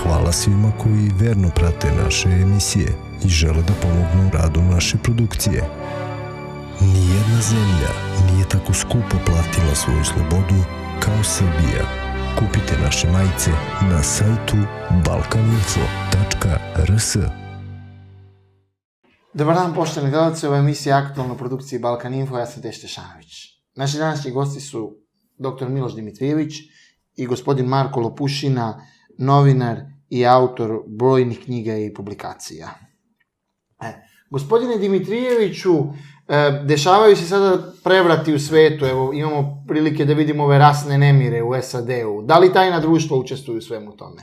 Hvala svima koji verno prate naše emisije i žele da pomognu u radu naše produkcije. Nijedna zemlja nije tako skupo platila svoju slobodu kao Srbija. Kupite naše majice na sajtu balkaninfo.rs. Dobar dan, poštovani gledalci, ovo je emisija aktualna u produkciji Balkan Info, ja sam Dešte Šanović. Naši današnji gosti su dr. Miloš Dimitrijević i gospodin Marko Lopušina, novinar i autor brojnih knjiga i publikacija. Gospodine Dimitrijeviću, dešavaju se sada prevrati u svetu, evo imamo prilike da vidimo ove rasne nemire u SAD-u. Da li tajna društva učestvuju u svemu tome?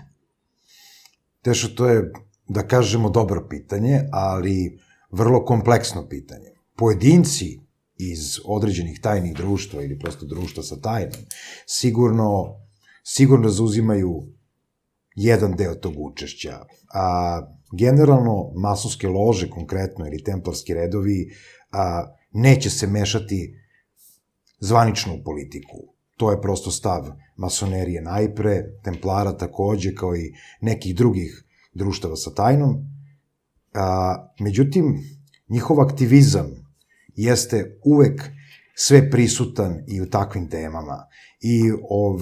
Tešo, to je, da kažemo, dobro pitanje, ali vrlo kompleksno pitanje. Pojedinci iz određenih tajnih društva ili prosto društva sa tajnom sigurno zauzimaju jedan deo tog učešća. A generalno, masonske lože konkretno ili templarski redovi neće se mešati zvanično u politiku. To je prosto stav masonerije najpre, templara takođe, kao i nekih drugih društava sa tajnom. Međutim, njihov aktivizam jeste uvek sve prisutan i u takvim temama. I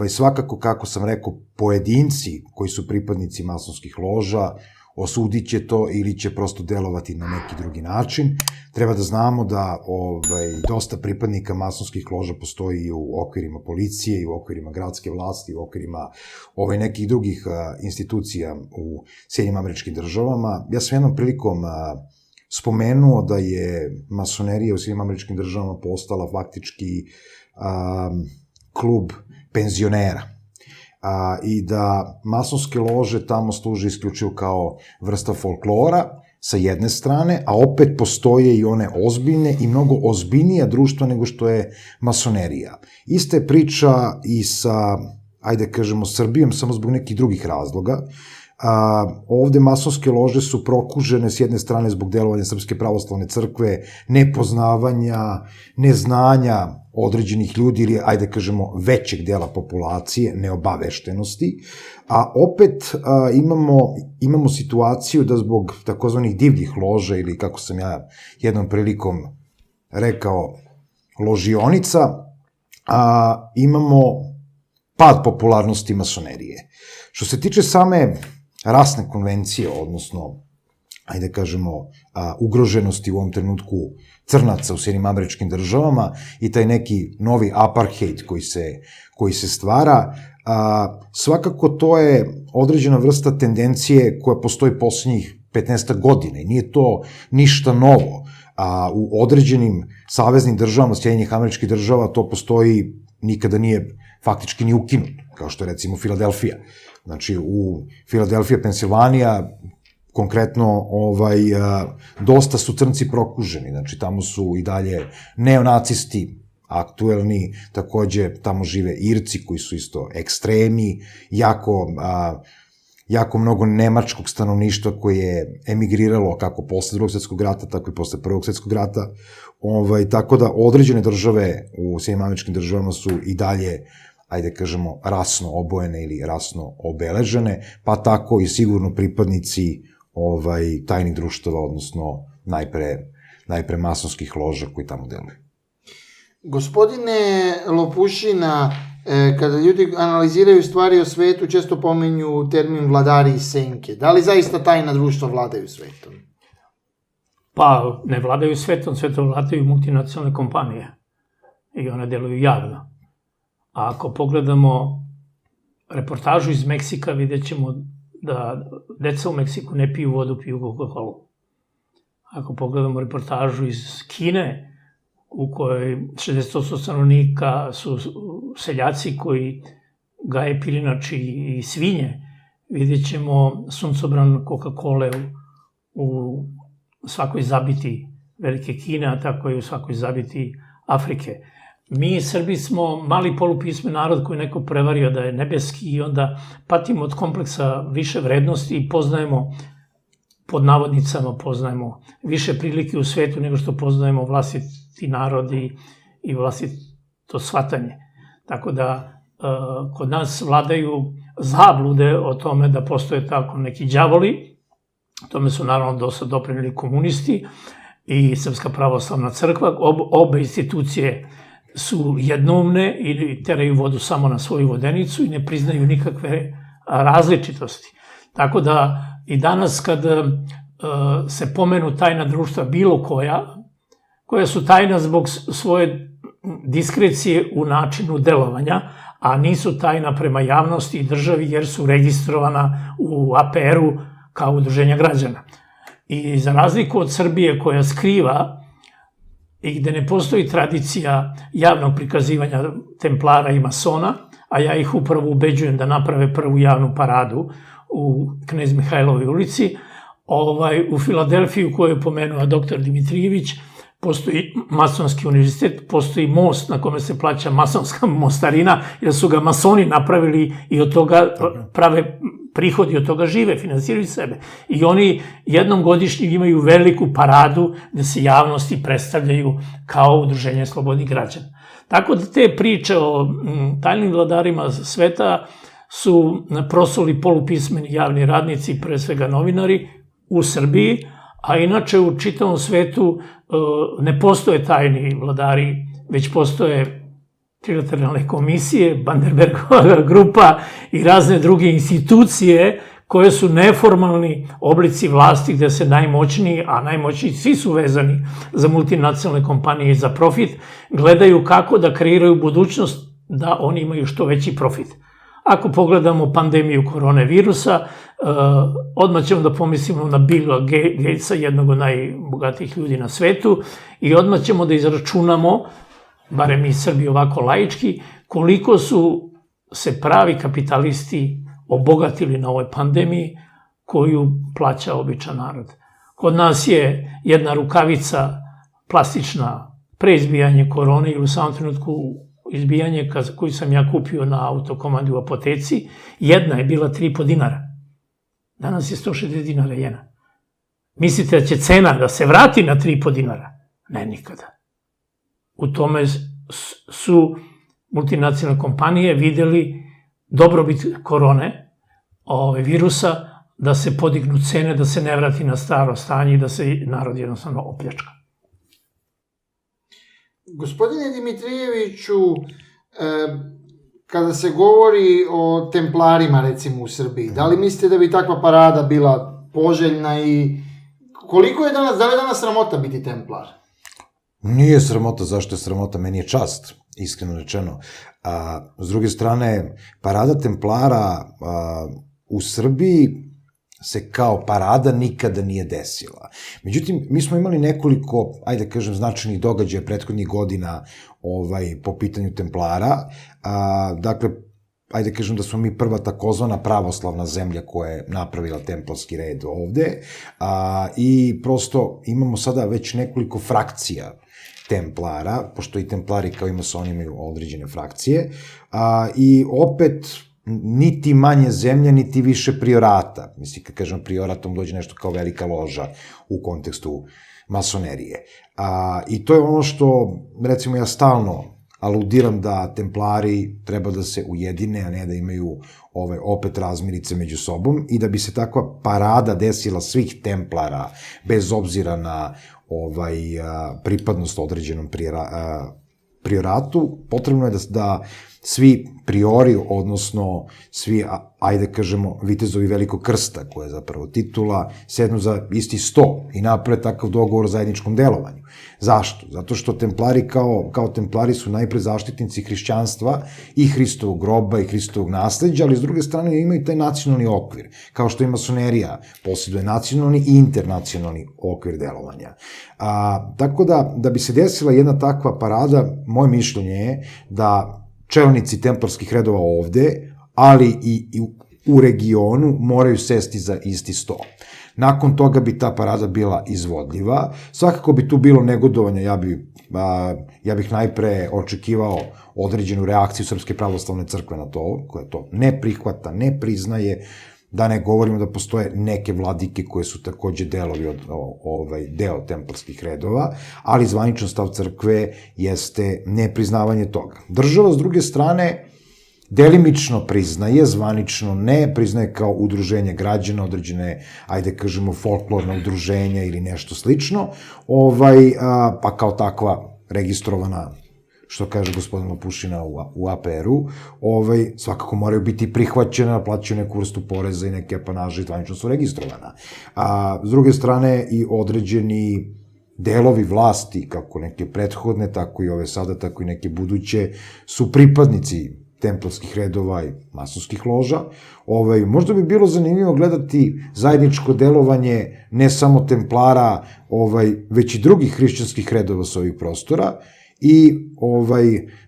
svakako, kako sam rekao, pojedinci koji su pripadnici masonskih loža osudit će to ili će prosto delovati na neki drugi način. Treba da znamo da dosta pripadnika masonskih loža postoji i u okvirima policije, i u okvirima gradske vlasti, i u okvirima nekih drugih institucija u Sjedinjenim Američkim Državama. Ja sam jednom prilikom spomenuo da je masonerija u Sjedinjenim Američkim Državama postala faktički klub penzionera. I da masonske lože tamo služe isključivo kao vrsta folklora sa jedne strane, a opet postoje i one ozbiljne i mnogo ozbiljnija društva nego što je masonerija. Ista je priča i sa, ajde kažemo, Srbijom, samo zbog nekih drugih razloga. Ovde masonske lože su prokužene s jedne strane zbog delovanja Srpske pravoslavne crkve, nepoznavanja, neznanja određenih ljudi ili, ajde kažemo, većeg dela populacije, neobaveštenosti, a opet imamo situaciju da zbog takozvanih divljih loža ili, kako sam ja jednom prilikom rekao, ložionica, imamo pad popularnosti masonerije. Što se tiče same rasne konvencije, odnosno, ajde kažemo, ugroženosti u ovom trenutku crnaca u Sjedinjenim Američkim Državama i taj neki novi apartheid koji se stvara, svakako to je određena vrsta tendencije koja postoji poslednjih 15 godina i nije to ništa novo. U određenim saveznim državama Sjedinjenih Američkih Država to postoji, nikada nije faktički ni ukinut, kao što je recimo Filadelfija. Znači, u Filadelfija, Pensilvanija, konkretno, dosta su crnci prokuženi, znači tamo su i dalje neonacisti aktuelni, takođe tamo žive Irci koji su isto ekstremi, jako mnogo nemačkog stanovništva koje je emigriralo kako posle Drugog svetskog rata, tako i posle Prvog svetskog rata, tako da određene države u Sjedinjenim Američkim Državama su i dalje, ajde kažemo, rasno obojene ili rasno obeležene, pa tako i sigurno pripadnici tajnih društava, odnosno najpre masonskih loža koji tamo deluju. Gospodine Lopušina, kada ljudi analiziraju stvari o svetu, često pomenju termin vladari i senke. Da li zaista tajna društva vladaju svetom? Pa, ne vladaju svetom, svetom vladaju multinacionalne kompanije i one deluju javno. A ako pogledamo reportažu iz Meksika, vidjet ćemo da deca u Meksiku ne piju vodu, piju Coca-Cola. Ako pogledamo reportažu iz Kine, u kojoj 60% stanovnika su seljaci koji gaje pirinači i svinje, vidjet ćemo suncobran Coca-Cola u svakoj zabiti Velike Kine, a tako i u svakoj zabiti Afrike. Mi, Srbi, smo mali polupismen narod koji neko prevario da je nebeski i onda patimo od kompleksa više vrednosti i poznajemo, pod navodnicama, poznajemo više prilike u svetu nego što poznajemo vlastiti narod i vlastito shvatanje. Tako da kod nas vladaju zablude o tome da postoje tako neki đavoli. Tome su naravno dosta doprineli komunisti i Srpska pravoslavna crkva. Obe institucije su jednoumne ili teraju vodu samo na svoju vodenicu i ne priznaju nikakve različitosti. Tako da i danas kad se pomenu tajna društva bilo koja su tajna zbog svoje diskrecije u načinu delovanja, a nisu tajna prema javnosti i državi jer su registrovana u APR-u kao udruženja građana. I za razliku od Srbije koja skriva i gde ne postoji tradicija javnog prikazivanja templara i masona, a ja ih upravo ubeđujem da naprave prvu javnu paradu u Knez Mihajlovoj ulici, u Filadelfiji, koju je pomenuo dr. Dimitrijević, postoji masonski univerzitet, postoji most na kome se plaća masonska mostarina, jer su ga masoni napravili i od toga prave prihodi, od toga žive, finansiraju sebe. I oni jednom godišnje imaju veliku paradu gde se javnosti predstavljaju kao udruženje slobodnih građana. Tako da te priče o tajnim vladarima sveta su prosuli polupismeni javni radnici, pre svega novinari, u Srbiji, a inače u čitavom svetu ne postoje tajni vladari, već postoje trilateralne komisije, Banderbergova grupa i razne druge institucije koje su neformalni oblici vlasti gde se najmoćniji, a najmoćniji svi su vezani za multinacionalne kompanije i za profit, gledaju kako da kreiraju budućnost da oni imaju što veći profit. Ako pogledamo pandemiju koronavirusa, odmah ćemo da pomislimo na Billa Gatesa, jednog od najbogatijih ljudi na svetu, i odmah ćemo da izračunamo, barem mi Srbi ovako laički, koliko su se pravi kapitalisti obogatili na ovoj pandemiji koju plaća običan narod. Kod nas je jedna rukavica plastična pre izbijanja korone ili u samom trenutku izbijanje koju sam ja kupio na autokomandi u apoteci, jedna je bila 3,5 dinara. Danas je 160 dinara jedna. Mislite da će cena da se vrati na 3,5 dinara? Ne, nikada. U tome su multinacionalne kompanije videli dobrobit korone, virusa, da se podignu cene, da se ne vrati na staro stanje i da se narod jednostavno opljačka. Gospodine Dimitrijeviću, kada se govori o templarima, recimo, u Srbiji, da li mislite da bi takva parada bila poželjna i koliko je danas, da li je danas sramota biti templar? Nije sramota, zašto je sramota? Meni je čast, iskreno rečeno. S druge strane, parada templara u Srbiji se kao parada nikada nije desila. Međutim, mi smo imali nekoliko, ajde kažem, značajnih događaja prethodnih godina po pitanju templara. Dakle, ajde kažem da smo mi prva takozvana pravoslavna zemlja koja je napravila templarski red ovde i prosto imamo sada već nekoliko frakcija templara, pošto i templari kao i masoni imaju određene frakcije, i opet niti manje zemlja, niti više priorata. Mislim, kad kažem prioratom dođe nešto kao velika loža u kontekstu masonerije. I to je ono što, recimo, ja stalno aludiram da templari treba da se ujedine, a ne da imaju opet razmirice među sobom, i da bi se takva parada desila svih templara, bez obzira na pripadnost određenom prioratu, potrebno je da svi priori, odnosno svi, ajde kažemo, vitezovi Velikog krsta, koja je zapravo titula, sednu za isti sto i naprave takav dogovor o zajedničkom delovanju. Zašto? Zato što templari kao templari su najpre zaštitnici hrišćanstva i Hristovog groba i Hristovog nasleđa, ali s druge strane imaju taj nacionalni okvir, kao što i masonerija posjeduje nacionalni i internacionalni okvir delovanja. Tako da bi se desila jedna takva parada, moje mišljenje je da čelnici templarskih redova ovde, ali i u regionu, moraju sesti za isti sto. Nakon toga bi ta parada bila izvodljiva. Svakako bi tu bilo negodovanja, ja bih najpre očekivao određenu reakciju Srpske pravoslavne crkve na to, koja to ne prihvata, ne priznaje, da ne govorimo da postoje neke vladike koje su takođe deo templarskih redova, ali zvaničan stav crkve jeste nepriznavanje toga. Država, s druge strane, delimično priznaje, zvanično ne, priznaje kao udruženje građana, određene, ajde kažemo, folklorne udruženja ili nešto slično, pa kao takva registrovana, što kaže gospodin Lopušina u APR-u, svakako moraju biti prihvaćena, plaćaju neku vrstu poreza i neke apanaže i zvanično su registrovana. A s druge strane i određeni delovi vlasti, kako neke prethodne, tako i ove sada, tako i neke buduće, su pripadnici templarskih redova i masonskih loža. Možda bi bilo zanimljivo gledati zajedničko delovanje ne samo templara, već i drugih hrišćanskih redova sa ovih prostora i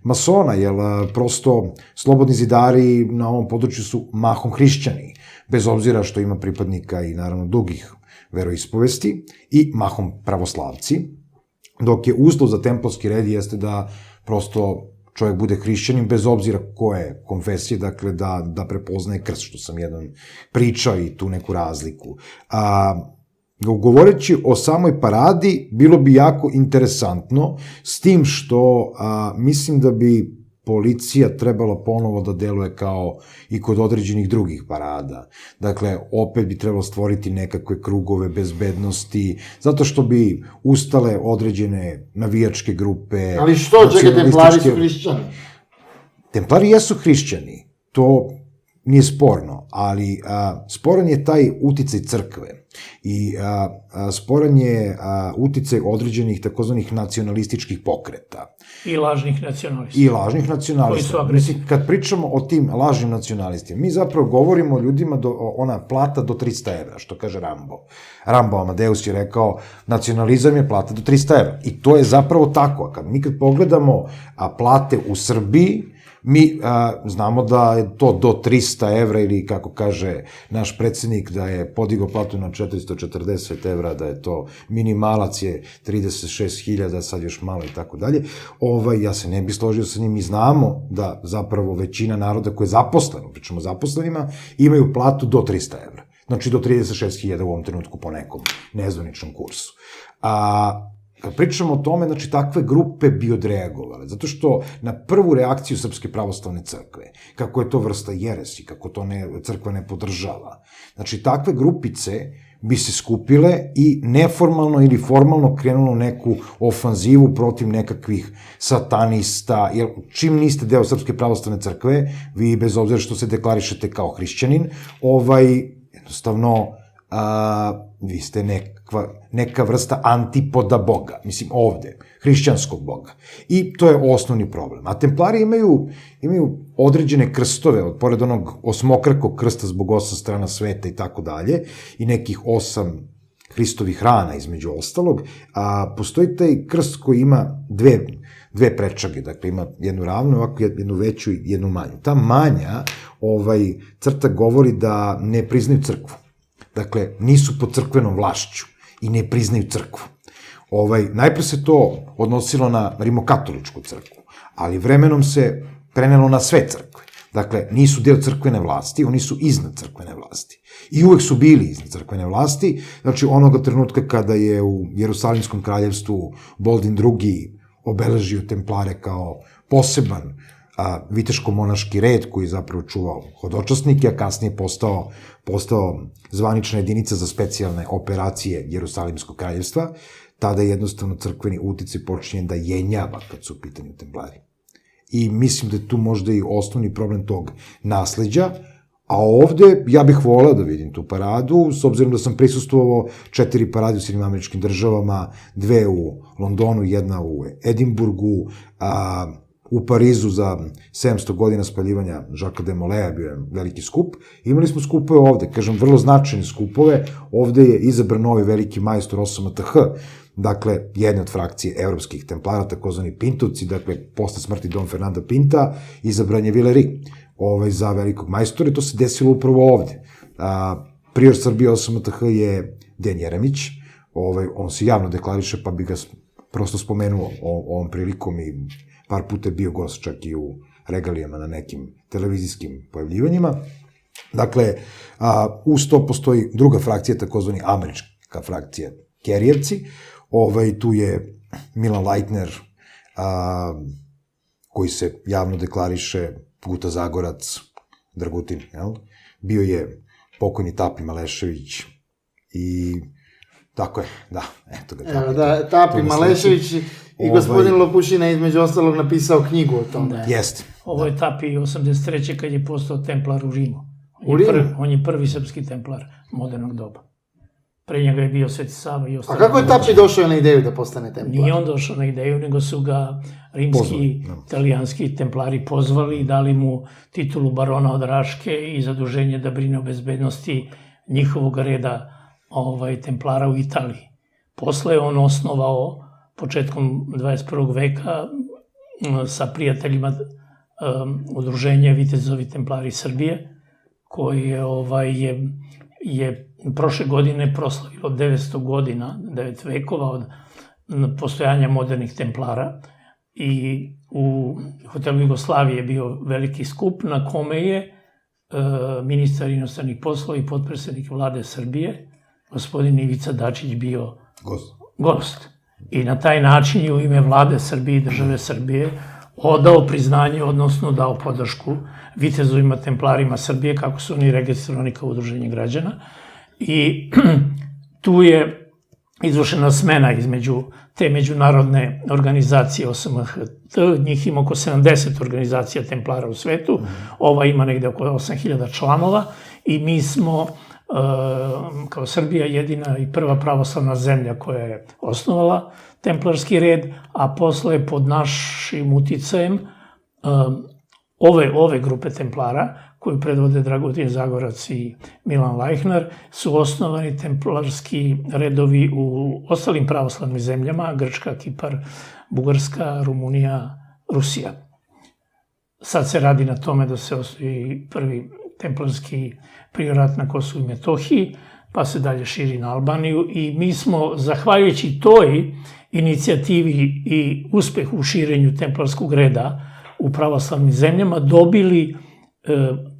masona, jer prosto slobodni zidari na ovom području su mahom hrišćani, bez obzira što ima pripadnika i naravno drugih veroispovesti i mahom pravoslavci, dok je uslov za templarski red jeste da prosto čovjek bude hrišćanin, bez obzira koje konfesije, dakle da prepoznaje krst, što sam jednom pričao i tu neku razliku. Govoreći o samoj paradi, bilo bi jako interesantno, s tim što mislim da bi policija trebala ponovo da deluje kao i kod određenih drugih parada. Dakle, opet bi trebalo stvoriti nekakve krugove bezbednosti, zato što bi ustale određene navijačke grupe. Ali što, čekaj, templari su hrišćani? Templari jesu hrišćani, to nije sporno, ali sporan je taj uticaj crkve i sporan je uticaj određenih takozvanih nacionalističkih pokreta. I lažnih nacionalista. I lažnih nacionalista. Mislim, kad pričamo o tim lažnim nacionalistima, mi zapravo govorimo o ljudima, ona plata do 300 evra, što kaže Rambo. Rambo Amadeus je rekao, nacionalizam je plata do 300 evra. I to je zapravo tako. Mi kad pogledamo plate u Srbiji, mi znamo da je to do 300 evra ili, kako kaže naš predsjednik, da je podigao platu na 440 evra, da je to minimalac je 36.000, sad još malo i tako dalje. Ja se ne bi složio sa njim. Mi znamo da zapravo većina naroda koja je zaposlena, pričamo o zaposlenima, imaju platu do 300 evra. Znači do 36.000 u ovom trenutku po nekom nezvaničnom kursu. Kad pričamo o tome, znači, takve grupe bi odreagovale, zato što na prvu reakciju Srpske pravoslavne crkve, kako je to vrsta jeresi, kako to crkva ne podržava, znači, takve grupice bi se skupile i neformalno ili formalno krenulo neku ofanzivu protiv nekakvih satanista, jer čim niste deo Srpske pravoslavne crkve, vi bez obzira što se deklarišete kao hrišćanin, jednostavno, vi ste neka vrsta antipoda Boga, mislim ovde, hrišćanskog Boga. I to je osnovni problem. A templari imaju određene krstove, pored onog osmokrakog krsta zbog 8 strana sveta i tako dalje, i nekih 8 Hristovih rana između ostalog, a postoji taj krst koji ima dve prečage, dakle ima jednu ravnu, ovako jednu veću i jednu manju. Ta manja crta govori da ne priznaju crkvu. Dakle, nisu pod crkvenom vlašću i ne priznaju crkvu. Najpre se to odnosilo na rimokatoličku crkvu, ali vremenom se prenelo na sve crkve. Dakle, nisu deo crkvene vlasti, oni su iznad crkvene vlasti. I uvek su bili iznad crkvene vlasti, znači onoga trenutka kada je u Jerusalimskom kraljevstvu Boldin II obeležio templare kao poseban viteško-monaški red koji je zapravo čuvao hodočasnike, a kasnije postao zvanična jedinica za specijalne operacije Jerusalimskog kraljevstva, tada jednostavno crkveni uticaj počinje da jenjava kad su u pitanju templari. I mislim da je tu možda i osnovni problem tog nasleđa, a ovde ja bih voleo da vidim tu paradu, s obzirom da sam prisustvovao 4 parade u Sjedinjenim Američkim Državama, 2 u Londonu, 1 u Edimburgu, u Parizu za 700 godina spaljivanja Žaka de Molaya, bio je veliki skup. Imali smo skupove ovde, kažem, vrlo značajne skupove. Ovde je izabran novi veliki majstor OSMTH, dakle, jedna od frakcije evropskih templara, takozvani Pintovci, dakle, posle smrti Don Fernanda Pinta, izabran je Villery za velikog majstora i to se desilo upravo ovde. Prior Srbije OSMTH je Dejan Jeremić, on se javno deklariše, pa bi ga prosto spomenuo ovom prilikom i par puta je bio gost čak i u regalijama na nekim televizijskim pojavljivanjima. Dakle, uz to postoji druga frakcija, takozvani američka frakcija Kerijevci. Tu je Milan Leitner, koji se javno deklariše Guta Zagorac, Dragutin, jel? Bio je pokojni Tapi Malešević i tako je, da, eto ga Tapi. Evo da, Tapi Malešević i gospodin Lopušina između ostalog napisao knjigu o tome. Jeste. Ovo je Tapi 83. kad je postao templar u Rimu. On je prvi srpski templar modernog doba. Pre njega je bio Sveti Sava i ostalo. A kako je Tapi došao na ideju da postane templar? Nije on došao na ideju, nego su ga rimski, italijanski templari pozvali i dali mu titulu barona od Raške i zaduženje da brine o bezbednosti njihovog reda templara u Italiji. Posle je on osnovao početkom 21. veka sa prijateljima udruženje Vitezovi templari Srbije, koji je prošle godine proslavilo 900 godina, 9 vekova od postojanja modernih templara i u hotelu Jugoslavije je bio veliki skup na kome je ministar inostranih poslova i potpredsednik vlade Srbije, gospodin Ivica Dačić, bio gost. I na taj način je u ime vlade Srbije i države Srbije odao priznanje, odnosno dao podršku vitezovima templarima Srbije, kako su oni registrovani kao udruženje građana. I tu je izvršena smena između te međunarodne organizacije OSMHT, njih ima oko 70 organizacija templara u svetu, ova ima negde oko 8000 članova i mi smo kao Srbija jedina i prva pravoslavna zemlja koja je osnovala templarski red, a posle pod našim uticajem ove grupe templara, koju predvode Dragutin Zagorac i Milan Lajhnar, su osnovani templarski redovi u ostalim pravoslavnim zemljama, Grčka, Kipar, Bugarska, Rumunija, Rusija. Sad se radi na tome da se osnovi prvi templarski priorat na Kosovu i Metohiji, pa se dalje širi na Albaniju i mi smo, zahvaljujući toj inicijativi i uspehu u širenju templarskog reda u pravoslavnim zemljama, dobili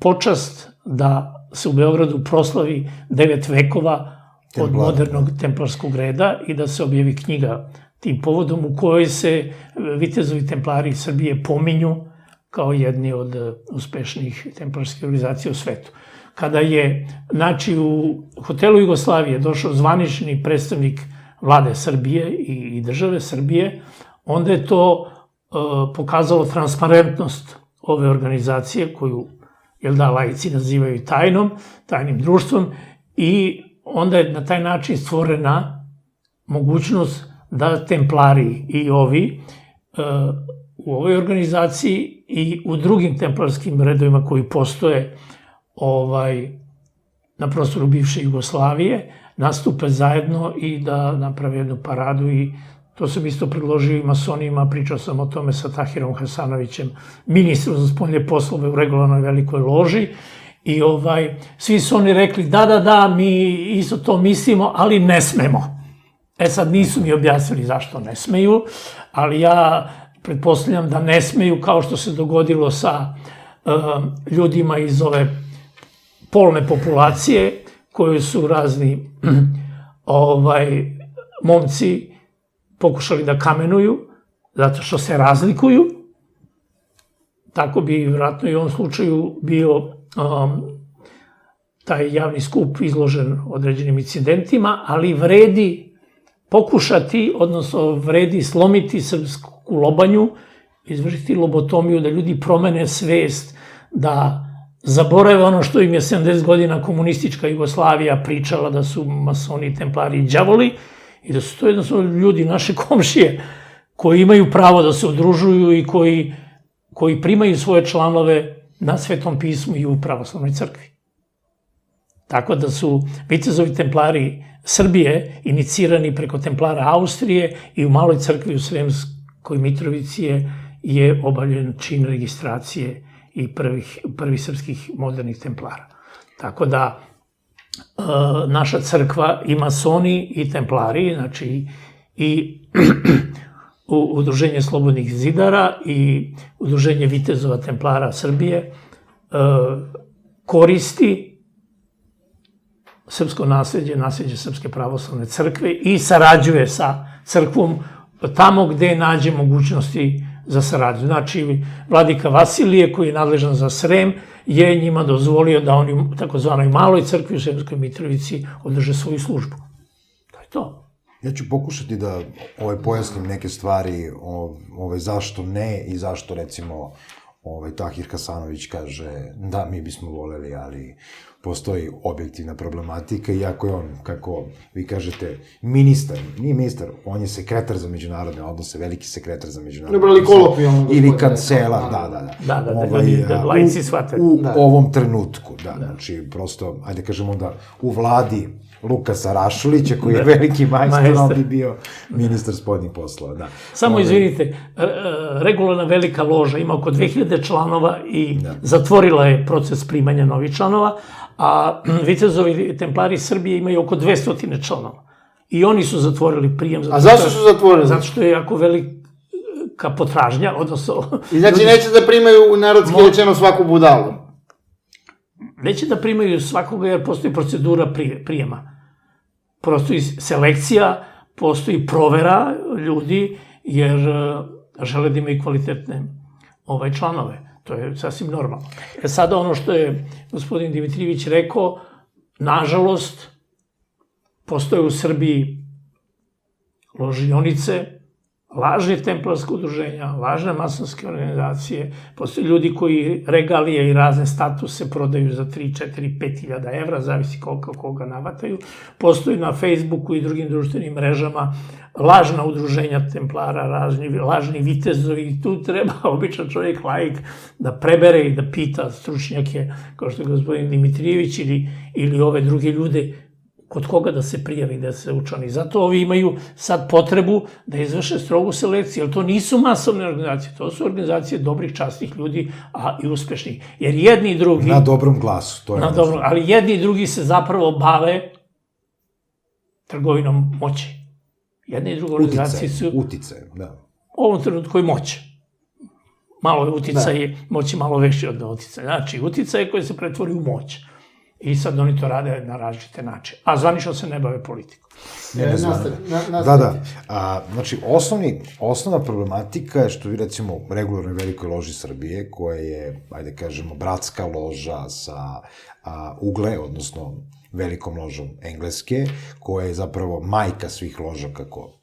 počast da se u Beogradu proslavi 9 vekova od modernog templarskog reda i da se objavi knjiga tim povodom u kojoj se vitezovi templari Srbije pominju kao jedni od uspešnijih templarskih organizacija u svetu. Kada je, znači, u hotelu Jugoslavije došao zvanični predstavnik vlade Srbije i države Srbije, onda je to pokazalo transparentnost ove organizacije koju, laici nazivaju tajnim društvom, i onda je na taj način stvorena mogućnost da templari i ovi u ovoj organizaciji i u drugim templarskim redovima koji postoje na prostoru bivše Jugoslavije nastupe zajedno i da naprave jednu paradu. I to sam isto predložio i masonima, pričao sam o tome sa Tahirom Hasanovićem, ministrom za spoljne poslove u regularnoj velikoj loži, i svi su oni rekli da, mi isto to mislimo, ali ne smemo. Sad nisu mi objasnili zašto ne smeju, ali ja pretpostavljam da ne smeju, kao što se dogodilo sa ljudima iz ove polne populacije, koju su razni momci pokušali da kamenuju, zato što se razlikuju. Tako bi vjerojatno i u ovom slučaju bio taj javni skup izložen određenim incidentima, ali vredi pokušati, odnosno vredi slomiti srpsku lobanju, izvršiti lobotomiju, da ljudi promene svest, da zaborave ono što im je 70 godina komunistička Jugoslavija pričala, da su masoni, templari i đavoli, i da su to jednostavno ljudi, naše komšije, koji imaju pravo da se udružuju i koji primaju svoje članove na Svetom pismu i u pravoslavnoj crkvi. Tako da su vitezovi templari Srbije inicirani preko templara Austrije i u maloj crkvi u Sremskoj Mitrovici je obavljen čin registracije i prvih srpskih modernih templara. Tako da naša crkva i masoni i templari, znači i Udruženje slobodnih zidara i Udruženje vitezova templara Srbije koristi srpsko nasleđe, nasleđe Srpske pravoslavne crkve i sarađuje sa crkvom tamo gde nađe mogućnosti za saradnju. Znači, vladika Vasilije, koji je nadležan za Srem, je njima dozvolio da oni u takozvanoj maloj crkvi u Sremskoj Mitrovici održe svoju službu. To je to. Ja ću pokušati da pojasnim neke stvari, zašto ne i zašto, recimo, Tahir Hasanović kaže da mi bismo voleli, ali postoji objektivna problematika, iako je on, kako vi kažete, ministar, nije ministar, on je sekretar za međunarodne odnose, veliki sekretar za međunarodne odnose, ili kancelar, da laici shvate. U ovom trenutku, znači, prosto, ajde kažemo da u vladi Lukasa Rašulića, koji je veliki majstor, on bi bio ministar spoljnih poslova, da. Samo izvinite, regularna velika loža ima oko 2000 članova i zatvorila je proces primanja novih članova, a Vitezovi templari Srbije imaju oko 200 članova. I oni su zatvorili prijem. A zašto su zatvorili? Zato što je jako velika potražnja, odnosno... I znači neće da primaju narodski rečeno svaku budalu? Neće da primaju svakoga jer postoji procedura prijema. Postoji selekcija, postoji provera ljudi, jer žele da imaju kvalitetne članove. To je sasvim normalno. Sada ono što je gospodin Dimitrijević rekao, nažalost, postoje u Srbiji ložionice, lažne templarske udruženja, lažne masonske organizacije, postoje ljudi koji regalije i razne statuse prodaju za 3, 4, 5 hiljada evra, zavisi koliko koga navataju. Postoji na Facebooku i drugim društvenim mrežama lažna udruženja templara, lažni vitezovi, i tu treba običan čovjek, laik, da prebere i da pita stručnjake, kao što je gospodin Dimitrijević ili ove druge ljude, kod koga da se prijavi, da se učlani. Zato ovi imaju sad potrebu da izvrše strogu selekciju, jer to nisu masovne organizacije, to su organizacije dobrih, častnih ljudi, a i uspešnih. Jer jedni i drugi... Na dobrom glasu, to je ono. Ali jedni i drugi se zapravo bave trgovinom moći. Jedni i drugi organizacije su... Uticaj, da. U ovom trenutku je moć. Malo je uticaj, moć je malo veći od uticaj. Znači, uticaj koji se pretvori u moć. I sad oni to rade na različite načine. A zvanično se ne bave politikom. Da. Znači, osnovna problematika je što vi, recimo, u regularnoj velikoj loži Srbije, koja je, ajde kažemo, bratska loža sa Ugle, odnosno velikom ložom Engleske, koja je zapravo majka svih loža,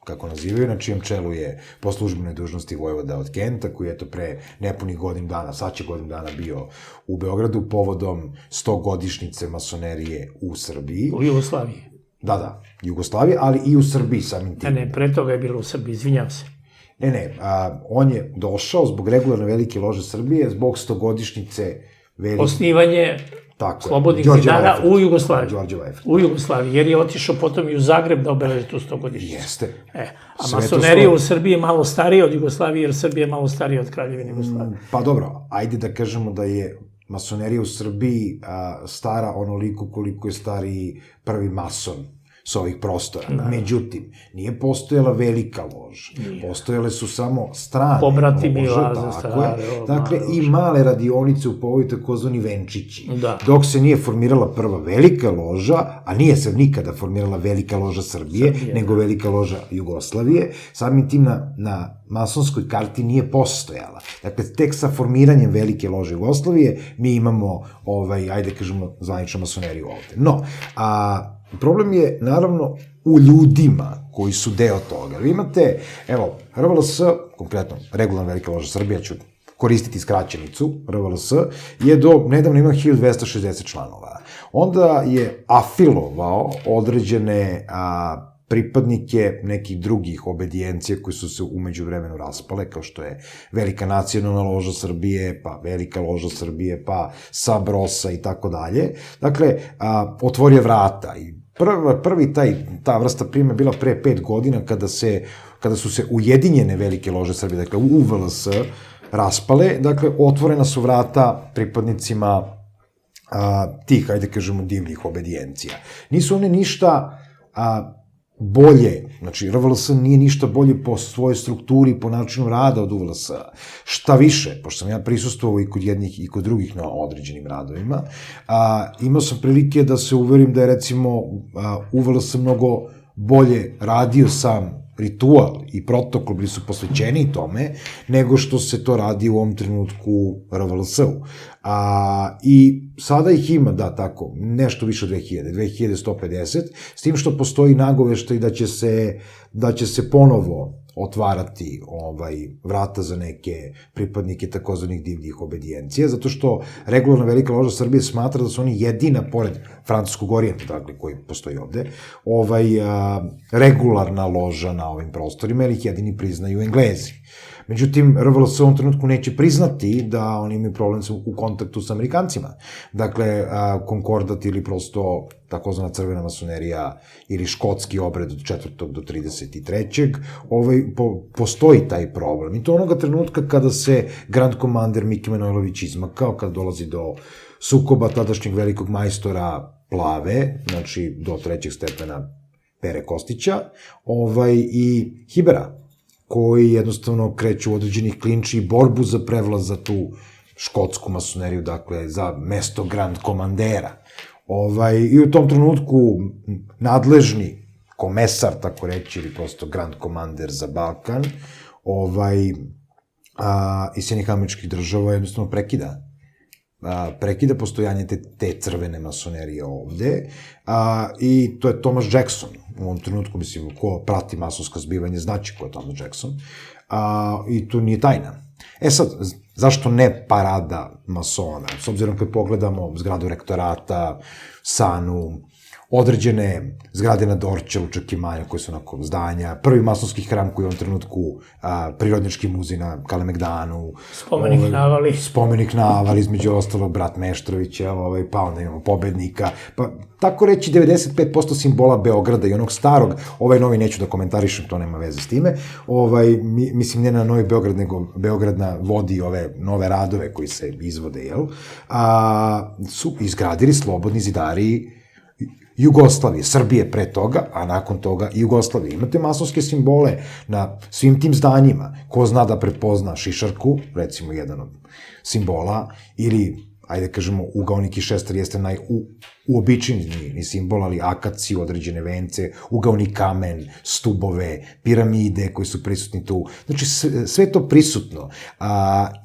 kako nazivaju, na čijem čelu je po službenoj dužnosti vojvoda od Kenta, koji je pre nepunih godinu dana, sad će godinu dana bio u Beogradu, povodom 100-godišnjice masonerije u Srbiji. U Jugoslaviji. Da, Jugoslaviji, ali i u Srbiji samim tim. Ne, pre toga je bilo u Srbiji, izvinjam se. Ne, on je došao zbog regularne velike lože Srbije, zbog 100-godišnjice osnivanje slobodnih zidara u Jugoslaviji. U Jugoslaviji, jer je otišao potom i u Zagreb da obeleži tu 100-godišnjicu. Jeste. A masonerija u Srbiji je malo starija od Jugoslavije, jer Srbija je malo starija od Kraljevine Jugoslavije. Pa dobro, ajde da kažemo da je masonerija u Srbiji stara onoliko koliko je stariji prvi mason s ovih prostora. Međutim, nije postojala velika loža. Postojale su samo strane lože, dakle, i male radionice u povoj takozvani venčići. Dok se nije formirala prva velika loža, a nije se nikada formirala velika loža Srbije, nego velika loža Jugoslavije, samim tim na masonskoj karti nije postojala. Dakle, tek sa formiranjem velike lože Jugoslavije mi imamo, ajde kažemo, zvaničnu masoneriju ovde. No, problem je, naravno, u ljudima koji su deo toga. Vi imate, evo, RVLS, konkretno, regularna velika loža Srbija, ću koristiti skraćenicu, RVLS, je do nedavno imao 1260 članova. Onda je afilovao određene pripadnike nekih drugih obedijencija koji su se umeđu vremenu raspale, kao što je Velika nacionalna loža Srbije, pa Velika loža Srbije, pa Sabrosa i tako dalje. Dakle, otvorio vrata i ta vrsta prijema je bila pre 5 godina kada su se ujedinjene velike lože Srbije, dakle UVLS, raspale, dakle otvorena su vrata pripadnicima tih, ajde kažemo, divljih obedijencija. Nisu one ništa bolje, znači RVLS nije ništa bolje po svojoj strukturi, po načinu rada od UVLS. Šta više, pošto sam ja prisustvovao i kod jednih i kod drugih na određenim radovima, imao sam prilike da se uverim da je, recimo, UVLS mnogo bolje radio sam ritual i protokol bili su posvećeni tome, nego što se to radi u ovom trenutku RVLS-u. I sada ih ima, da, tako, nešto više od 2150, s tim što postoji nagoveštaj da će se ponovo otvarati vrata za neke pripadnike takozvanih divljih obedijencija, zato što regularna Velika loža Srbije smatra da su oni jedina, pored francuskog orijenta, dakle, koji postoji ovde, regularna loža na ovim prostorima, jer ih jedini priznaju Englezi. Međutim, RVLS u ovom trenutku neće priznati da oni imaju problem u kontaktu sa Amerikancima. Dakle, konkordat ili prosto takozvana crvena masonerija ili škotski obred od 4. do 33. Postoji taj problem. I to onoga trenutka kada se Grand Commander Miki Manojlović izmakao, kada dolazi do sukoba tadašnjeg velikog majstora Plave, znači do 3. stepena Pere Kostića, i Hibera, koji jednostavno kreću u određenih klinči i borbu za prevlast za tu škotsku masoneriju, dakle, za mesto Grand Komandera. I u tom trenutku nadležni komesar, tako reći, ili prosto Grand Komander za Balkan, iz Sjedinjenih Američkih Država jednostavno prekida postojanje te crvene masonerije ovde, i to je Thomas Jackson. U ovom trenutku, mislim, ko prati masonska zbivanja, znači ko je Thomas Jackson, i to nije tajna. Sad, zašto ne parada masona? S obzirom kad pogledamo zgradu rektorata, Sanu, određene zgrade na Dorćelu, čak i manje, koje su onako zdanja, prvi masonski hram koji je u ovom trenutku Prirodnjački muzej na Kalemegdanu, spomenik Navali, između ostalog brat Meštrovića, pa onda imamo pobednika, pa tako reći 95% simbola Beograda i onog starog, novi neću da komentarišem, to nema veze s time, mislim ne na Novi Beograd, nego Beograd na vodi ove nove radove koji se izvode, su izgradili slobodni zidari Jugoslavije, Srbije pre toga, a nakon toga i Jugoslavije. Imate masonske simbole na svim tim zdanjima. Ko zna da prepozna šišarku, recimo jedan od simbola, ili, ajde kažemo, ugaonik i šestar jeste najuobičajeniji simbol, ali akaciju, određene vence, ugaoni kamen, stubove, piramide koji su prisutni tu. Znači, sve to prisutno.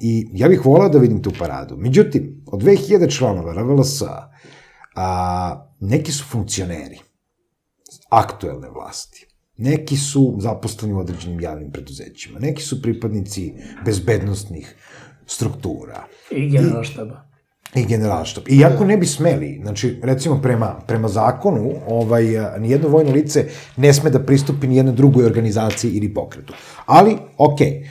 I ja bih volao da vidim tu paradu. Međutim, od 2000 članova RVLS-a, neki su funkcioneri aktuelne vlasti, neki su zaposleni u određenim javnim preduzećima, neki su pripadnici bezbednostnih struktura. I generalštaba. Iako ne bi smeli, znači, recimo, prema zakonu, nijedno vojno lice ne sme da pristupi nijednoj drugoj organizaciji ili pokretu. Ali, okej,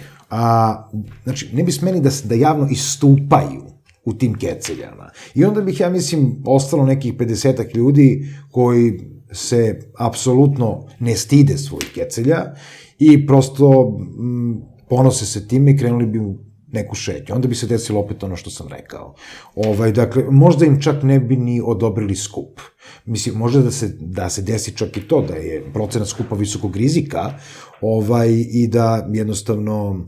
znači, ne bi smeli da javno istupaju u tim keceljama. I onda bih, ja mislim, ostalo nekih 50-ak ljudi koji se apsolutno ne stide svojih kecelja i prosto ponose se time i krenuli bi u neku šetnju. Onda bi se desilo opet ono što sam rekao. Dakle, možda im čak ne bi ni odobrili skup. Mislim, možda da se desi čak i to, da je procenat skupa visokog rizika i da jednostavno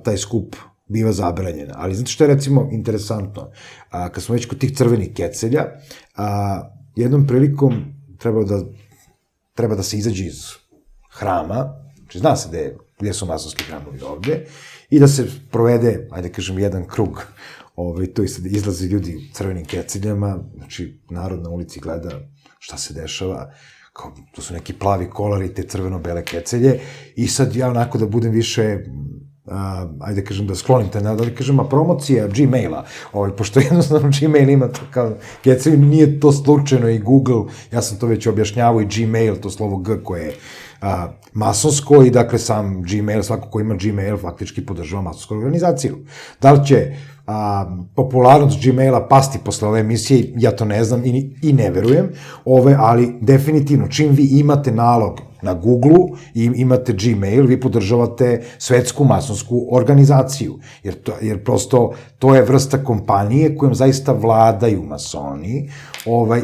taj skup biva zabranjena. Ali znate što je, recimo, interesantno? Kad smo već kod tih crvenih kecelja, jednom prilikom treba da se izađe iz hrama, znači zna se gde su masonski hramovi ovde, i da se provede, ajde kažem, jedan krug, tu izlaze ljudi u crvenim keceljama, znači narod na ulici gleda šta se dešava, kao, to su neki plavi kolari, te crveno-bele kecelje, i sad ja onako da budem više, ajde kažem, da sklonim te, da kažem, promocija Gmaila, pošto jednostavno Gmail ima to kao kecelj, nije to slučajno i Google, ja sam to već objašnjavao, i Gmail, to slovo G koje je masonsko, i dakle sam Gmail, svako ko ima Gmail faktički podržava masonsku organizaciju. Da li će popularnost Gmaila pasti posle ove emisije, ja to ne znam i ne verujem, ali definitivno, čim vi imate nalog na Google-u i imate Gmail, vi podržavate svetsku masonsku organizaciju, jer prosto to je vrsta kompanije kojom zaista vladaju masoni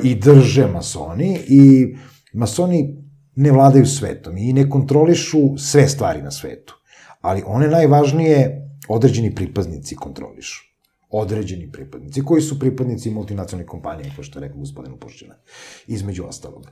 i drže masoni, i masoni ne vladaju svetom i ne kontrolišu sve stvari na svetu, ali one najvažnije određeni pripadnici kontrolišu. određeni pripadnici, koji su pripadnici multinacionalnih kompanija, kao što je rekao gospodin Lupušina, između ostalog.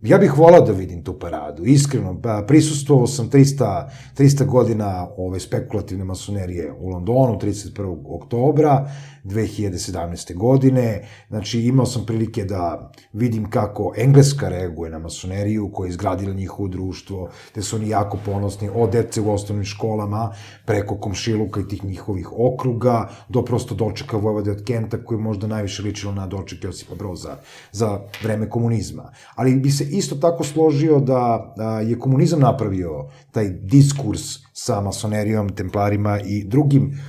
Ja bih volao da vidim tu paradu, iskreno, prisustvovao sam 300 godina ove spekulativne masonerije u Londonu, 31. oktobra 2017. godine, znači imao sam prilike da vidim kako Engleska reaguje na masoneriju koja je izgradila njihovo društvo, gde su oni jako ponosni, od dece u osnovnim školama, preko komšiluka i tih njihovih okruga, do prosto dočeka Vojvode od Kenta, koji je možda najviše ličilo na doček Josipa Broza za vreme komunizma. Ali bi se isto tako složio da je komunizam napravio taj diskurs sa masonerijom, templarima i drugim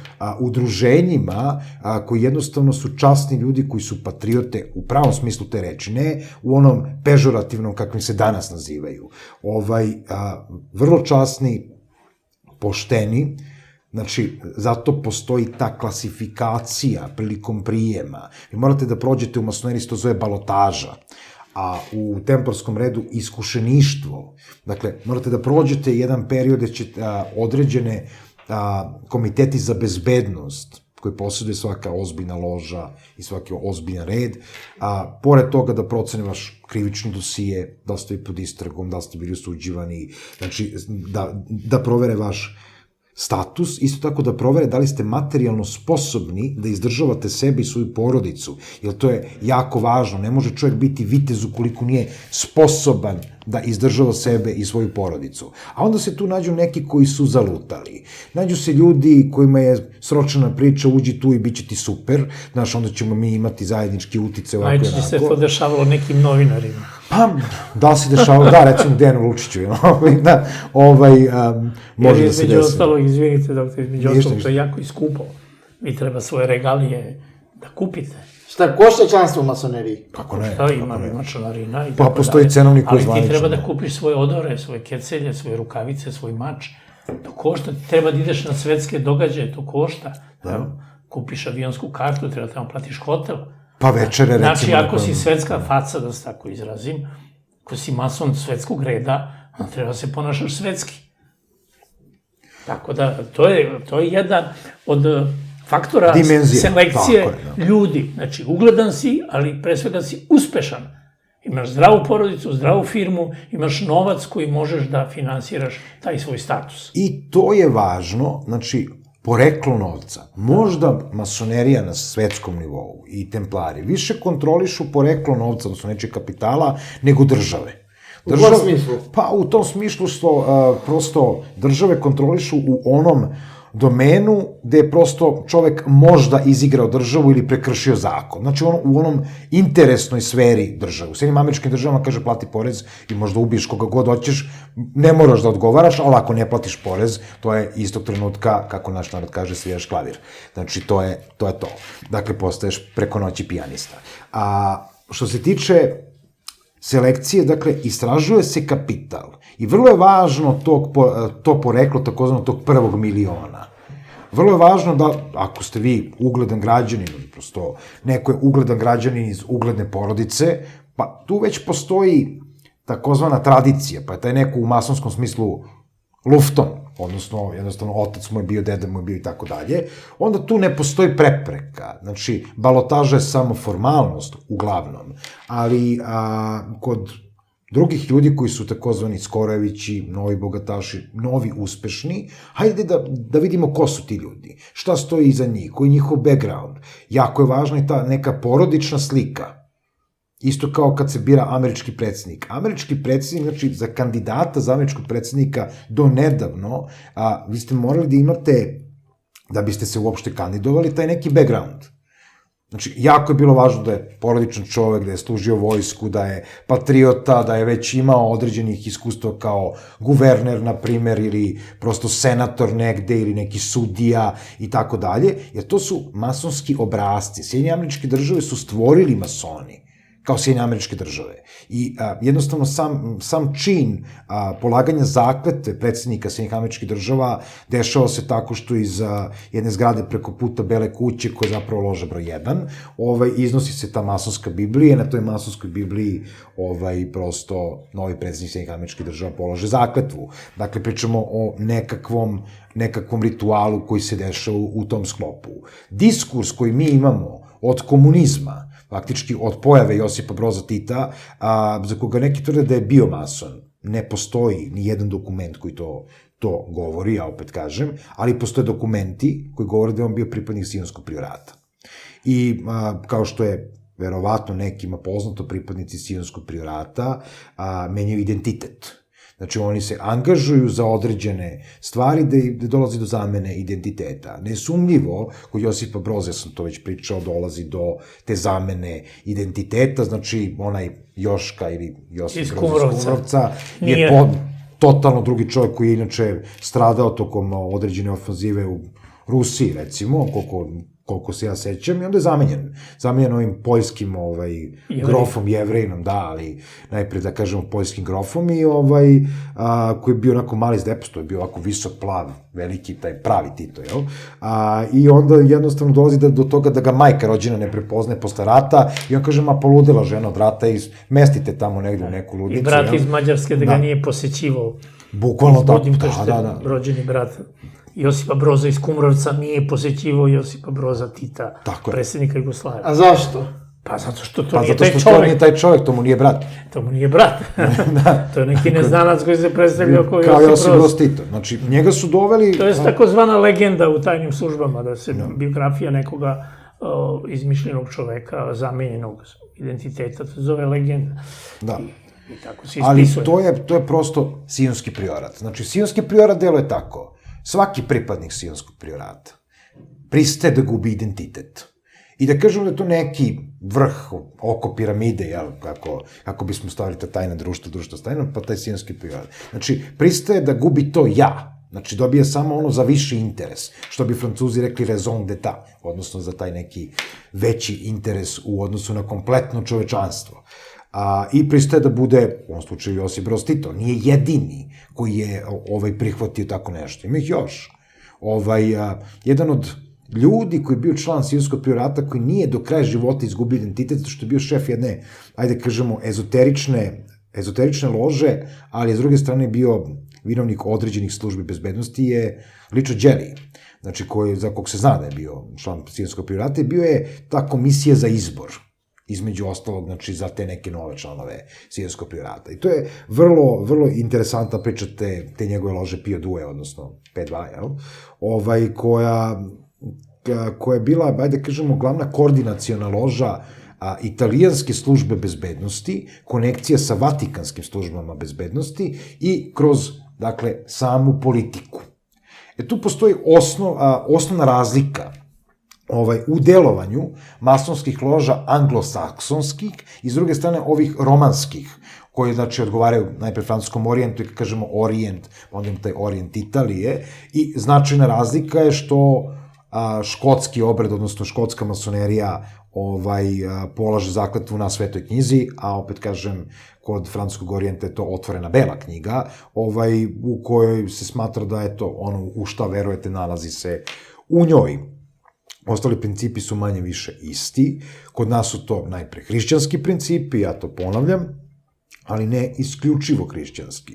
udruženjima koji jednostavno su časni ljudi koji su patriote u pravom smislu te reči, ne u onom pežorativnom kakvim se danas nazivaju. Vrlo časni, pošteni, znači, zato postoji ta klasifikacija prilikom prijema. Vi morate da prođete u masoneriji, to zove balotaža, a u templarskom redu iskušeništvo. Dakle, morate da prođete jedan period gde će određene komiteti za bezbednost, koji posjeduje svaka ozbiljna loža i svaki ozbiljan red, pored toga da procene vaš krivični dosije, da ste pod istragom, da ste bili osuđivani, znači da provere vaš status, isto tako da provere da li ste materijalno sposobni da izdržavate sebe i svoju porodicu, jer to je jako važno, ne može čovjek biti vitez ukoliko nije sposoban da izdržava sebe i svoju porodicu. A onda se tu nađu neki koji su zalutali. Nađu se ljudi kojima je sročena priča, uđi tu i bit će ti super, znaš, onda ćemo mi imati zajednički utice ovako i onako. Najčešće se to dešavalo nekim novinarima. Pa, da li se dešavalo, da, recimo Dejanu Lučiću, da, može da se između ostalog, izvinite, doktor, između ostalog, to je jako i skupo. Vi treba svoje regalije da kupite. Šta, košta članstvo u masoneriji? Kako ne? Šta ima članarina i pa postoji cenovnik koji zvanično. Ali ti treba da kupiš svoje odore, svoje kecelje, svoje rukavice, svoj mač. To košta, ti treba da ideš na svetske događaje, to košta. Kupiš avionsku kartu, treba tamo platiš hotel. Pa večere, recimo. Znači, ako si svetska faca, da se tako izrazim, ako si mason svetskog reda, onda treba se ponašaš svetski. Tako da, to je jedan od faktora selekcije ljudi. Znači, ugledan si, ali pre svega si uspešan. Imaš zdravu porodicu, zdravu firmu, imaš novac koji možeš da finansiraš taj svoj status. I to je važno, znači, poreklo novca. Možda masonerija na svetskom nivou i templari više kontrolišu poreklo novca, odnosno nečeg kapitala, nego države. U kom smislu? Pa u tom smislu što prosto države kontrolišu u onom domenu gde je prosto čovek možda izigrao državu ili prekršio zakon. Znači u onom interesnoj sferi države. U Sjedinjenim Američkim Državama kaže plati porez i možda ubiješ koga god hoćeš, ne moraš da odgovaraš, ali ako ne platiš porez, to je istog trenutka, kako naš narod kaže, svijaš klavir. Znači to je to. Dakle, postaješ preko noći pijanista. A što se tiče selekcije, dakle, istražuje se kapital. I vrlo je važno to poreklo, takozvano tog prvog miliona. Vrlo je važno da, ako ste vi ugledan građanin, prosto neko je ugledan građanin iz ugledne porodice, pa tu već postoji takozvana tradicija, pa je taj neko u masonskom smislu lufton, odnosno, jednostavno, otac mu je bio, deda mu je bio i tako dalje, onda tu ne postoji prepreka. Znači, balotaža je samo formalnost, uglavnom, ali kod drugih ljudi koji su takozvani Skorojevići, novi bogataši, novi uspešni, hajde da vidimo ko su ti ljudi, šta stoji iza njih, koji je njihov background. Jako je važna i ta neka porodična slika. Isto kao kad se bira američki predsjednik. Američki predsjednik, znači za kandidata za američkog predsjednika do nedavno, vi ste morali da imate, da biste se uopšte kandidovali, taj neki background. Znači, jako je bilo važno da je porodičan čovek, da je služio vojsku, da je patriota, da je već imao određenih iskustva kao guverner, na primer, ili prosto senator negde, ili neki sudija i tako dalje, jer to su masonski obrazci. Sjedinjene Američke Države su stvorili masoni kao Sjedinjene Američke Države. I jednostavno sam čin polaganja zakletve predsjednika Sjedinjenih Američkih Država dešava se tako što iz jedne zgrade preko puta Bele kuće, koja je zapravo loža broj 1, iznosi se ta masonska Biblija, na toj masonskoj Bibliji prosto novi predsjednik Sjedinjenih Američkih Država polaže zakletvu. Dakle, pričamo o nekakvom ritualu koji se dešava u tom sklopu. Diskurs koji mi imamo od komunizma, faktički od pojave Josipa Broza Tita, za koga neki tvrde da je bio mason, ne postoji ni jedan dokument koji to govori, ja opet kažem, ali postoje dokumenti koji govore da je on bio pripadnik sionskog priorata. I kao što je verovatno nekima poznato, pripadnici sionskog priorata menjaju identitet. Znači, oni se angažuju za određene stvari da dolazi do zamene identiteta. Nesumnjivo, kod Josipa Broza, ja sam to već pričao, dolazi do te zamene identiteta, znači onaj Joška ili Josip Broza iz Kumrovca je totalno drugi čovjek koji je inače stradao tokom određene ofanzive u Rusiji, recimo, koliko se ja sećam, i onda je zamenjen ovim poljskim grofom, Jevrejinom, da, ali najprej da kažemo poljskim grofom, i koji je bio onako mali zdepos, to je bio ovako visok, plav, veliki, taj pravi Tito, jel? I onda jednostavno dolazi do toga da ga majka rođena ne prepoznaje posle rata, i on kaže, ma poludela žena od rata i mestite tamo negde u neku ludnicu. I brat iz Mađarske da ga nije posećivao. Bukvalno tako, da. Rođeni brat Josipa Broza iz Kumrovca nije posećivao Josipa Broza Tita, predsjednika Jugoslavije. A zašto? Pa zato što to nije taj čovjek. To nije taj čovjek, to mu nije brat. To mu nije brat. To je neki neznanac koji se predstavljao kao Josip Broz Tito. Znači, njega su doveli... To je takozvana legenda u tajnim službama, da se biografija nekoga izmišljenog čoveka, zamenjenog identiteta, to se zove legenda. Da. I tako se ispisuje. Ali to je prosto sionski priorat. Znači, sionski priorat deluje tako. Svaki pripadnik sionskog priorata pristaje da gubi identitet. I da kažemo da je to neki vrh oko piramide, jel, kako bismo stavili ta tajna društvo s tajnom, pa taj sionski priorat. Znači, pristaje da gubi to ja. Znači, dobija samo ono za viši interes, što bi Francuzi rekli raison d'etat, odnosno za taj neki veći interes u odnosu na kompletno čovečanstvo. I pristaje da bude, u ovom slučaju Josip Broz Tito, nije jedini koji je prihvatio tako nešto. Ima ih još. Jedan od ljudi koji je bio član sionskog priorata, koji nije do kraja života izgubio identitet, što je bio šef jedne, ajde kažemo, ezoterične lože, ali je s druge strane bio vinovnik određenih službi bezbednosti, je Ličo Đeli, znači za kog se zna da je bio član sionskog priorata, i bio je ta komisija za izbor, između ostalog, znači, za te neke nove članove sionskog priorata. I to je vrlo, vrlo interesantna priča te njegove lože Pio Due, odnosno P2, jel? Koja je bila, ajde kažemo, glavna koordinaciona loža italijanske službe bezbednosti, konekcija sa vatikanskim službama bezbednosti i kroz, dakle, samu politiku. Tu postoji osnovna razlika u delovanju masonskih loža anglosaksonskih i s druge strane ovih romanskih, koji, znači, odgovaraju najprej francuskom orijentu i, kažemo, orijent, onda im taj orijent Italije, i značajna razlika je što škotski obred, odnosno škotska masonerija polaže zakletvu na Svetoj knjizi, a opet kažem, kod francuskog orijenta je to otvorena bela knjiga, u kojoj se smatra da je to ono u šta verujete nalazi se u njoj. Ostali principi su manje više isti. Kod nas su to najpre hrišćanski principi, ja to ponavljam, ali ne isključivo hrišćanski.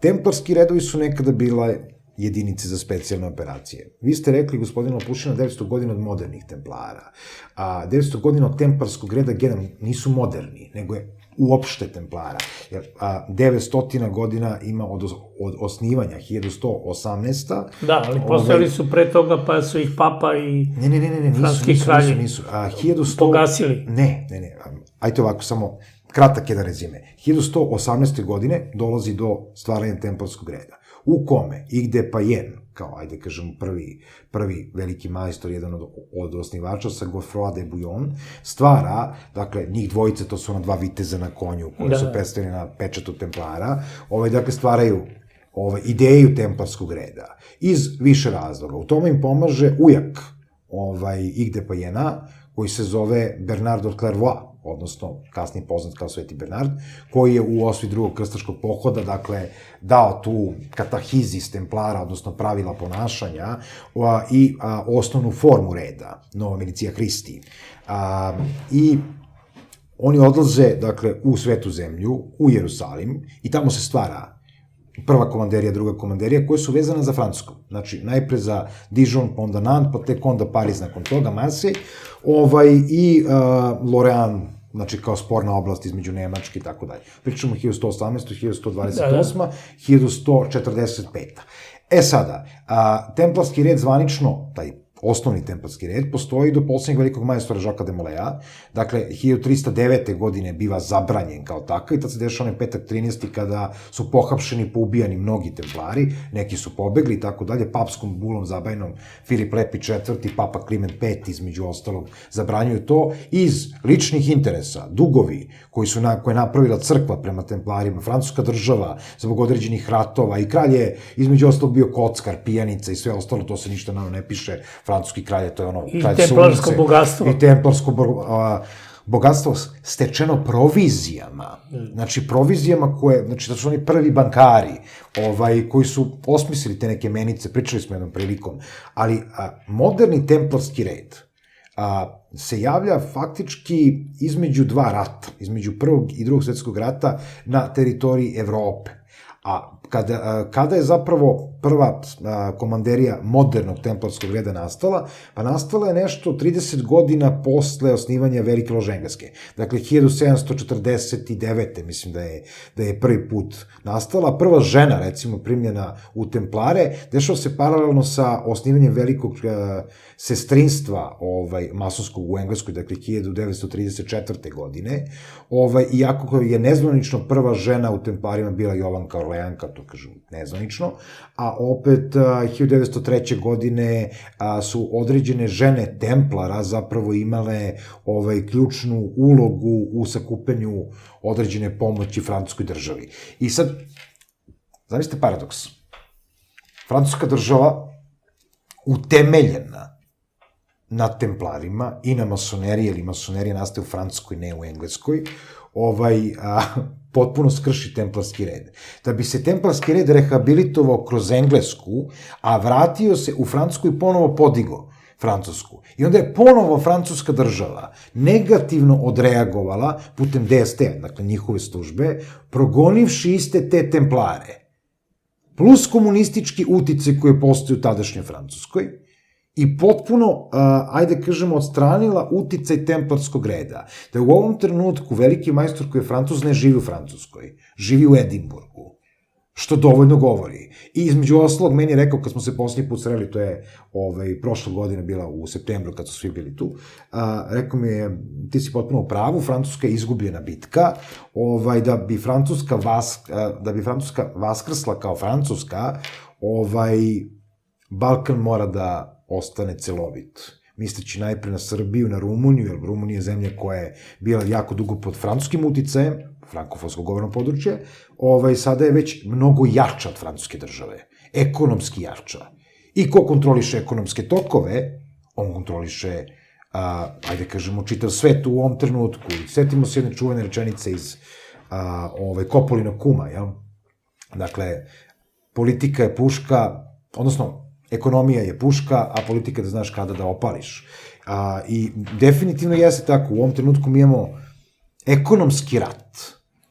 Templarski redovi su nekada bile jedinice za specijalne operacije. Vi ste rekli, gospodine Lopušina, 900 godina od modernih templara. 900 godina od templarskog reda generalno nisu moderni, nego je uopšte templara. 900 godina ima od osnivanja, 1118. Da, ali postojali su pre toga, pa su ih papa i francuski kralji pogasili. Ne. Ajte ovako, samo kratak jedan rezime. 1118. godine dolazi do stvaranja templarskog reda. U kome Igde Payen, kao, ajde kažemo, prvi veliki majstor, jedan od osnivača, sa Godefroy de Bouillon, stvara, dakle, njih dvojice, to su ona dva viteza na konju, koji su predstavljeni na pečatu templara, dakle, stvaraju ideju templarskog reda, iz više razloga. U tome im pomaže ujak Igde Payena, koji se zove Bernard de Clairvaux, odnosno kasnije poznat kao Sveti Bernard, koji je u osvi drugog krstaškog pohoda, dakle, dao tu katahizis templara, odnosno pravila ponašanja i osnovnu formu reda, Nova Milicia Christi. I oni odlaze, dakle, u Svetu zemlju, u Jerusalim, i tamo se stvara prva komanderija, druga komanderija, koje su vezane za Francusku. Znači, najpre za Dijon, pa onda Nantes, pa tek onda Pariz nakon toga, Marseille, i Lorient, znači kao sporna oblast između Nemačke i tako dalje. Pričamo 1118, 1128, 1145. Sada, templarski red zvanično, taj osnovni templarski red, postoji do poslednjeg velikog majstora Žaka de Molea. Dakle, 1309. godine biva zabranjen kao takav i tad se dešava onaj petak 13. kada su pohapšeni, poubijani mnogi templari, neki su pobegli i tako dalje, papskom bulom zabajnom Filip Lepi IV. Papa Kliment V. između ostalog zabranjuju to iz ličnih interesa, dugovi koje je napravila crkva prema templarima, francuska država zbog određenih ratova i kralj je između ostalog bio kockar, pijanica i sve ostalo, to se ništa naravno ne piše, francuski kralj, to je ono... I templarsko bogatstvo. I templarsko bogatstvo stečeno provizijama. Znači, provizijama koje, znači, da su oni prvi bankari, koji su osmislili te neke menice, pričali smo jednom prilikom, ali moderni templarski red se javlja faktički između dva rata, između prvog i drugog svetskog rata na teritoriji Evrope. A kada je zapravo prva komanderija modernog templarskog reda nastala? Pa nastala je nešto 30 godina posle osnivanja Velike lože Engleske. Dakle, 1749. mislim da je prvi put nastala. Prva žena, recimo, primljena u templare, dešava se paralelno sa osnivanjem velikog sestrinstva masonskog u Engleskoj, dakle, 1934. godine. Iako je nezvanično prva žena u templarima bila Jovanka Orleanka, to kažem nezvanično, a opet 1903. godine su određene žene templara zapravo imale ključnu ulogu u sakupenju određene pomoći francuskoj državi. I sad, zamislite paradoks. Francuska država utemeljena na templarima i na masoneriji, ili masonerija nastaje u Francuskoj, ne u Engleskoj, potpuno skrši templarski red. Da bi se templarski red rehabilitovao kroz Englesku, a vratio se u Francusku i ponovo podigao Francusku. I onda je ponovo francuska država negativno odreagovala putem DST, dakle njihove službe, progonivši iste te templare, plus komunistički uticaj koji postoji u tadašnjoj Francuskoj, i potpuno, ajde kažemo, odstranila uticaj templarskog reda. Da je u ovom trenutku veliki majstor koji je Francuz ne živi u Francuskoj, živi u Edimburgu, što dovoljno govori. I između ostalog, meni je rekao, kad smo se posljednji put sreli, to je prošla godina bila u septembru, kad su svi bili tu, rekao mi je, ti si potpuno u pravu, Francuska je izgubljena bitka, da bi Francuska vaskrsla kao Francuska, Balkan mora da ostane celovit. Misleći najpre na Srbiju, na Rumuniju, jer Rumunija je zemlja koja je bila jako dugo pod francuskim uticajem, frankofonsko govorno područje, sada je već mnogo jača od francuske države, ekonomski jača. I ko kontroliše ekonomske tokove, on kontroliše, ajde kažemo, čitav svet u ovom trenutku. Setimo se jedne čuvene rečenice iz Kopolinog kuma, jel? Dakle, politika je puška, odnosno, ekonomija je puška, a politika da znaš kada da opališ. I definitivno jeste tako. U ovom trenutku mi imamo ekonomski rat.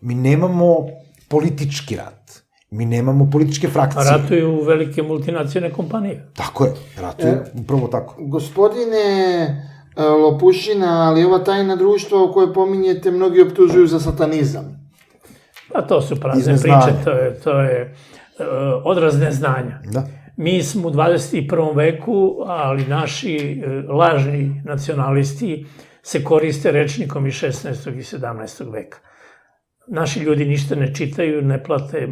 Mi nemamo politički rat. Mi nemamo političke frakcije. Ratuju velike multinacionalne kompanije. Tako je, ratuju upravo tako. Gospodine Lopušina, ali ova tajna društva o kojoj pominjete, mnogi optužuju za satanizam. A to su prazne priče, to je odraz neznanja. Da. Mi smo u 21. veku, ali naši lažni nacionalisti se koriste rečnikom iz 16. i 17. veka. Naši ljudi ništa ne čitaju, ne plate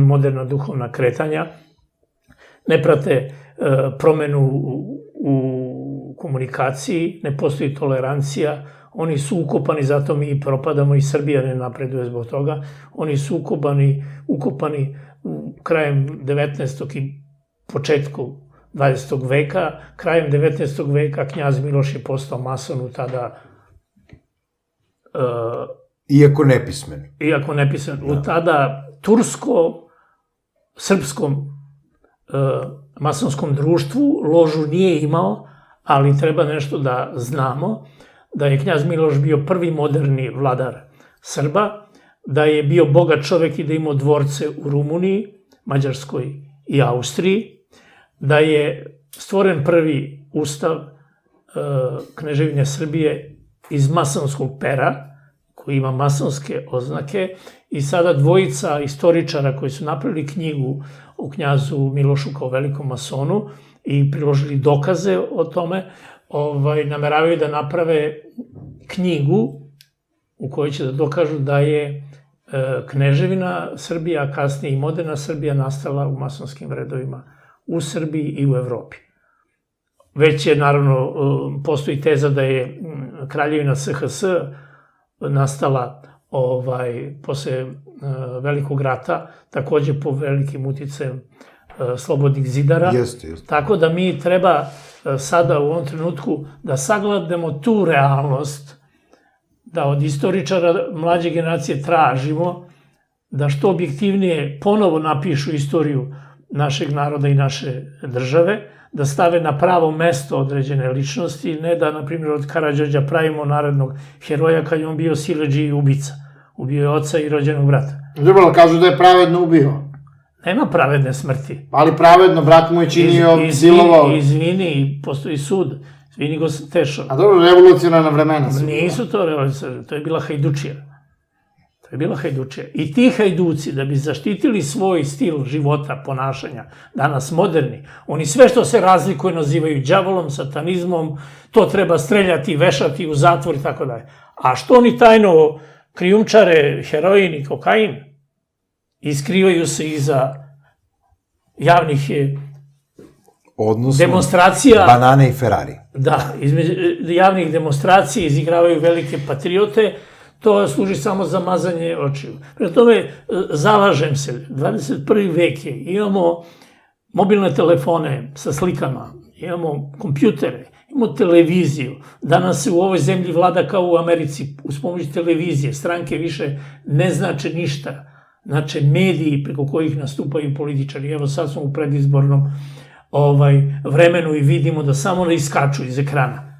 moderna duhovna kretanja, ne prate promenu u komunikaciji, ne postoji tolerancija, oni su ukopani, zato mi propadamo i Srbija ne napreduje zbog toga, oni su ukopani krajem 19. i početku 20. veka, krajem 19. veka knjaz Miloš je postao mason u tada Iako nepismen. Iako nepismen. U tada tursko-srpskom masonskom društvu ložu nije imao, ali treba nešto da znamo, da je knjaz Miloš bio prvi moderni vladar Srba, da je bio bogat čovek i da imao dvorce u Rumuniji, Mađarskoj i Austriji, da je stvoren prvi ustav Kneževine Srbije iz masonskog pera, koji ima masonske oznake, i sada dvojica istoričara koji su napravili knjigu o knjazu Milošu kao velikom masonu i priložili dokaze o tome, nameravaju da naprave knjigu u kojoj će da dokažu da je Kneževina Srbija, a kasnije i moderna Srbija nastala u masonskim redovima u Srbiji i u Evropi. Već je, naravno, postoji teza da je Kraljevina SHS nastala posle Velikog rata, takođe po velikim uticajem slobodnih zidara. Tako da mi treba sada u ovom trenutku da sagledamo tu realnost, da od istoričara mlađe generacije tražimo da što objektivnije ponovo napišu istoriju našeg naroda i naše države, da stave na pravo mesto određene ličnosti, ne da, na primjer, od Karađorđa pravimo narednog heroja kad je on bio siledžiji i ubica. Ubio je oca i rođenog brata. Dobro, kažu da je pravedno ubio. Nema pravedne smrti. Ali pravedno, brat mu je činio, silovao. Izvini, postoji sud. Izvini go tešo. A dobro, revolucionarna vremena su. Nisu to revolucionarna, to je bila hajdučija. I ti hajduci, da bi zaštitili svoj stil života, ponašanja, danas moderni, oni sve što se razlikuje nazivaju đavolom, satanizmom, to treba streljati, vešati u zatvor i tako dalje. A što oni tajno krijumčare heroin i kokain i skrivaju se iza javnih demonstracija. Banane i Ferrari. Da, između javnih demonstracija izigravaju velike patriote. To služi samo za mazanje očiju. Prema tome, zalažem se, 21. vek je, imamo mobilne telefone sa slikama, imamo kompjutere, imamo televiziju. Danas se u ovoj zemlji vlada kao u Americi, uz pomoć televizije. Stranke više ne znače ništa. Znače mediji preko kojih nastupaju političari. Evo sad smo u predizbornom vremenu i vidimo da samo ne iskaču iz ekrana.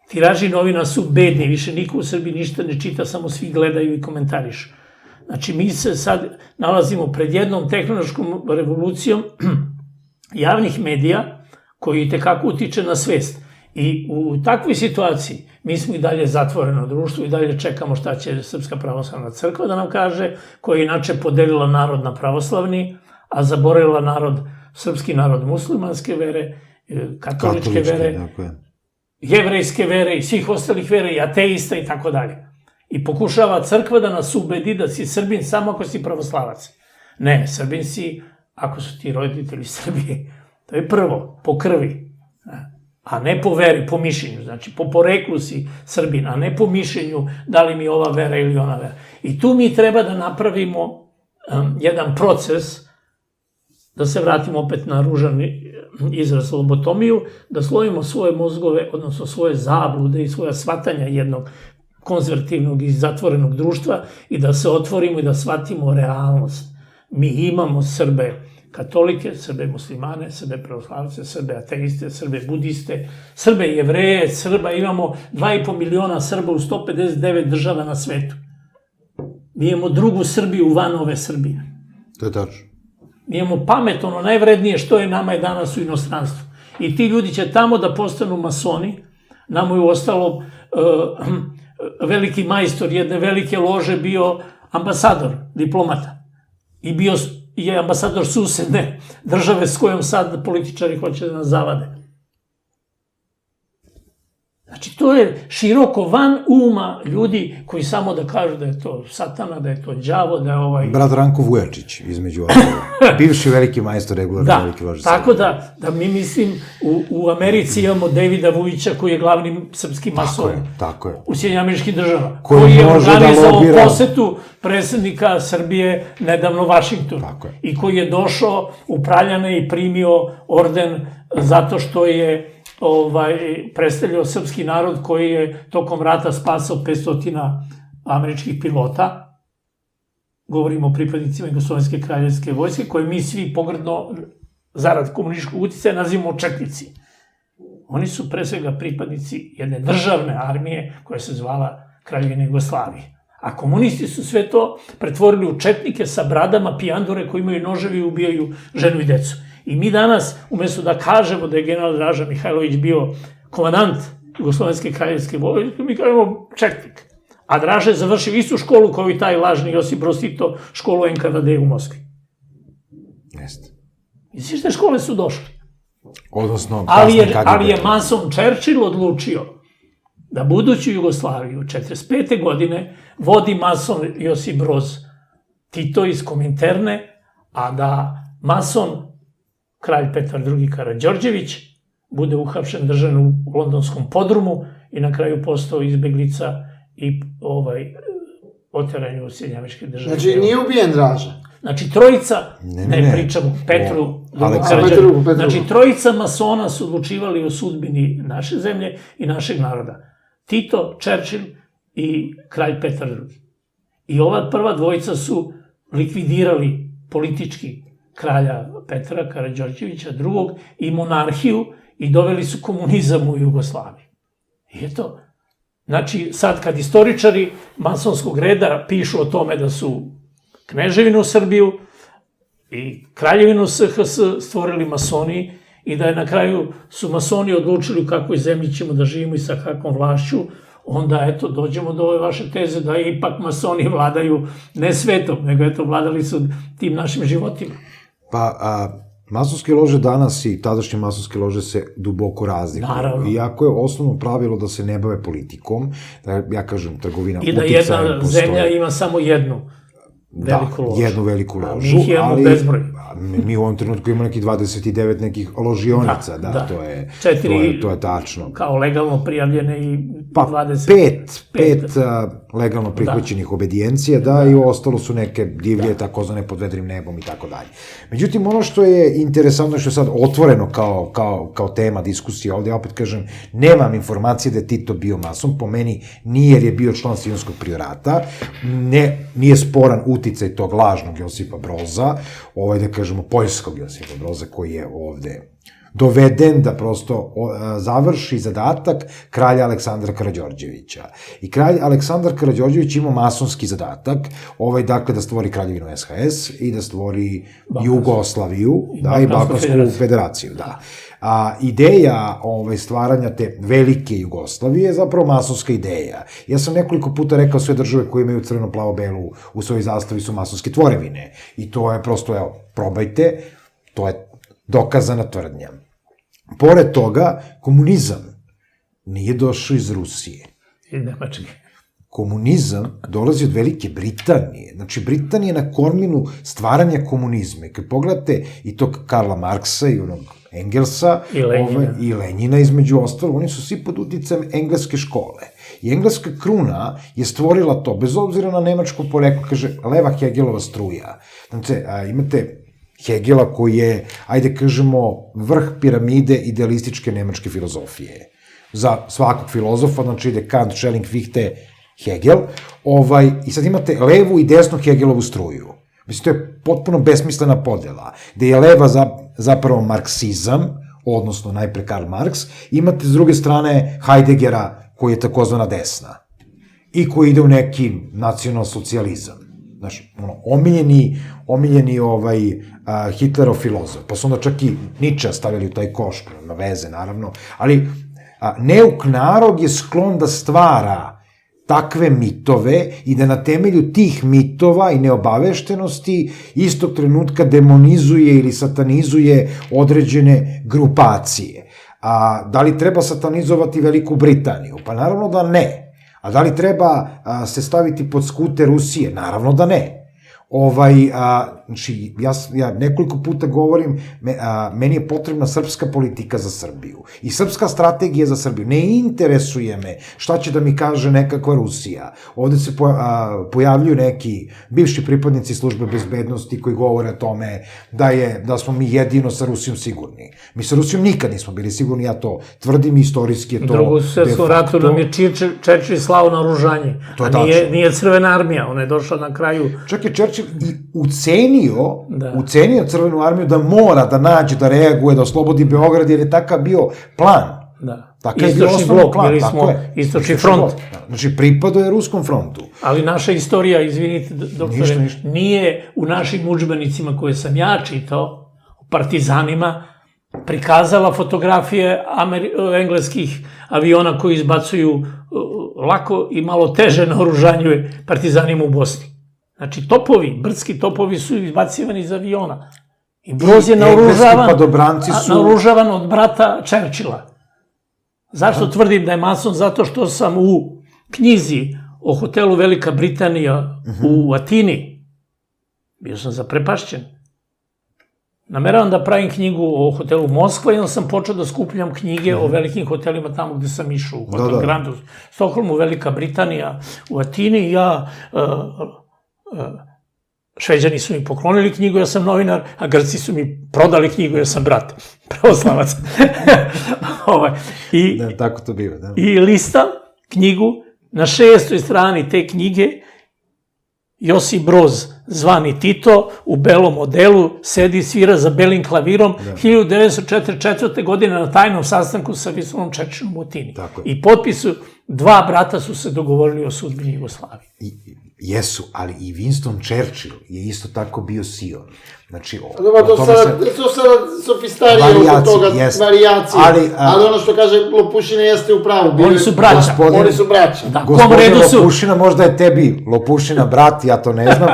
Tiraži novina su bedni, više niko u Srbiji ništa ne čita, samo svi gledaju i komentarišu. Znači, mi se sad nalazimo pred jednom tehnološkom revolucijom javnih medija koji itekako utiče na svest. I u takvoj situaciji mi smo i dalje zatvoreno društvo i dalje čekamo šta će Srpska pravoslavna crkva da nam kaže, koja je inače podelila narod na pravoslavni, a zaboravila srpski narod muslimanske vere, katoličke vere, jevrejske vere i svih ostalih vera i ateista i tako dalje. I pokušava crkva da nas ubedi da si Srbin samo ako si pravoslavac. Ne, Srbin si ako su ti roditelji Srbije. To je prvo, po krvi. A ne po veri, po mišljenju. Znači, po poreklu si Srbin, a ne po mišljenju da li mi je ova vera ili ona vera. I tu mi treba da napravimo jedan proces, da se vratimo opet na ružan izraz lobotomiju, da slojimo svoje mozgove, odnosno svoje zablude i svoja shvatanja jednog konzervativnog i zatvorenog društva i da se otvorimo i da shvatimo realnost. Mi imamo Srbe katolike, Srbe muslimane, Srbe pravoslavce, Srbe ateiste, Srbe budiste, Srbe jevreje, Srba, imamo 2,5 miliona Srba u 159 država na svetu. Mi imamo drugu Srbiju van ove Srbije. To je tačno. Mi imamo pamet, ono najvrednije što je nama je danas u inostranstvu. I ti ljudi će tamo da postanu masoni. Nama je ostalo veliki majstor jedne velike lože bio ambasador, diplomata. I bio je ambasador susedne države s kojom sad političari hoće da nas zavade. Znači, to je široko van uma ljudi koji samo da kažu da je to satana, da je to đavo, da je Brat Ranko Vujačić, između ostalog. Bivši veliki majstor regularne velike lože. Tako da mi mislim, u Americi imamo Davida Vujića koji je glavni srpski mason. Tako je. U Sjedinjenim Američkim Državama. Koji je organizovao posetu predsednika Srbije nedavno Vašingtonu. I koji je došao u Praljane i primio orden zato što je predstavljao srpski narod koji je tokom rata spasao 500 američkih pilota, govorimo o pripadnicima Jugoslovenske kraljevske vojske, koje mi svi pogrdno, zarad komunističkog uticaja, nazivamo četnici. Oni su pre svega pripadnici jedne državne armije koja se zvala Kraljevina Jugoslavije. A komunisti su sve to pretvorili u četnike sa bradama, pijandure koji imaju noževi i ubijaju ženu i decu. I mi danas, umesto da kažemo da je general Draža Mihajlović bio komandant Jugoslovenske kraljevske vojske, mi kažemo četnik. A Draža je završio istu školu kao i taj lažni Josip Broz Tito, školu NKVD u Moskvi. Jeste. Iz iste škole su došli. Odnosno, Ali je mason Churchill odlučio da buduću Jugoslaviju 1945. godine vodi mason Josip Broz Tito iz Kominterne, a da mason kralj Petar II. Karađorđević bude uhapšen, držan u londonskom podrumu i na kraju postao izbeglica i oteran u Sjedinjene Američke Države. Znači, nije ubijen Draža? Znači, trojica, ne pričamo Petru, znači, trojica masona su odlučivali o sudbini naše zemlje i našeg naroda. Tito, Churchill i kralj Petar II. I ova prva dvojica su likvidirali politički kralja Petra Karađorđevića II. I monarhiju i doveli su komunizam u Jugoslaviji. I eto, znači, sad kad istoričari masonskog reda pišu o tome da su Kneževinu Srbiju i Kraljevinu SHS stvorili masoni i da je na kraju su masoni odlučili u kakvoj zemlji ćemo da živimo i sa kakvom vlašću, onda eto dođemo do ove vaše teze da ipak masoni vladaju ne svetom, nego eto vladali su tim našim životima. Pa, masonske lože danas i tadašnje masonske lože se duboko razlikuju. Naravno. Iako je osnovno pravilo da se ne bave politikom, da ja kažem trgovina uticajem postoji. I da jedna zemlja ima samo jednu veliku ložu. Da, jednu veliku ložu. A mi ih imamo bezbroj. Mi u ovom trenutku imamo nekih 29 nekih ložionica, to je tačno. Kao legalno prijavljene i 20... Pet legalno prihvaćenih obedijencija, i ostalo su neke divlje, takozvane pod vedrim nebom i tako dalje. Međutim, ono što je interesantno, što je sad otvoreno kao tema diskusije ovde, ja opet kažem, nemam informacije da je Tito bio mason, po meni nije, jer je bio član Sionskog priorata, nije sporan uticaj tog lažnog Josipa Broza, da kažemo poljskog Josipa Broza, koji je ovde doveden da prosto završi zadatak kralja Aleksandra Karađorđevića. I kralj Aleksandar Karađorđević ima masonski zadatak, dakle da stvori Kraljevinu SHS i da stvori Jugoslaviju, i Balkansku federaciju, A ideja stvaranja te velike Jugoslavije je zapravo masonska ideja. Ja sam nekoliko puta rekao, sve države koje imaju crveno-plavo-belu u svojoj zastavi su masonske tvorevine. I to je prosto, probajte, to je dokazana tvrdnja. Pored toga, komunizam nije došao iz Rusije. I Nemačke. Komunizam dolazi od Velike Britanije. Znači, Britanija je na korminu stvaranja komunizma. I kad pogledate i tog Karla Marksa i onog Engelsa i Lenjina između ostalog, oni su svi pod uticajem engleske škole. I engleska kruna je stvorila to, bez obzira na nemačko poreklo, kaže, leva Hegelova struja. Znači, imate Hegela koji je, ajde kažemo, vrh piramide idealističke nemačke filozofije. Za svakog filozofa, znači ide Kant, Schelling, Fichte, Hegel, i sad imate levu i desnu Hegelovu struju. Mislim, to je potpuno besmislena podela, gde je leva zapravo marksizam, odnosno najpre Karl Marx, imate s druge strane Heideggera, koji je takozvana desna, i koji ide u neki nacionalsocijalizam. Znaš, omiljeni Hitlerov filozof, pa su onda čak i Nietzsche stavili u taj koš, na veze, naravno, ali neuk narod je sklon da stvara takve mitove i da na temelju tih mitova i neobaveštenosti istog trenutka demonizuje ili satanizuje određene grupacije. A da li treba satanizovati Veliku Britaniju? Pa naravno da ne. A da li treba se staviti pod skute Rusije? Naravno da ne. znači, ja nekoliko puta govorim, meni je potrebna srpska politika za Srbiju i srpska strategija za Srbiju. Ne interesuje me šta će da mi kaže nekakva Rusija. Ovde se pojavljuju neki bivši pripadnici službe bezbednosti koji govore o tome da smo mi jedino sa Rusijom sigurni. Mi sa Rusijom nikad nismo bili sigurni, ja to tvrdim, istorijski je to Drugu svetskom ratu nam je Churchill slao naoružanje, a nije Crvena armija, ona je došla na kraju. Čak je Churchill i ucenio Crvenu armiju da mora da nađe, da reaguje, da oslobodi Beograd, jer je takav bio plan. Da. Takav je bio osnovni plan, tako je. Istočni front. Znači, pripadao je Ruskom frontu. Ali naša istorija, izvinite, doktore, nije u našim udžbenicima koje sam ja čitao, o partizanima, prikazala fotografije engleskih aviona koji izbacuju lako i malo teže naoružanje partizanima u Bosni. Znači, brdski topovi su izbacivani iz aviona. I Broz je naoružavan od brata Churchilla. Zašto tvrdim da je mason? Zato što sam u knjizi o hotelu Velika Britanija u Atini, bio sam zaprepašćen. Nameravam da pravim knjigu o hotelu Moskva i onda sam počeo da skupljam knjige o velikim hotelima tamo gde sam išao. U Hotel Grand u Stokholmu, Velika Britanija, u Atini i ja... Šveđani su mi poklonili knjigu, ja sam novinar, a Grci su mi prodali knjigu, ja sam brat, pravoslavac. Tako to biva, da. I listam knjigu, na 6. strani te knjige, Josip Broz, zvani Tito, u belom odelu, sedi i svira za belim klavirom, 1944. godine na tajnom sastanku sa Winston Churchillom u Atini. I potpisu, 2 brata su se dogovorili o sudbini Jugoslavije. Jesu, ali i Winston Churchill je isto tako bio Sion. Znači, to sada sofistarije oko toga, varijacije, ali ono što kaže Lopušina jeste u pravu. Oni su braća. Gospodin Lopušina, možda je tebi Lopušina brat, ja to ne znam,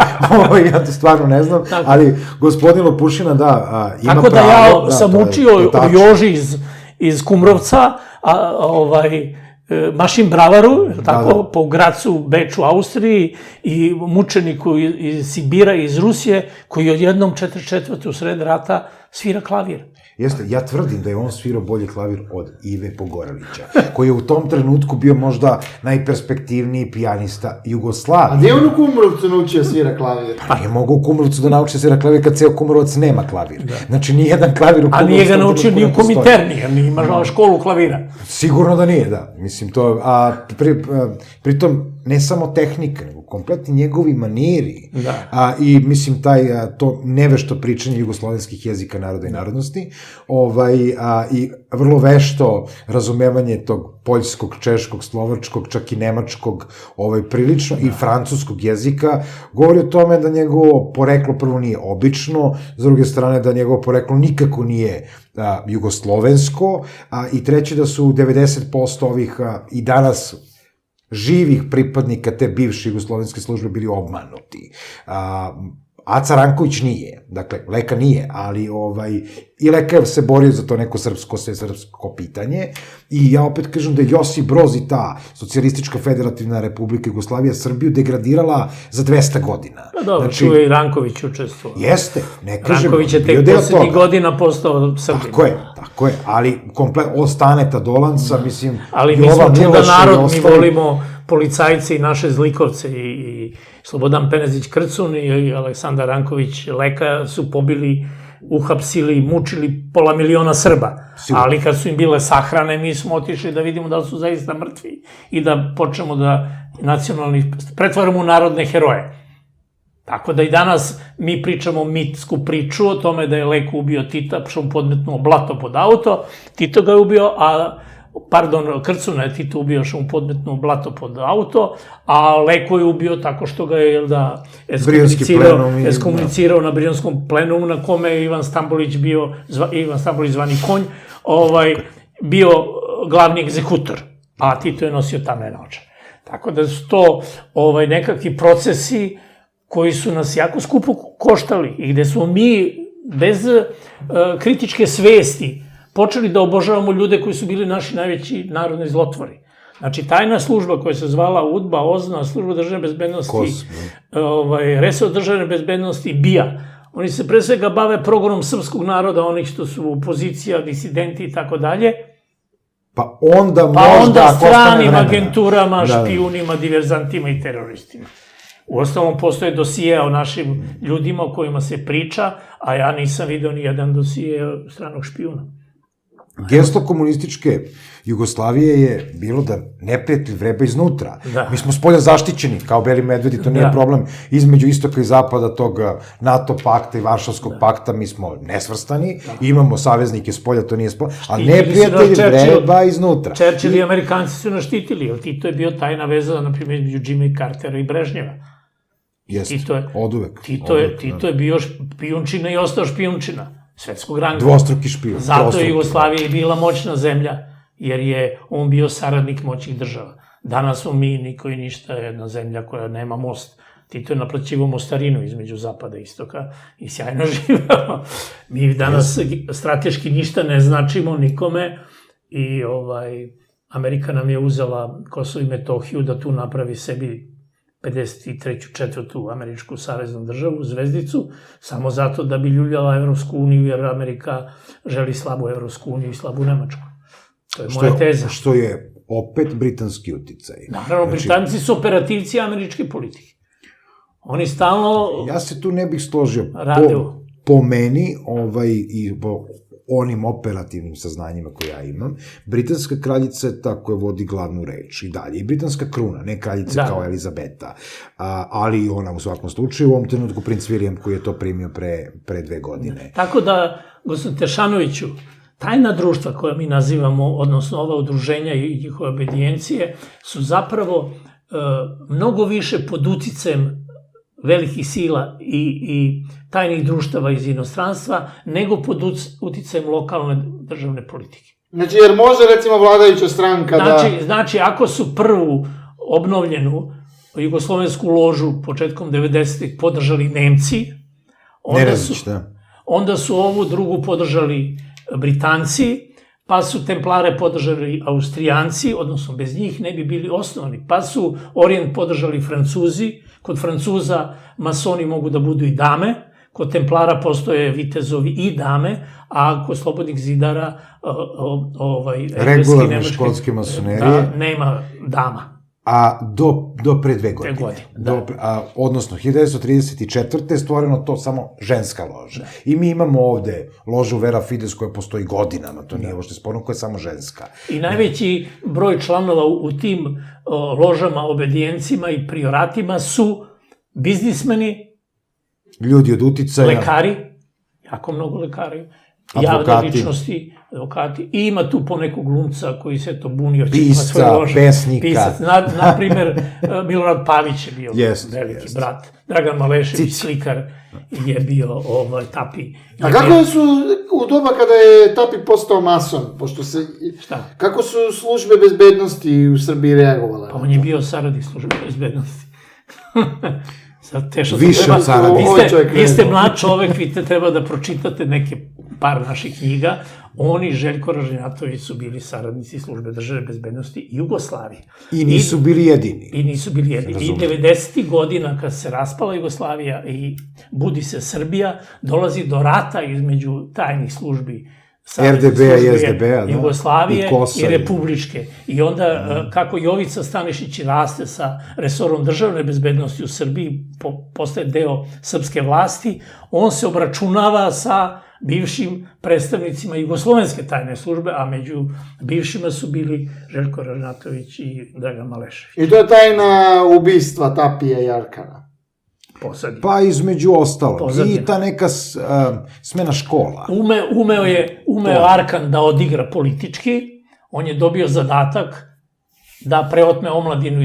ja to stvarno ne znam, ali gospodin Lopušina, da, ima pravo. Tako da ja sam učio o Joži iz Kumrovca, Mašin Bravaru, po Gracu, Beču, Austriji i mučeniku iz Sibira i iz Rusije, koji odjednom 44. u sred rata svira klavir. Jeste, ja tvrdim da je on svirao bolji klavir od Ive Pogorelića, koji je u tom trenutku bio možda najperspektivniji pijanista Jugoslavije. A gde je on u Kumrovcu naučio svira klavir? Pa nije mogo u Kumrovcu da nauči svira klavir kad ceo Kumrovac nema klavir. Znači, nijedan klavir u Kumrovcu... A nije ga naučio ni u Kominterni, jer nije imao školu klavira. Sigurno da nije, da. Mislim, to... Pritom, ne samo tehnika, nego kompletni njegovi maniri. I, mislim, to nevešto pričanje jugoslovenskih jezika, naroda i narodnosti, i vrlo vešto razumevanje tog poljskog, češkog, slovačkog, čak i nemačkog, prilično, i francuskog jezika, govori o tome da njegovo poreklo prvo nije obično, s druge strane da njegovo poreklo nikako nije jugoslovensko, i treće da su 90% ovih i danas živih pripadnika te bivše jugoslovenske službe bili obmanuti. Aca Ranković nije, dakle, Leka nije, ali i Leka se borio za to neko srpsko pitanje i ja opet kažem da je Josip Broz i ta Socijalistička federativna republika Jugoslavija Srbiju degradirala za 200 godina. Pa dobro, tu je i Ranković učestvovao. Jeste, ne kažem. Ranković je tek poslednjih godina postao Srbin. Tako je, ali od Staneta Dolanca, mislim... Ali mi smo čudan narod, mi volimo policajce i naše zlikovce i Slobodan Penezić Krcun i Aleksandar Ranković Leka su pobili, uhapsili, mučili 500.000 Srba. Ali kad su im bile sahrane, mi smo otišli da vidimo da li su zaista mrtvi i da počnemo da pretvaramo u narodne heroje. Tako da i danas mi pričamo mitsku priču o tome da je Leko ubio Tita, što mu podmetnuo blato pod auto, Tito ga je ubio, Krcuna je Tito ubio što mu podmetnuo blato pod auto, a Leko je ubio tako što ga je, eskomunicirao na Brionskom plenumu, na kome je Ivan Stambolić zvani Konj, bio glavni egzekutor, a Tito je nosio tamne naočare. Tako da su to nekakvi procesi koji su nas jako skupo koštali i gde smo mi bez kritičke svesti počeli da obožavamo ljude koji su bili naši najveći narodni zlotvori. Znači, tajna služba koja se zvala UDBA, OZNA, služba državne bezbednosti, resor državne bezbednosti, BIA, Oni se pre svega bave progonom srpskog naroda, onih što su opozicija, disidenti i tako dalje. Pa onda možda, Pa onda ako ostane stranim vremena. agenturama, Da. špijunima, diverzantima i teroristima. Uostalom, postoje dosije o našim ljudima o kojima se priča, a ja nisam video ni jedan dosije stranog špijuna. Geslo komunističke Jugoslavije je bilo da neprijatelj vreba iznutra. Da. Mi smo spolja zaštićeni, kao beli medvedi, to nije Da. problem. Između istoka i zapada tog NATO pakta i Varšavskog pakta mi smo nesvrstani, imamo saveznike spolja, to nije spolja, a Štitili su neprijatelj nas Churchill. vreba iznutra. Churchill i Amerikanci su nas štitili, jer Tito je bio tajna veza, na primjer, između Jimmy Cartera i Brežnjeva. Jeste, Tito je- oduvek. Tito je bio špijunčina i ostao špijunčina svetskog ranga. Dvostruki špijun. Zato je trostruki. Jugoslavija i bila moćna zemlja, jer je on bio saradnik moćnih država. Danas smo mi, niko i ništa, jedna zemlja koja nema most. Tito je naplaćivao mostarinu između zapada i istoka i sjajno živeo. Mi danas strateški ništa ne značimo nikome i Amerika nam je uzela Kosovo i Metohiju da tu napravi sebi 53. 4. američku saveznu državu, zvezdicu, samo zato da bi ljuljala Evropsku uniju, jer Amerika želi slabu Evropsku uniju i slabu Nemačku. To je moja teza. Što je opet britanski uticaj. Naravno, Britanci su operativci američke politike. Oni stalno... Ja se tu ne bih složio. Rade Po meni i po onim operativnim saznanjima koje ja imam, britanska kraljica je ta koja vodi glavnu reč i dalje. I britanska kruna, ne kraljica kao Elizabeta, ali i ona u svakom slučaju, u ovom trenutku princ William koji je to primio pre 2 godine. Tako da, gospodin Tešanoviću, tajna društva koja mi nazivamo, odnosno ova udruženja i njihove obedijencije, su zapravo mnogo više pod uticajem velikih sila i tajnih društava iz inostranstva, nego pod uticajem lokalne državne politike. Znači, jer može, recimo, vladajuća stranka da... Znači, ako su prvu obnovljenu jugoslovensku ložu početkom 90-ih podržali Nemci, onda su ovu drugu podržali Britanci, pa su Templare podržali Austrijanci, odnosno bez njih ne bi bili osnovani, pa su Orijent podržali Francuzi, kod Francuza masoni mogu da budu i dame, kod Templara postoje vitezovi i dame, a kod slobodnih zidara regularne školske masonerije nema dama. A do pre 2 godine. 2 godine, Odnosno, 1934. je stvoreno to samo ženska loža. I mi imamo ovde ložu Vera Fides koja postoji godinama, to nije uopšte sporno, koja je samo ženska. I najveći broj članova u tim ložama, obedijencima i prioratima su biznismeni, ljudi od uticaja, lekari, jako mnogo lekari, javne ličnosti, advokati, i ima tu ponekog glumca koji se to bunio, pisca, pesnika. Naprimer, Milorad Pavić je bio veliki brat, Dragan Malešević, slikar, je bio Tapi. A kako su u doba kada je Tapi postao mason, pošto se... Šta? Kako su službe bezbednosti u Srbiji reagovale? Pa on je bio saradnik službe bezbednosti. Više od saradnika. Vi ste mlad čovek, vi treba da pročitate neke par naših knjiga. Oni, Željko Ražnjatović, su bili saradnici službe državne bezbednosti Jugoslavije. I nisu bili jedini. I nisu bili jedini. I 90. godina, kad se raspala Jugoslavija i budi se Srbija, dolazi do rata između tajnih službi RDB-a i SDB-a, Jugoslavije i republičke. I onda, kako Jovica Stanišić raste sa resorom državne bezbednosti u Srbiji, postaje deo srpske vlasti, on se obračunava sa bivšim predstavnicima jugoslovenske tajne službe, a među bivšima su bili Željko Ražnjatović i Dragan Malešević. I to je tajna ubistva Tapija i Arkana. Posadi. Pa između ostalog. I ta neka smena škola. Umeo je Arkan da odigra politički, on je dobio zadatak da preotme omladinu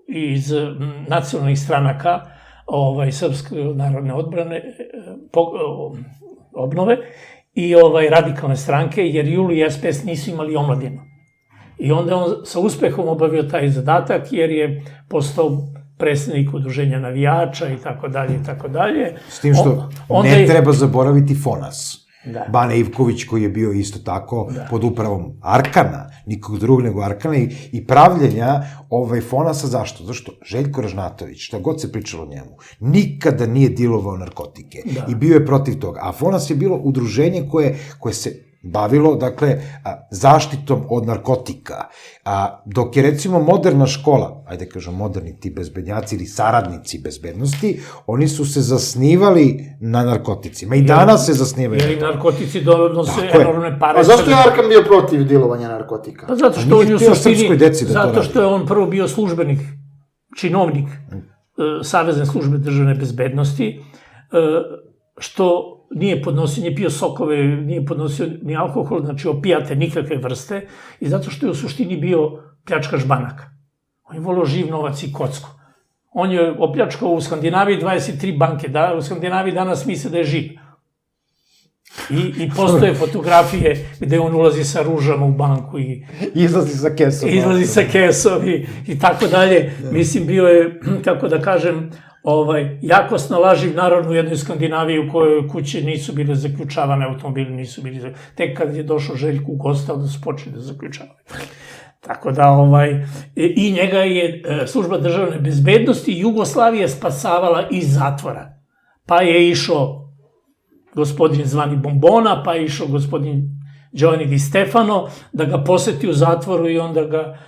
iz nacionalnih stranaka Srpske narodne odbrane, obnove i radikalne stranke, jer Juli i SPS nisu imali omladinu. I onda on sa uspehom obavio taj zadatak, jer je postao predsednik udruženja navijača i tako dalje i tako dalje. S tim što ne treba zaboraviti FONAS. Da. Bane Ivković koji je bio isto tako pod upravom Arkana, nikog drugog nego Arkana i pravljenja Fonasa. Zašto? Zašto Željko Ražnatović, šta god se pričalo o njemu, nikada nije dilovao narkotike i bio je protiv toga. A Fonas je bilo udruženje koje se bavilo, dakle, zaštitom od narkotika. Dok je, recimo, moderna škola, ajde kažem, moderni ti bezbednjaci ili saradnici bezbednosti, oni su se zasnivali na narkoticima. I danas se zasnivaju. Jer i narkotici donose enormne pare. A zašto je Arkan bio protiv dilovanja narkotika? Pa zato što on je u suštini, zato što je on prvo bio službenik, činovnik Savezne službe državne bezbednosti, što nije podnosio, nije pio sokove, nije podnosio ni alkohol, znači opijate nikakve vrste, i zato što je u suštini bio pljačkaš banaka. On je volio živ novac i kocku. On je opljačkao u Skandinaviji 23 banke, u Skandinaviji danas misle da je živ. I postoje fotografije gde on ulazi sa ružama u banku i izlazi sa kesom i tako dalje. Mislim, bio je, kako da kažem, jako snalaživ, naravno, u jednoj Skandinaviji u kojoj kuće nisu bile zaključavane, automobili nisu bili zaključavane. Tek kad je došao Željko u gosta, onda su počeli da zaključavaju. Tako da, i njega je služba državne bezbednosti Jugoslavije spasavala iz zatvora. Pa je išao gospodin zvani Bombona, pa je išao gospodin Giovanni Di Stefano da ga poseti u zatvoru i onda ga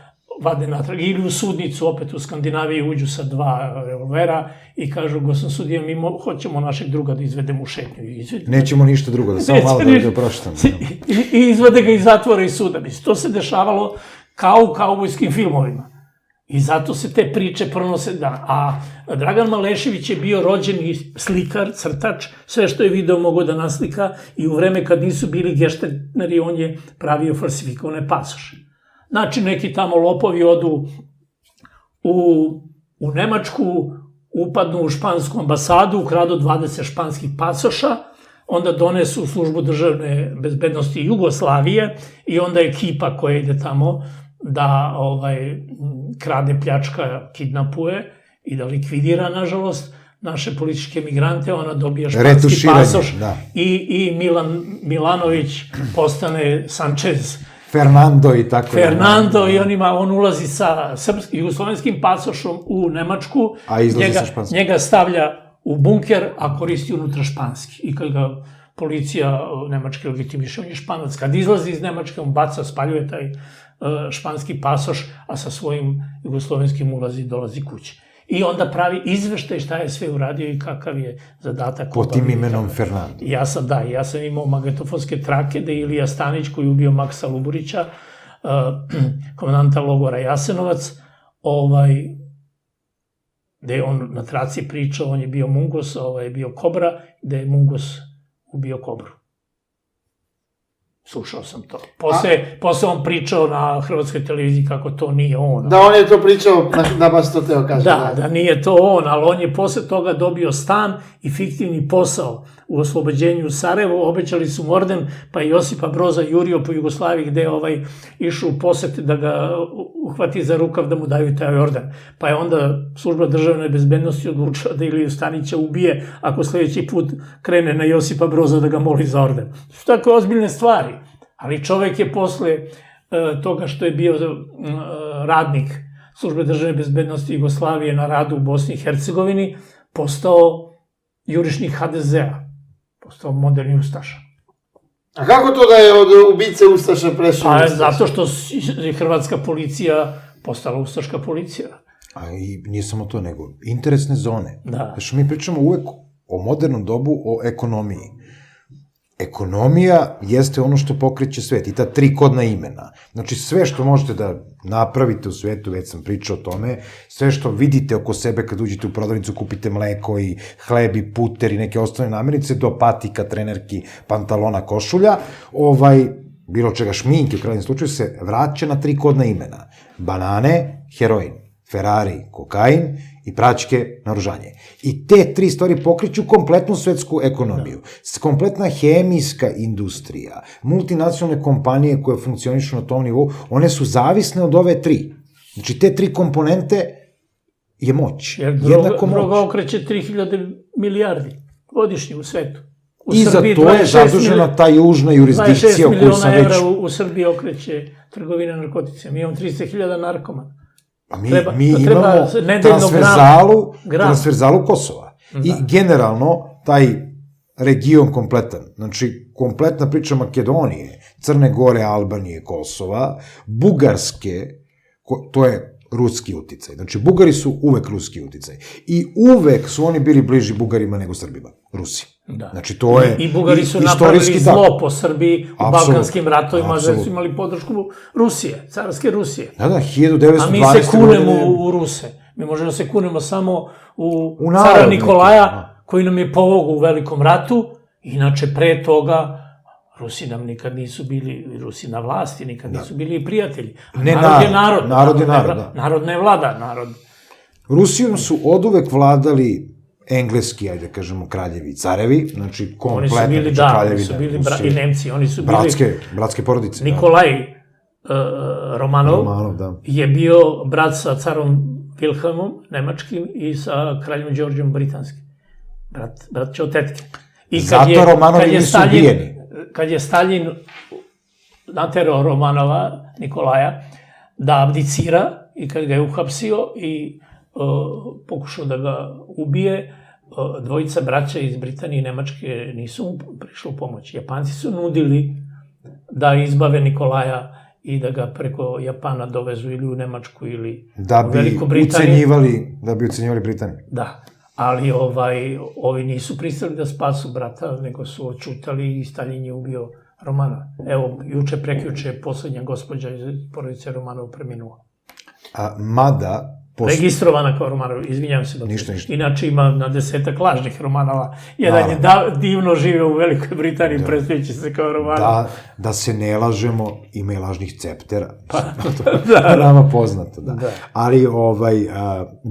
vade natrag. Ili u sudnicu, opet u Skandinaviji, uđu sa 2 revolvera i kažu, gospodin sudija, mi hoćemo našeg druga da izvedemo u šetnju. Nećemo ništa drugo, da samo malo da ga oproštam. I izvode ga iz zatvora i suda. To se dešavalo kao u kaubojskim filmovima. I zato se te priče pronose. A Dragan Malešević je bio rođeni slikar, crtač, sve što je video mogao da naslika, i u vreme kad nisu bili gešteneri, on je pravio falsifikovane pasoše. Znači, neki tamo lopovi odu u Nemačku, upadnu u špansku ambasadu, ukradu 20 španskih pasoša, onda donesu u službu državne bezbednosti Jugoslavije i onda ekipa koja ide tamo da krade, pljačka, kidnapuje i da likvidira, nažalost, naše političke migrante, ona dobija španski pasoš i Milanović postane Sanchez. Fernando i tako. Fernando, i on ulazi sa jugoslovenskim pasošom u Nemačku, njega stavlja u bunker, a koristi unutra španski. I kad ga policija nemačke legitimiše, on je Španac. Kad izlazi iz Nemačke, on baca, spaljuje taj španski pasoš, a sa svojim jugoslovenskim dolazi kuće. I onda pravi izveštaj šta je sve uradio i kakav je zadatak. Po tim imenom Fernando. Ja sam imao magnetofonske trake da je Ilija Stanić, koji je ubio Maksa Luburića, komandanta logora Jasenovac, gde je on na traci pričao, on je bio Mungos, je bio Kobra, gde je Mungos ubio Kobru. Slušao sam to. Posle on pričao na hrvatskoj televiziji kako to nije on. Da, on je to pričao, da baš to teo kaže. Da nije to on, ali on je posle toga dobio stan i fiktivni posao u oslobođenju u Sarajevu. Obećali su mu orden, pa je Josipa Broza jurio po Jugoslaviji gde je išao u poset da ga uhvati za rukav da mu daju taj orden. Pa je onda služba državne bezbednosti odlučila da Iliju Stanića ubije ako sledeći put krene na Josipa Broza da ga moli za orden. Su tako ozbiljne stvari. Ali čovek je posle toga što je bio radnik službe državne bezbednosti Jugoslavije na radu u Bosni i Hercegovini, postao jurišnik HDZ-a, postao moderni ustaša. A kako to da je od ubice ustaša prešao ustaša? Zato što je hrvatska policija postala ustaška policija. A i nije samo to, nego interesne zone. Da. Znači, mi pričamo uvek o modernom dobu, o ekonomiji. Ekonomija jeste ono što pokreće svet i ta 3 kodna imena. Znači, sve što možete da napravite u svetu, već sam pričao o tome, sve što vidite oko sebe kad uđete u prodavnicu, kupite mleko i hleb i puter i neke ostale namirnice, do patika, trenerki, pantalona, košulja, bilo čega, šminke, u krajnjem slučaju, se vraća na 3 kodna imena. Banane, heroin, Ferrari, kokain i praćke, naoružanje. I te 3 stvari pokreću kompletnu svetsku ekonomiju. Kompletna hemijska industrija, multinacionalne kompanije koje funkcionišu na tom nivou, one su zavisne od ove 3. Znači, te 3 komponente je moć. Jer droga okreće 3000 milijardi godišnje u svetu. I za to je zadužena ta južna jurisdikcija o kojoj sam 26 već... miliona evra u Srbiji okreće trgovina narkoticima. Mi imamo 300.000 narkomana. Mi imamo transverzalu Kosova. I generalno, taj region kompletan, znači kompletna priča Makedonije, Crne Gore, Albanije, Kosova, Bugarske, to je ruski uticaj. Znači, Bugari su uvek ruski uticaj. I uvek su oni bili bliži Bugarima nego Srbima, Rusi. Znači, to je i Bugari su napravili zlo po Srbiji u balkanskim ratovima, da su imali podršku Rusije, carske Rusije. Da, 1912. A mi se kunemo u Ruse. Mi možemo da se kunemo samo u cara Nikolaja, koji nam je pomogao u Velikom ratu. Inače, pre toga, Rusi nam nikad nisu bili, Rusi na vlasti nikad nisu bili prijatelji. Narod je narod. Narod ne vlada, narod. Rusijom su oduvek vladali engleski, ajde kažemo, kraljevi i carevi, znači kompletno kraljevina. Oni su bili i Nemci, oni su bili... Bratske porodice. Nikolaj Romanov je bio brat sa carom Wilhelmom, nemačkim, i sa kraljem Đorđem britanskim. Brat će od tetke. Zato Romanovi nisu ubijeni. Kad je Stalin naterao Romanova, Nikolaja, da abdicira i kad ga je uhapsio i pokušao da ga ubije, dvojica braća iz Britanije i Nemačke nisu mu prišli u pomoć. Japanci su nudili da izbave Nikolaja i da ga preko Japana dovezu ili u Nemačku ili u Veliku Britaniju. Da bi ucenjivali Britaniju. Da. Ali ovi nisu pristali da spasu brata, nego su odčutali i Stalin je ubio Romanova. Evo, prekjuče, poslednja gospođa iz porodice Romanova preminula. Mada... Registrovana kao Romanov, izvinjam se. Ništa. Inače ima na 10 lažnih Romanova. Jedan je divno živeo u Velikoj Britaniji, predstavljajući se kao Romanov. Da se ne lažemo, ima i lažnih ceptera. To je nama poznato, da. Ali,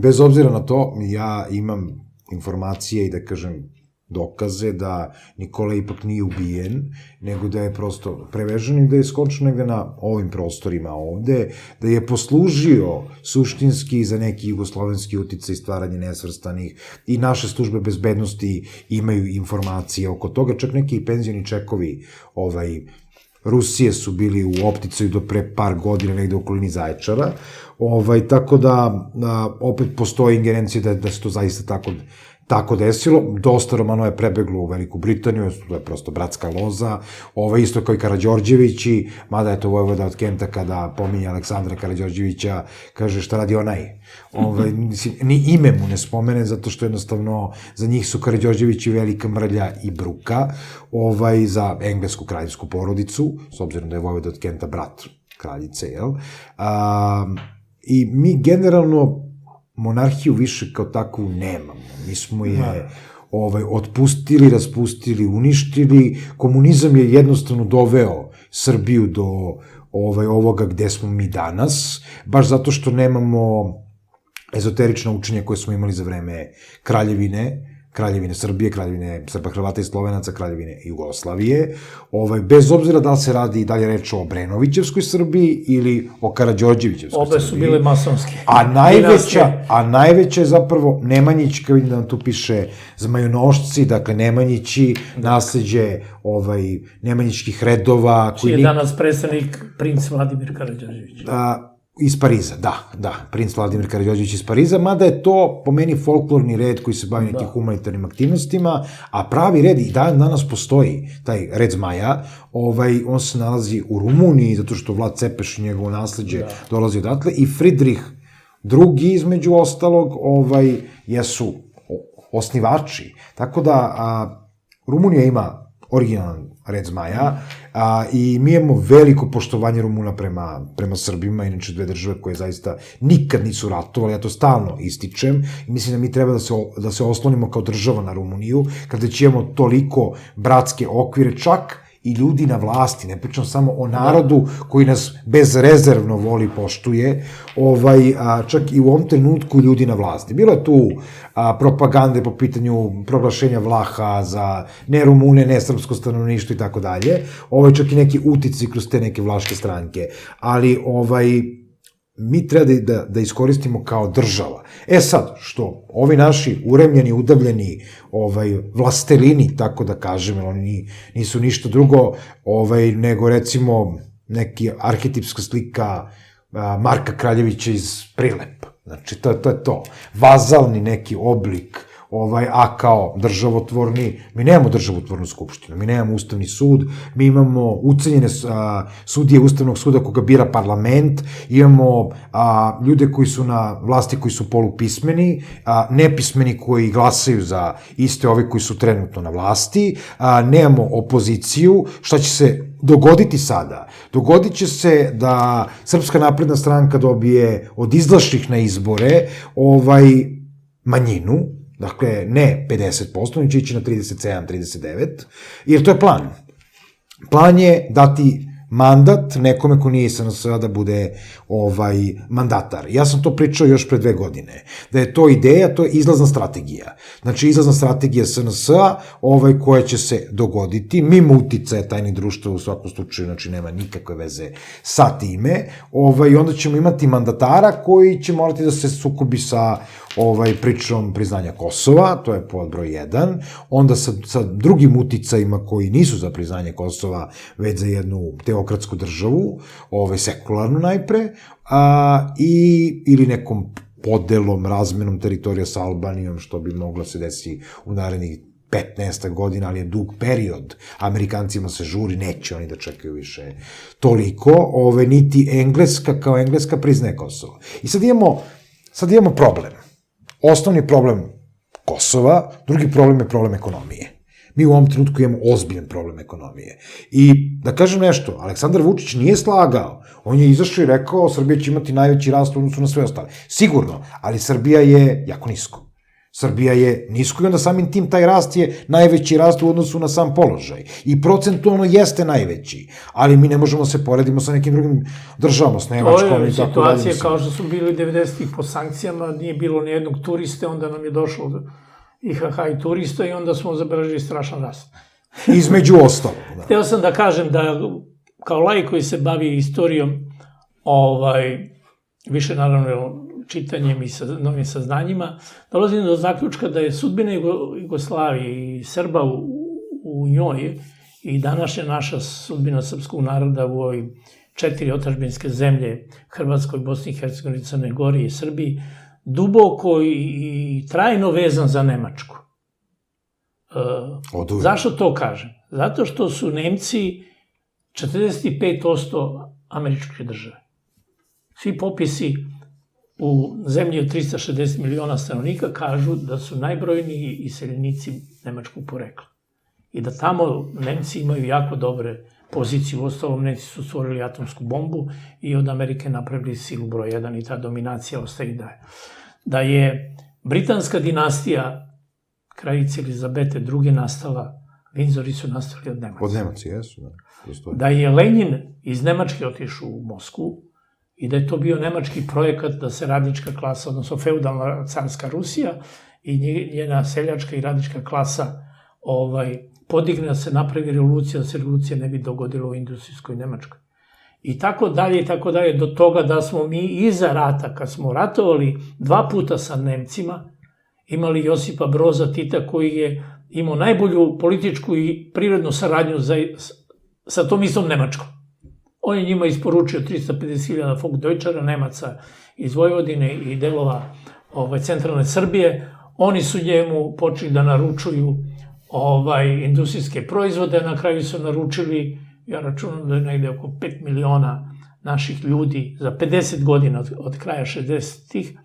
bez obzira na to, ja imam informacije i da kažem dokaze da Nikola ipak nije ubijen, nego da je prosto prevežen i da je skočio negde na ovim prostorima ovde, da je poslužio suštinski za neki jugoslovenski uticaj, stvaranje nesvrstanih i naše službe bezbednosti imaju informacije oko toga, čak neki penzioni čekovi Rusije su bili u opticaju do pre par godina negde u okolini Zaječara, tako da opet postoji ingerencija da se to zaista tako desilo. Dosta Romanova je prebeglo u Veliku Britaniju, to je prosto bratska loza, isto kao i Karađorđevići, mada je to vojvoda od Kenta kada pominje Aleksandra Karađorđevića, kaže šta radi onaj. Ni ime mu ne spomene, zato što jednostavno za njih su Karađorđevići velika mrlja i bruka, za englesku kraljevsku porodicu, s obzirom da je vojvoda od Kenta brat kraljice, jel? I mi generalno monarhiju više kao takvu nemamo. Mi smo je otpustili, raspustili, uništili. Komunizam je jednostavno doveo Srbiju do ovoga gde smo mi danas, baš zato što nemamo ezoterična učenja koje smo imali za vreme Kraljevine Srbije, Kraljevine Srba, Hrvata i Slovenaca, Kraljevine Jugoslavije, bez obzira da li se radi i dalje reč o Brenovićevskoj Srbiji ili o Karađorđevićevskoj Srbiji. Obe su bile masonske. A najveća je zapravo Nemanjićka, vidim da nam tu piše Zmajonošci, dakle Nemanjići, nasleđe Nemanjićkih redova. Čiji je danas predstavnik princ Vladimir Karađorđević. Iz Pariza, da, princ Vladimir Karađorđević iz Pariza, mada je to po meni folklorni red koji se bavi nekim humanitarnim aktivnostima, a pravi red i danas postoji, taj red Zmaja, on se nalazi u Rumuniji, zato što Vlad Cepeš i njegovo nasleđe dolazi odatle, i Fridrih II, između ostalog, jesu osnivači. Tako da, Rumunija ima originalan red Zmaja i mi imamo veliko poštovanje Rumuna prema Srbima, inače dve države koje zaista nikad nisu ratovali, ja to stalno ističem i mislim da mi treba da se oslonimo kao država na Rumuniju, kada će imamo toliko bratske okvire, čak i ljudi na vlasti, ne pričam samo o narodu koji nas bezrezervno voli, poštuje, čak i u ovom trenutku ljudi na vlasti. Bilo je tu propagande po pitanju proglašenja Vlaha za ne Rumune, ne srpsko stanovništvo i tako dalje, čak i neki utici kroz te neke vlaške stranke, ali mi treba da iskoristimo kao država. Sad, što ovi naši uremljeni, udavljeni vlastelini, tako da kažem, jer oni nisu ništa drugo nego recimo neki arhetipska slika Marka Kraljevića iz Prilepa. Znači, to je to. Vazalni neki oblik, a kao državotvorni, mi nemamo državotvornu skupštinu, mi nemamo ustavni sud, mi imamo ucenjene sudije Ustavnog suda koga bira parlament, imamo ljude koji su na vlasti koji su polupismeni, nepismeni koji glasaju za iste ovi koji su trenutno na vlasti, nemamo opoziciju. Šta će se dogoditi sada? Dogodit će se da Srpska napredna stranka dobije od izlašlih na izbore manjinu, dakle, ne 50%, neće ići na 37-39, jer to je plan. Plan je dati mandat nekome ko nije SNS da bude mandatar. Ja sam to pričao još pre 2 godine. Da je to ideja, to je izlazna strategija. Znači, izlazna strategija SNS-a, koja će se dogoditi, mimo uticaja tajnih društva u svakom slučaju, znači nema nikakve veze sa time, i onda ćemo imati mandatara koji će morati da se sukobi sa pričom priznanja Kosova, to je pod broj 1, onda sa drugim uticajima koji nisu za priznanje Kosova, već za jednu teokratsku državu, sekularnu najpre, ili nekom podelom, razmenom teritorija sa Albanijom, što bi moglo se desiti u narednih 15 godina, ali je dug period. Amerikancima se žuri, neće oni da čekaju više toliko, niti Engleska kao Engleska priznaje Kosovo. I sad imamo problem. Osnovni problem Kosova, drugi problem je problem ekonomije. Mi u ovom trenutku imamo ozbiljan problem ekonomije. I da kažem nešto, Aleksandar Vučić nije slagao. On je izašao i rekao Srbija će imati najveći rast u odnosu na sve ostale. Sigurno, ali Srbija je jako nisko. Srbija je nisko i onda samim tim taj rast je najveći rast u odnosu na sam položaj. I procentualno jeste najveći, ali mi ne možemo se poredimo sa nekim drugim državama, s Nemačkom i tako dalje. To je situacija kao što su bili 90-ih po sankcijama, nije bilo nijednog turiste, onda nam je došlo IHH i turista i onda smo zabeležili strašan rast. Između ostalog. Hteo sam da kažem da kao laik koji se bavi istorijom, više naravno čitanjem i novim saznanjima, dolazim do zaključka da je sudbina Jugoslavije i Srba u njoj i današnja naša sudbina srpskog naroda u ovoj 4 otadžbinske zemlje, Hrvatskoj, Bosni i Hercegovini, Crnoj Gori i Srbiji, duboko i trajno vezan za Nemačku. Zašto to kažem? Zato što su Nemci 45% američke države. Svi popisi u zemlji od 360 miliona stanovnika kažu da su najbrojniji iseljenici nemačkog porekla. I da tamo Nemci imaju jako dobre pozicije. U ostalom, Nemci su stvorili atomsku bombu i od Amerike napravili silu broj 1 i ta dominacija ostaje i daje. Da je britanska dinastija kraljice Elizabete II. Nastala, Vindzori su nastali od Nemaca. Od Nemaca, jesu. Da je Lenin iz Nemačke otišao u Moskvu i da je to bio nemački projekat da se radnička klasa, odnosno feudalna carska Rusija i njena seljačka i radnička klasa podigne da se napravi revolucija, da se revolucija ne bi dogodila u industrijskoj Nemačkoj. I tako dalje, do toga da smo mi iza rata, kad smo ratovali 2 puta sa Nemcima, imali Josipa Broza Tita koji je imao najbolju političku i privrednu saradnju sa tom istom Nemačkom. On je njima isporučio 350.000 Volksdeutschera, Nemaca iz Vojvodine i delova centralne Srbije. Oni su njemu počeli da naručuju industrijske proizvode, na kraju su naručili, ja računam da je negde oko 5 miliona naših ljudi za 50 godina od kraja 60-ih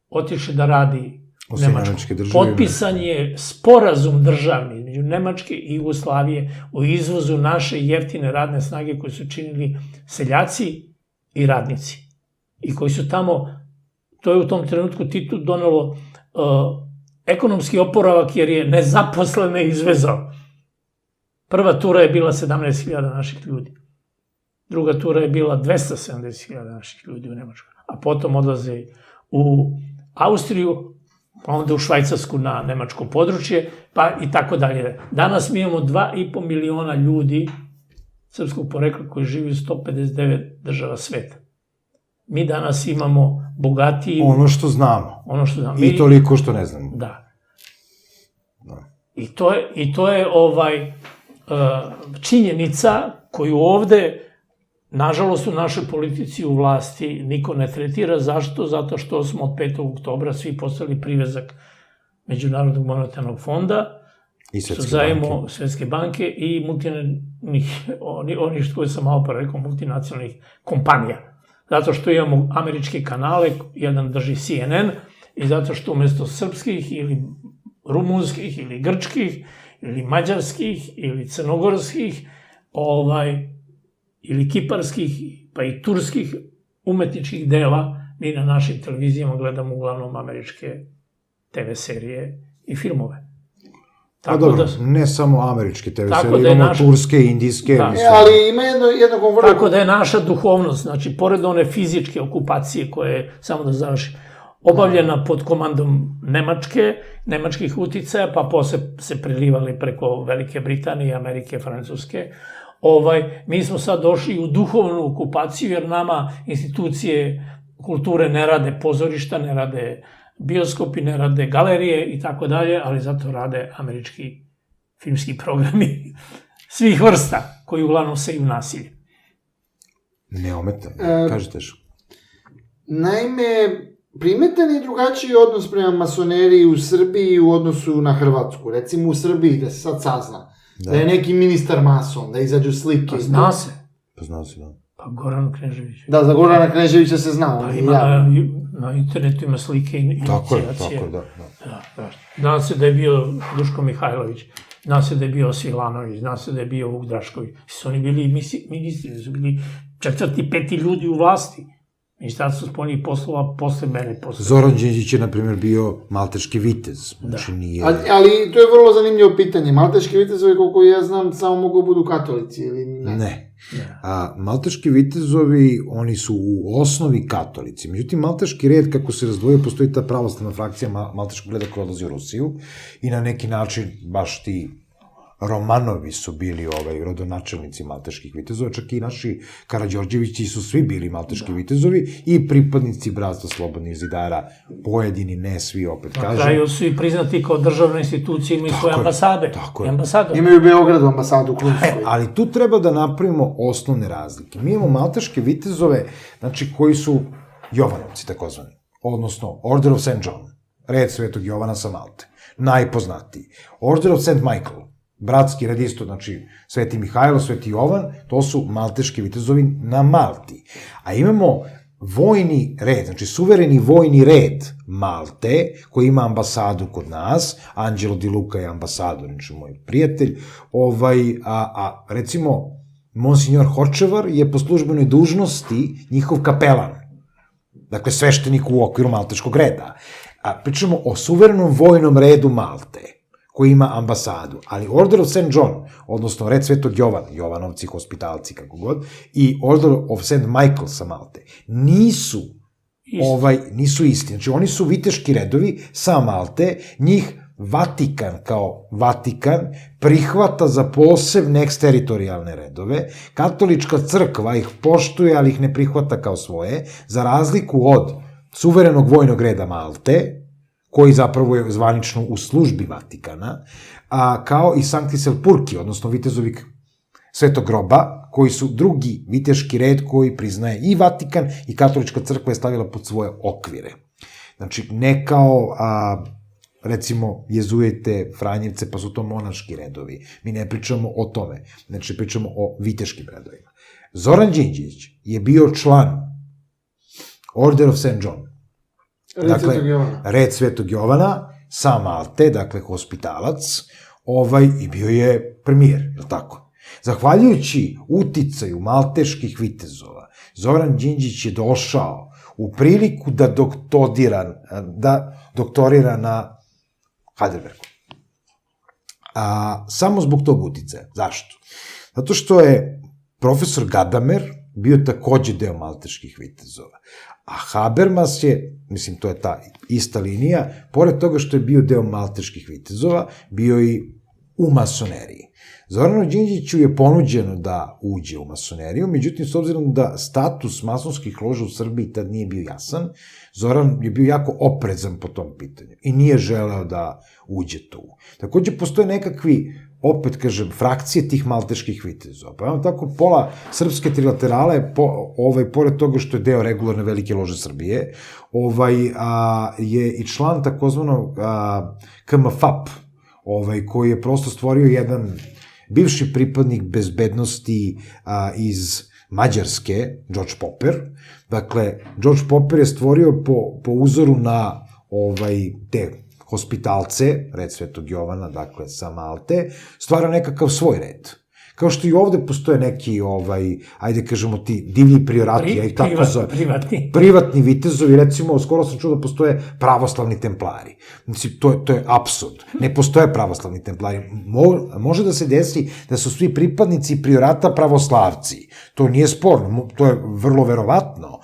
otišli da radi u Nemačku. Potpisan je sporazum državni između Nemačke i Jugoslavije o izvozu naše jeftine radne snage koje su činili seljaci i radnici. I koji su tamo, to je u tom trenutku Titu donelo ekonomski oporavak jer je nezaposlene izvezao. Prva tura je bila 17.000 naših ljudi. Druga tura je bila 270.000 naših ljudi u Nemačkoj. A potom odlaze u Austriju, pa onda u Švajcarsku na nemačko područje, pa i tako dalje. Danas mi imamo 2,5 miliona ljudi srpskog porekla koji živi u 159 država sveta. mi danas imamo bogatiji... Ono što znamo. Ono što znamo. I toliko što ne znamo. Da. Da. I to je činjenica koju ovde, nažalost, u našoj politici u vlasti niko ne tretira. Zašto? Zato što smo od 5. oktobra svi postali privezak Međunarodnog monetarnog fonda, I Svetske banke i oni što sam malo rekao, multinacionalnih kompanija. Zato što imamo američke kanale, jedan drži CNN, i zato što umesto srpskih ili rumunskih ili grčkih ili mađarskih ili crnogorskih ili kiparskih pa i turskih umetničkih dela, mi na našim televizijama gledamo uglavnom američke TV serije i filmove. Pa dobro, ne samo američke TV serije, imamo turske, indijske. Ali ima jedno konforno... Tako da je naša duhovnost, znači, pored one fizičke okupacije koje je, samo da završim, obavljena pod komandom nemačkih uticaja, pa posle se prilivali preko Velike Britanije, Amerike, Francuske, mi smo sad došli u duhovnu okupaciju, jer nama institucije kulture ne rade pozorišta, ne rade bioskopi, ne rade galerije i tako dalje, ali zato rade američki filmski programi svih vrsta, koji uglavnom seju nasilje. Neometan, kažete što. Naime, primetan je drugačiji odnos prema masoneriji u Srbiji u odnosu na Hrvatsku. Recimo u Srbiji, da se sad sazna, da je neki ministar mason, da izađu slike. Pa zna se. Da. Pa Goran Knežević. Da, za Gorana Kneževića se zna. Pa ima na internetu ima slike i inicijacije. Tako je, da. Zna se da je bio Duško Mihajlović, zna se da je bio Svilanović, zna se da je bio Vuk Drašković. Su oni bili ministri, su bili 4. 5. ljudi u vlasti. Ministarstvo spoljnih poslova posle mene. Zoran Đinđić je, na primjer, bio malteški vitez. Znači nije... Ali to je vrlo zanimljivo pitanje. Malteški vitezovi, koliko ja znam, samo mogu budu katolici ili ne? Ne. Malteški vitezovi, oni su u osnovi katolici. Međutim, malteški red, kako se razdvojio, postoji ta pravoslavna frakcija malteškog reda koja odlazi u Rusiju i na neki način baš ti Romanovi su bili rodonačelnici malteških vitezova, čak i naši Karađorđevići su svi bili malteški vitezovi i pripadnici Bratstva slobodnih zidara, pojedini, ne svi, opet kažem. Na kraju su i priznati kao državne institucije, imaju svoje ambasade. Tako je. Imaju u Beogradu ambasadu u Krunskoj. Ali tu treba da napravimo osnovne razlike. Mi imamo malteške vitezove, znači koji su Jovanovci, takozvani, odnosno Order of St. John, red Svetog Jovana sa Malte, najpoznatiji. Order of St. Michael, bratski red isto, znači Sveti Mihajlo, Sveti Jovan, to su malteški vitezovi na Malti. A imamo vojni red, znači suvereni vojni red Malte, koji ima ambasadu kod nas, Anđelo Di Luca je ambasador, znači moj prijatelj, recimo, Monsignor Hočevar je po službenoj dužnosti njihov kapelan, dakle sveštenik u okviru malteškog reda. Pričamo o suverenom vojnom redu Malte, koji ima ambasadu, ali Order of St. John, odnosno red Svetog Jovana, Jovanovci, hospitalci, kako god, i Order of St. Michael sa Malte, nisu isti. Znači, oni su viteški redovi sa Malte, njih Vatikan kao Vatikan prihvata za posebne eksteritorijalne redove, katolička crkva ih poštuje, ali ih ne prihvata kao svoje, za razliku od suverenog vojnog reda Malte, koji zapravo je zvanično u službi Vatikana, kao i Sancti Sepulcri, odnosno vitezovi Svetog groba, koji su drugi viteški red koji priznaje i Vatikan i katolička crkva je stavila pod svoje okvire. Znači, ne kao, recimo, jezuite, franjevce, pa su to monaški redovi. Mi ne pričamo o tome, znači pričamo o viteškim redovima. Zoran Đinđić je bio član Order of St. John, dakle, red Svetog Jovana, sa Malte, dakle, hospitalac, i bio je premijer, je li tako? Zahvaljujući uticaju malteških vitezova, Zoran Đinđić je došao u priliku da doktorira na Heidelbergu. Samo zbog tog uticaja. Zašto? Zato što je profesor Gadamer bio takođe deo malteških vitezova. A Habermas je, mislim, to je ta ista linija, pored toga što je bio deo malteških vitezova, bio i u masoneriji. Zoranu Đinđiću je ponuđeno da uđe u masoneriju, međutim, s obzirom da status masonskih loža u Srbiji tad nije bio jasan, Zoran je bio jako oprezan po tom pitanju i nije želeo da uđe tu. Takođe, postoje nekakvi, opet kažem, frakcije tih malteških vitezova. Pa imamo tako pola srpske trilaterale, pored toga što je deo regularne velike lože Srbije, je i član takozvanog KMFAP, koji je prosto stvorio jedan bivši pripadnik bezbednosti iz Mađarske, George Popper. Dakle, George Popper je stvorio po uzoru na te hospitalce, red Svetog Jovana, dakle, sa Malte, stvara nekakav svoj red. Kao što i ovde postoje neki, ajde kažemo ti, divlji priorati, privatni vitezovi, recimo, skoro sam čuo da postoje pravoslavni templari. Znači, to je apsurd. Ne postoje pravoslavni templari. Može da se desi da su svi pripadnici priorata pravoslavci. To nije sporno, to je vrlo verovatno,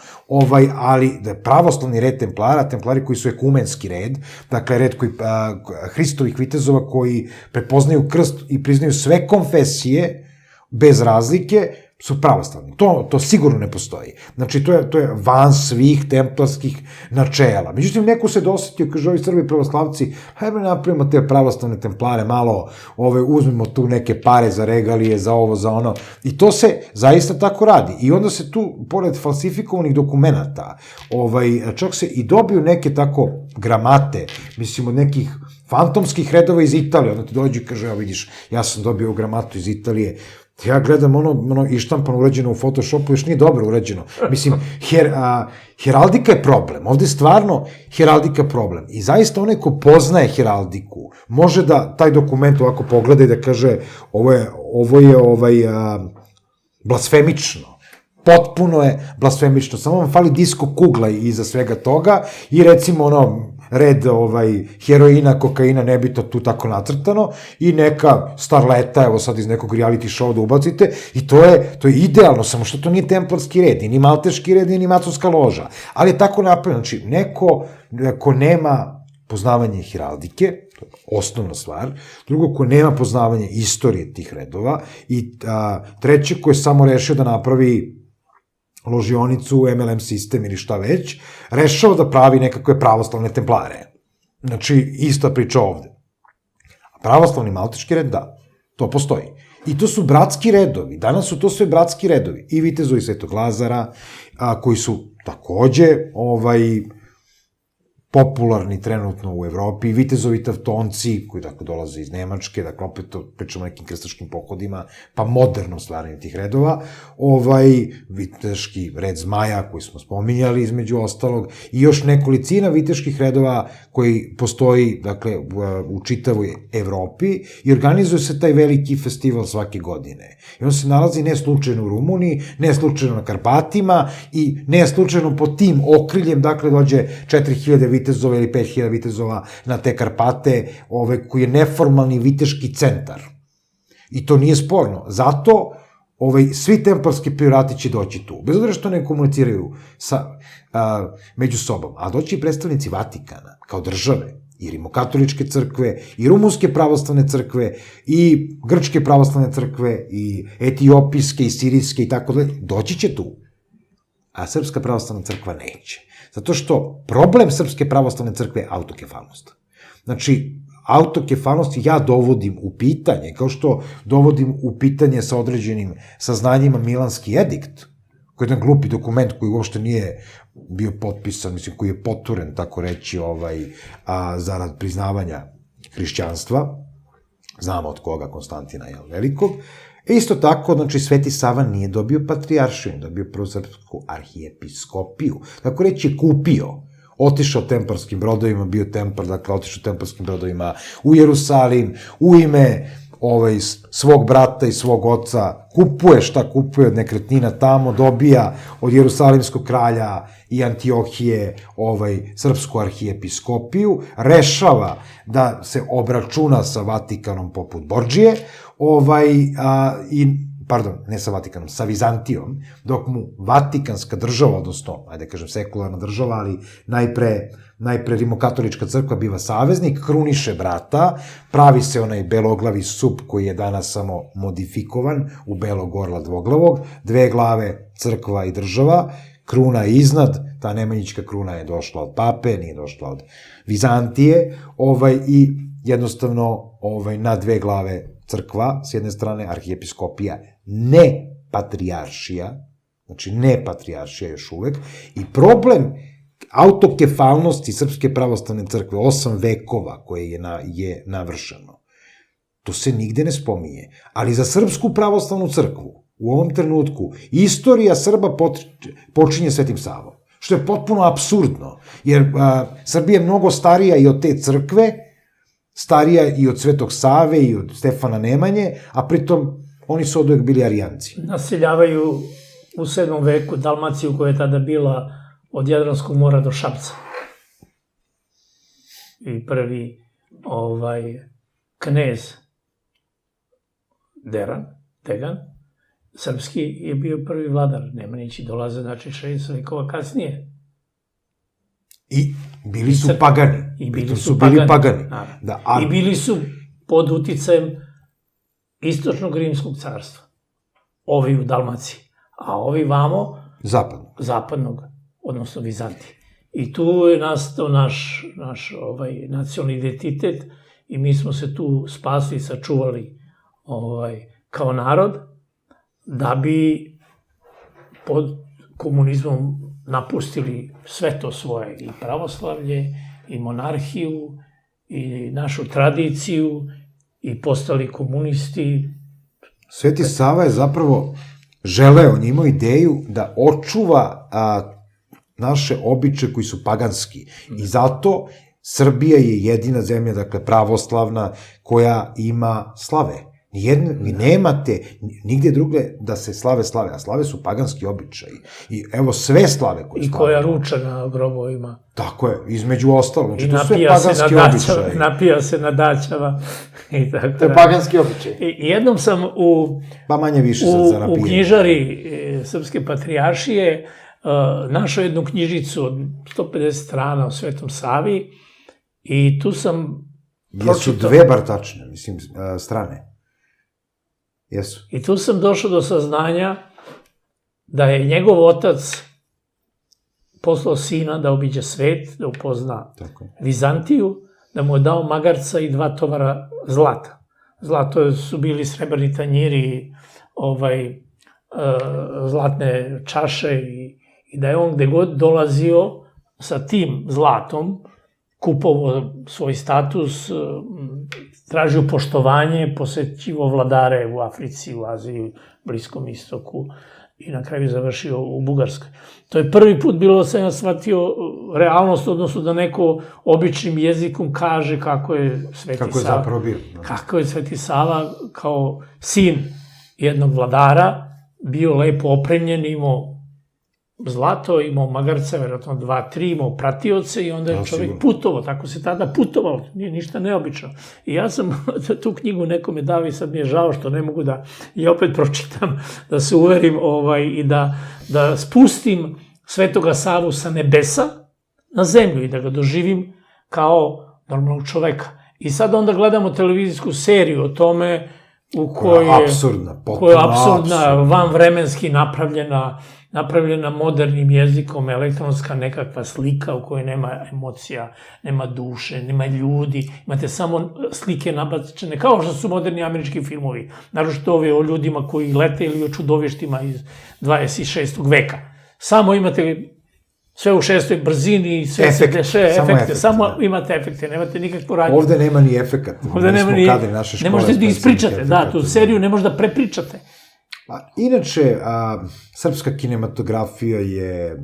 ali da je pravoslavni red templara, templari koji su ekumenski red, dakle, red Hristovih vitezova koji prepoznaju krst i priznaju sve konfesije, bez razlike, su pravoslavni. To sigurno ne postoji. Znači, to je van svih templarskih načela. Međutim, neko se dosetio, kaže, ovi Srbi pravoslavci, hajde napravimo te pravoslavne templare, malo uzmemo tu neke pare za regalije, za ovo, za ono. I to se zaista tako radi. I onda se tu, pored falsifikovanih dokumenta, čak se i dobiju neke tako gramate, mislim, od nekih fantomskih redova iz Italije. Onda ti dođu i kaže, vidiš, ja sam dobio gramatu iz Italije, ja gledam ono ištampano urađeno u Photoshopu, još nije dobro urađeno. Mislim, heraldika je problem. Ovde je stvarno heraldika problem. I zaista onaj ko poznaje heraldiku, može da taj dokument ovako pogleda i da kaže ovo je blasfemično. Potpuno je blasfemično. Samo vam fali disko kugla iza svega toga i recimo red heroina, kokaina, ne bi to tu tako nacrtano i neka starleta, evo sad iz nekog reality show da ubacite i to je idealno, samo što to nije templarski red, ni malteški red, ni masonska loža, ali je tako napravljeno. Znači, neko ko nema poznavanje heraldike, to je osnovna stvar, drugo ko nema poznavanje istorije tih redova i treće ko je samo rešio da napravi ložionicu, MLM sistem ili šta već, rešao da pravi nekakve pravoslavne templare. Znači, ista priča ovde. Pravoslavni malteški red, da, to postoji. I to su bratski redovi. Danas su to sve bratski redovi. I vitezovi Svetog Lazara, koji su takođe popularni trenutno u Evropi, i vitezovi Tevtonci, koji dolaze iz Nemačke, dakle, opet pričamo o nekim krstaškim pohodima, pa modernom stvaranju tih redova, viteški red Zmaja, koji smo spominjali između ostalog, i još nekolicina viteških redova koji postoji, dakle, u čitavoj Evropi, i organizuje se taj veliki festival svake godine. I on se nalazi ne slučajno u Rumuniji, ne slučajno na Karpatima, i ne slučajno pod tim okriljem, dakle, dođe 4000 vitezova ili 5000 vitezova na te Karpate, koji je neformalni viteški centar. I to nije sporno. Zato svi templarski priorati će doći tu. Bez obzira što ne komuniciraju među sobom. A doći i predstavnici Vatikana, kao države, i rimokatoličke crkve, i rumunske pravoslavne crkve, i grčke pravoslavne crkve, i etiopijske, i sirijske, i tako dalje. Doći će tu. A Srpska pravoslavna crkva neće. Zato što problem Srpske pravoslavne crkve je autokefalnost. Znači, autokefalnost ja dovodim u pitanje, kao što dovodim u pitanje sa određenim saznanjima Milanski edikt, koji je jedan glupi dokument koji uopšte nije bio potpisan, mislim, koji je poturen, tako reći, zarad priznavanja hrišćanstva, znamo od koga, Konstantina Velikog. Isto tako, znači, Sveti Sava nije dobio patrijaršiju, dobio prvo srpsku arhijepiskopiju. Tako reći je kupio. Otišao templarskim brodovima, bio templar, dakle, otišao templarskim brodovima u Jerusalim, u ime svog brata i svog oca, kupuje šta kupuje od nekretnina tamo, dobija od Jerusalimskog kralja i Antiohije srpsku arhijepiskopiju, rešava da se obračuna sa Vatikanom poput Borđije, i pardon, ne sa Vatikanom, sa Vizantijom, dok mu Vatikanska država, odnosno, ajde kažem, sekularna država, ali najpre rimokatolička crkva biva saveznik, kruniše brata, pravi se onaj beloglavi sup koji je danas samo modifikovan u belog orla dvoglavog, dve glave crkva i država, kruna je iznad, ta Nemanjićka kruna je došla od pape, nije došla od Vizantije, i jednostavno na dve glave crkva, s jedne strane arhijepiskopija, ne patrijaršija, znači ne patrijaršija još uvek, i problem autokefalnosti Srpske pravoslavne crkve, 8 vekova koje je navršeno, to se nigde ne spominje, ali za Srpsku pravoslavnu crkvu u ovom trenutku istorija Srba počinje Svetim Savom, što je potpuno apsurdno, jer Srbija je mnogo starija i od te crkve, starija i od Svetog Save i od Stefana Nemanje, a pritom oni su oduvek bili arijanci. Naseljavaju u 7. veku Dalmaciju koja je tada bila od Jadranskog mora do Šapca. I prvi knez Degan, srpski, je bio prvi vladar. Nemanjići dolaze, znači 6 vekova kasnije. I bili su pagani. I bili su pagani. I bili su pod uticajem Istočnog rimskog carstva. Ovi u Dalmaciji. A ovi vamo... Zapadnog, odnosno Vizantije. I tu je nastao naš nacionalni identitet i mi smo se tu spasli i sačuvali kao narod, da bi pod komunizmom napustili sve to svoje, i pravoslavlje, i monarhiju, i našu tradiciju, i postali komunisti. Sveti Sava je zapravo želeo, on je imao ideju da očuva naše običaje koji su paganski. I zato Srbija je jedina zemlja, dakle pravoslavna, koja ima slave. Vi nemate nigde druge da se slave, a slave su paganski običaji. I evo sve slave koje slave. I koja ruča na grobovima. Tako je, između ostalo. Znači, to su sve paganski običaji. Napija se na daćama. To je paganski običaj. Jednom sam pa manje više sad za napijanje. U knjižari Srpske patrijaršije našao jednu knjižicu od 150 strana o Svetom Savi i tu sam pročitao... Jesu dve bar tačne, mislim, strane. Jesu. I tu sam došao do saznanja da je njegov otac poslao sina da obiđe svet, da upozna Vizantiju, da mu je dao magarca i 2 tovara zlata. Zlato su bili srebrni tanjiri, zlatne čaše i da je on gde god dolazio sa tim zlatom, kupovao svoj status, tražio poštovanje, posećivo vladare u Africi, u Aziji, Bliskom istoku i na kraju završio u Bugarskoj. To je prvi put bilo da sam ja shvatio realnost, odnosno da neko običnim jezikom kaže kako je Sveti Sava. Kako je zapravo bio. Kako je Sveti Sava kao sin jednog vladara bio lepo opremljen, imao zlato, imao magarca, verovatno 2-3, imao pratioce i onda je čovjek putovao, tako se tada putovalo, nije ništa neobično. I ja sam tu knjigu nekome dao i sad mi je žao što ne mogu da i opet pročitam, da se uverim i da spustim Svetoga Savu sa nebesa na zemlju i da ga doživim kao normalnog čoveka. I sad onda gledamo televizijsku seriju o tome u kojoj je apsurdna, vanvremenski napravljena modernim jezikom, elektronska nekakva slika u kojoj nema emocija, nema duše, nema ljudi, imate samo slike nabačene, kao što su moderni američki filmovi, naročito ove o ljudima koji lete ili o čudovištima iz 26. veka. Samo imate sve u 6. brzini, sve efekte, samo imate efekte, nemate nikakvu radnju. Ovde nema ni efekat. Ne možete da ispričate, tu seriju ne možete da prepričate. Inače, srpska kinematografija je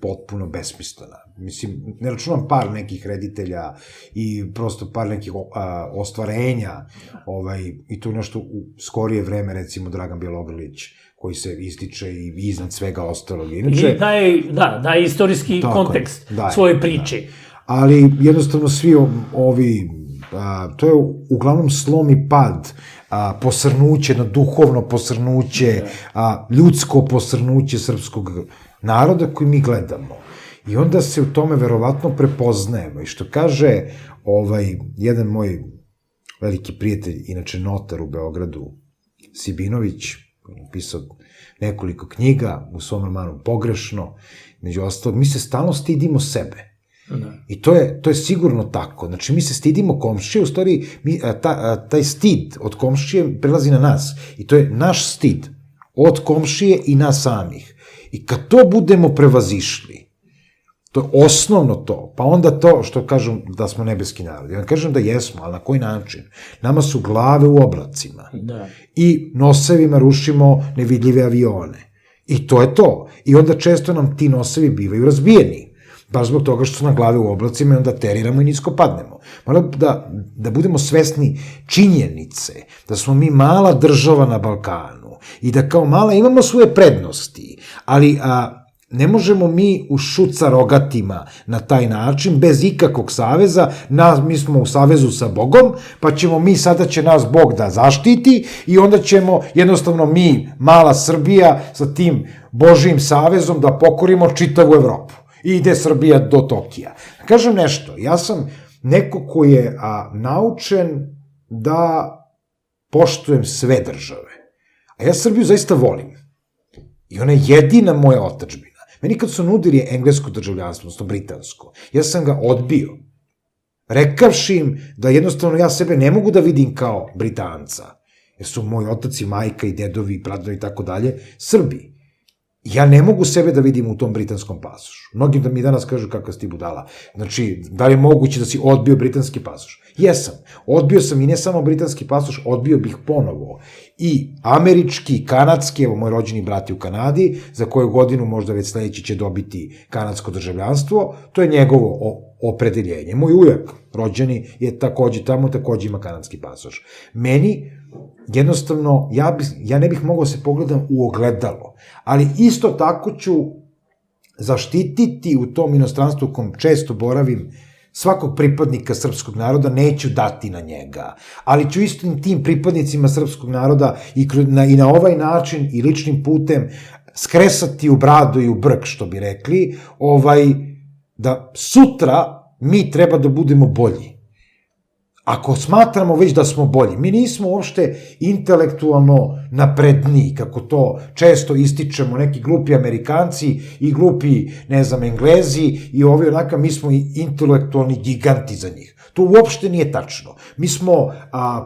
potpuno besmislena. Mislim, ne računam par nekih reditelja i prosto par nekih ostvarenja i tu nešto u skorije vreme, recimo Dragan Bjelogrlić, koji se ističe i iznad svega ostalog. I daje istorijski kontekst svoje priče. Ali jednostavno svi ovi, to je uglavnom slom i pad posrnuće, jedno duhovno posrnuće, ljudsko posrnuće srpskog naroda koji mi gledamo. I onda se u tome verovatno prepoznajemo. I što kaže jedan moj veliki prijatelj, inače notar u Beogradu, Sibinović, pisao nekoliko knjiga u svom romanu Pogrešno, među ostalog, mi se stalno stidimo sebe. I to je sigurno tako. Znači, mi se stidimo komšije, u stvari, taj stid od komšije prelazi na nas. I to je naš stid od komšije i nas samih. I kad to budemo prevazišli, to je osnovno to, pa onda to što kažem da smo nebeski narod. Ja kažem da jesmo, ali na koji način? Nama su glave u oblacima. I nosevima rušimo nevidljive avione. I to je to. I onda često nam ti nosevi bivaju razbijeni. Baš zbog toga što su na glave u oblacima i onda teriramo i nisko padnemo. Moramo da budemo svesni činjenice, da smo mi mala država na Balkanu i da kao mala imamo svoje prednosti, ali ne možemo mi u šuca rogatima na taj način, bez ikakvog saveza, mi smo u savezu sa Bogom, pa ćemo sada će nas Bog da zaštiti i onda ćemo jednostavno mi, mala Srbija, sa tim Božijim savezom da pokorimo čitavu Evropu. I ide Srbija do Tokija. Kažem nešto, ja sam neko ko je naučen da poštujem sve države. A ja Srbiju zaista volim. I ona je jedina moja otadžbina. Meni kad su nudili englesko državljanstvo, odnosno britansko, ja sam ga odbio. Rekavši im da jednostavno ja sebe ne mogu da vidim kao Britanca. Jer su moji otac i majka i dedovi i pradovi i tako dalje Srbi. Ja ne mogu sebe da vidim u tom britanskom pasošu. Mnogi da mi danas kažu kakva si ti budala. Znači, da li je moguće da si odbio britanski pasoš? Jesam. Odbio sam i ne samo britanski pasoš, odbio bih ponovo. I američki, i kanadski, evo moj rođeni brat je u Kanadi, za koju godinu možda već sledeći će dobiti kanadsko državljanstvo, to je njegovo opredeljenje. Moj ujak, rođeni, je takođe tamo, takođe ima kanadski pasoš. Meni, jednostavno, ja ne bih mogao se pogledam u ogledalo, ali isto tako ću zaštititi u tom inostranstvu u kom često boravim svakog pripadnika srpskog naroda, neću dati na njega, ali ću istim tim pripadnicima srpskog naroda i na ovaj način i ličnim putem skresati u bradu i u brk, što bi rekli, da sutra mi treba da budemo bolji. Ako smatramo već da smo bolji, mi nismo uopšte intelektualno napredniji, kako to često ističemo, neki glupi Amerikanci i glupi, ne znam, Englezi i ovi onaka, mi smo intelektualni giganti za njih. To uopšte nije tačno. Mi smo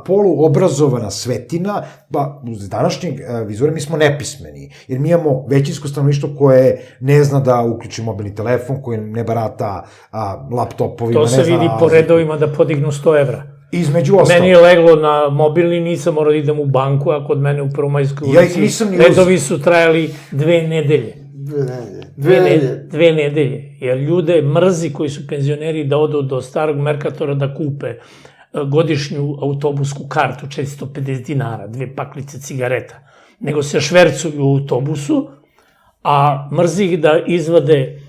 poluobrazovana svetina, pa uz današnjeg vizura mi smo nepismeni, jer mi imamo većinsko stanovništvo koje ne zna da uključi mobilni telefon, koje ne barata laptopovima, to se vidi po redovima da podignu 100 evra. Između ostalo. Meni je leglo na mobilni, nisam morao da idem u banku, a kod mene u Prvomajskoj ulici redovi su trajali 2 nedelje. 2 nedelje. Jer ljude mrzi koji su penzioneri da odu do starog Merkatora da kupe godišnju autobusku kartu, 450 dinara, 2 paklice cigareta. Nego se švercuju u autobusu, a mrzi ih da izvade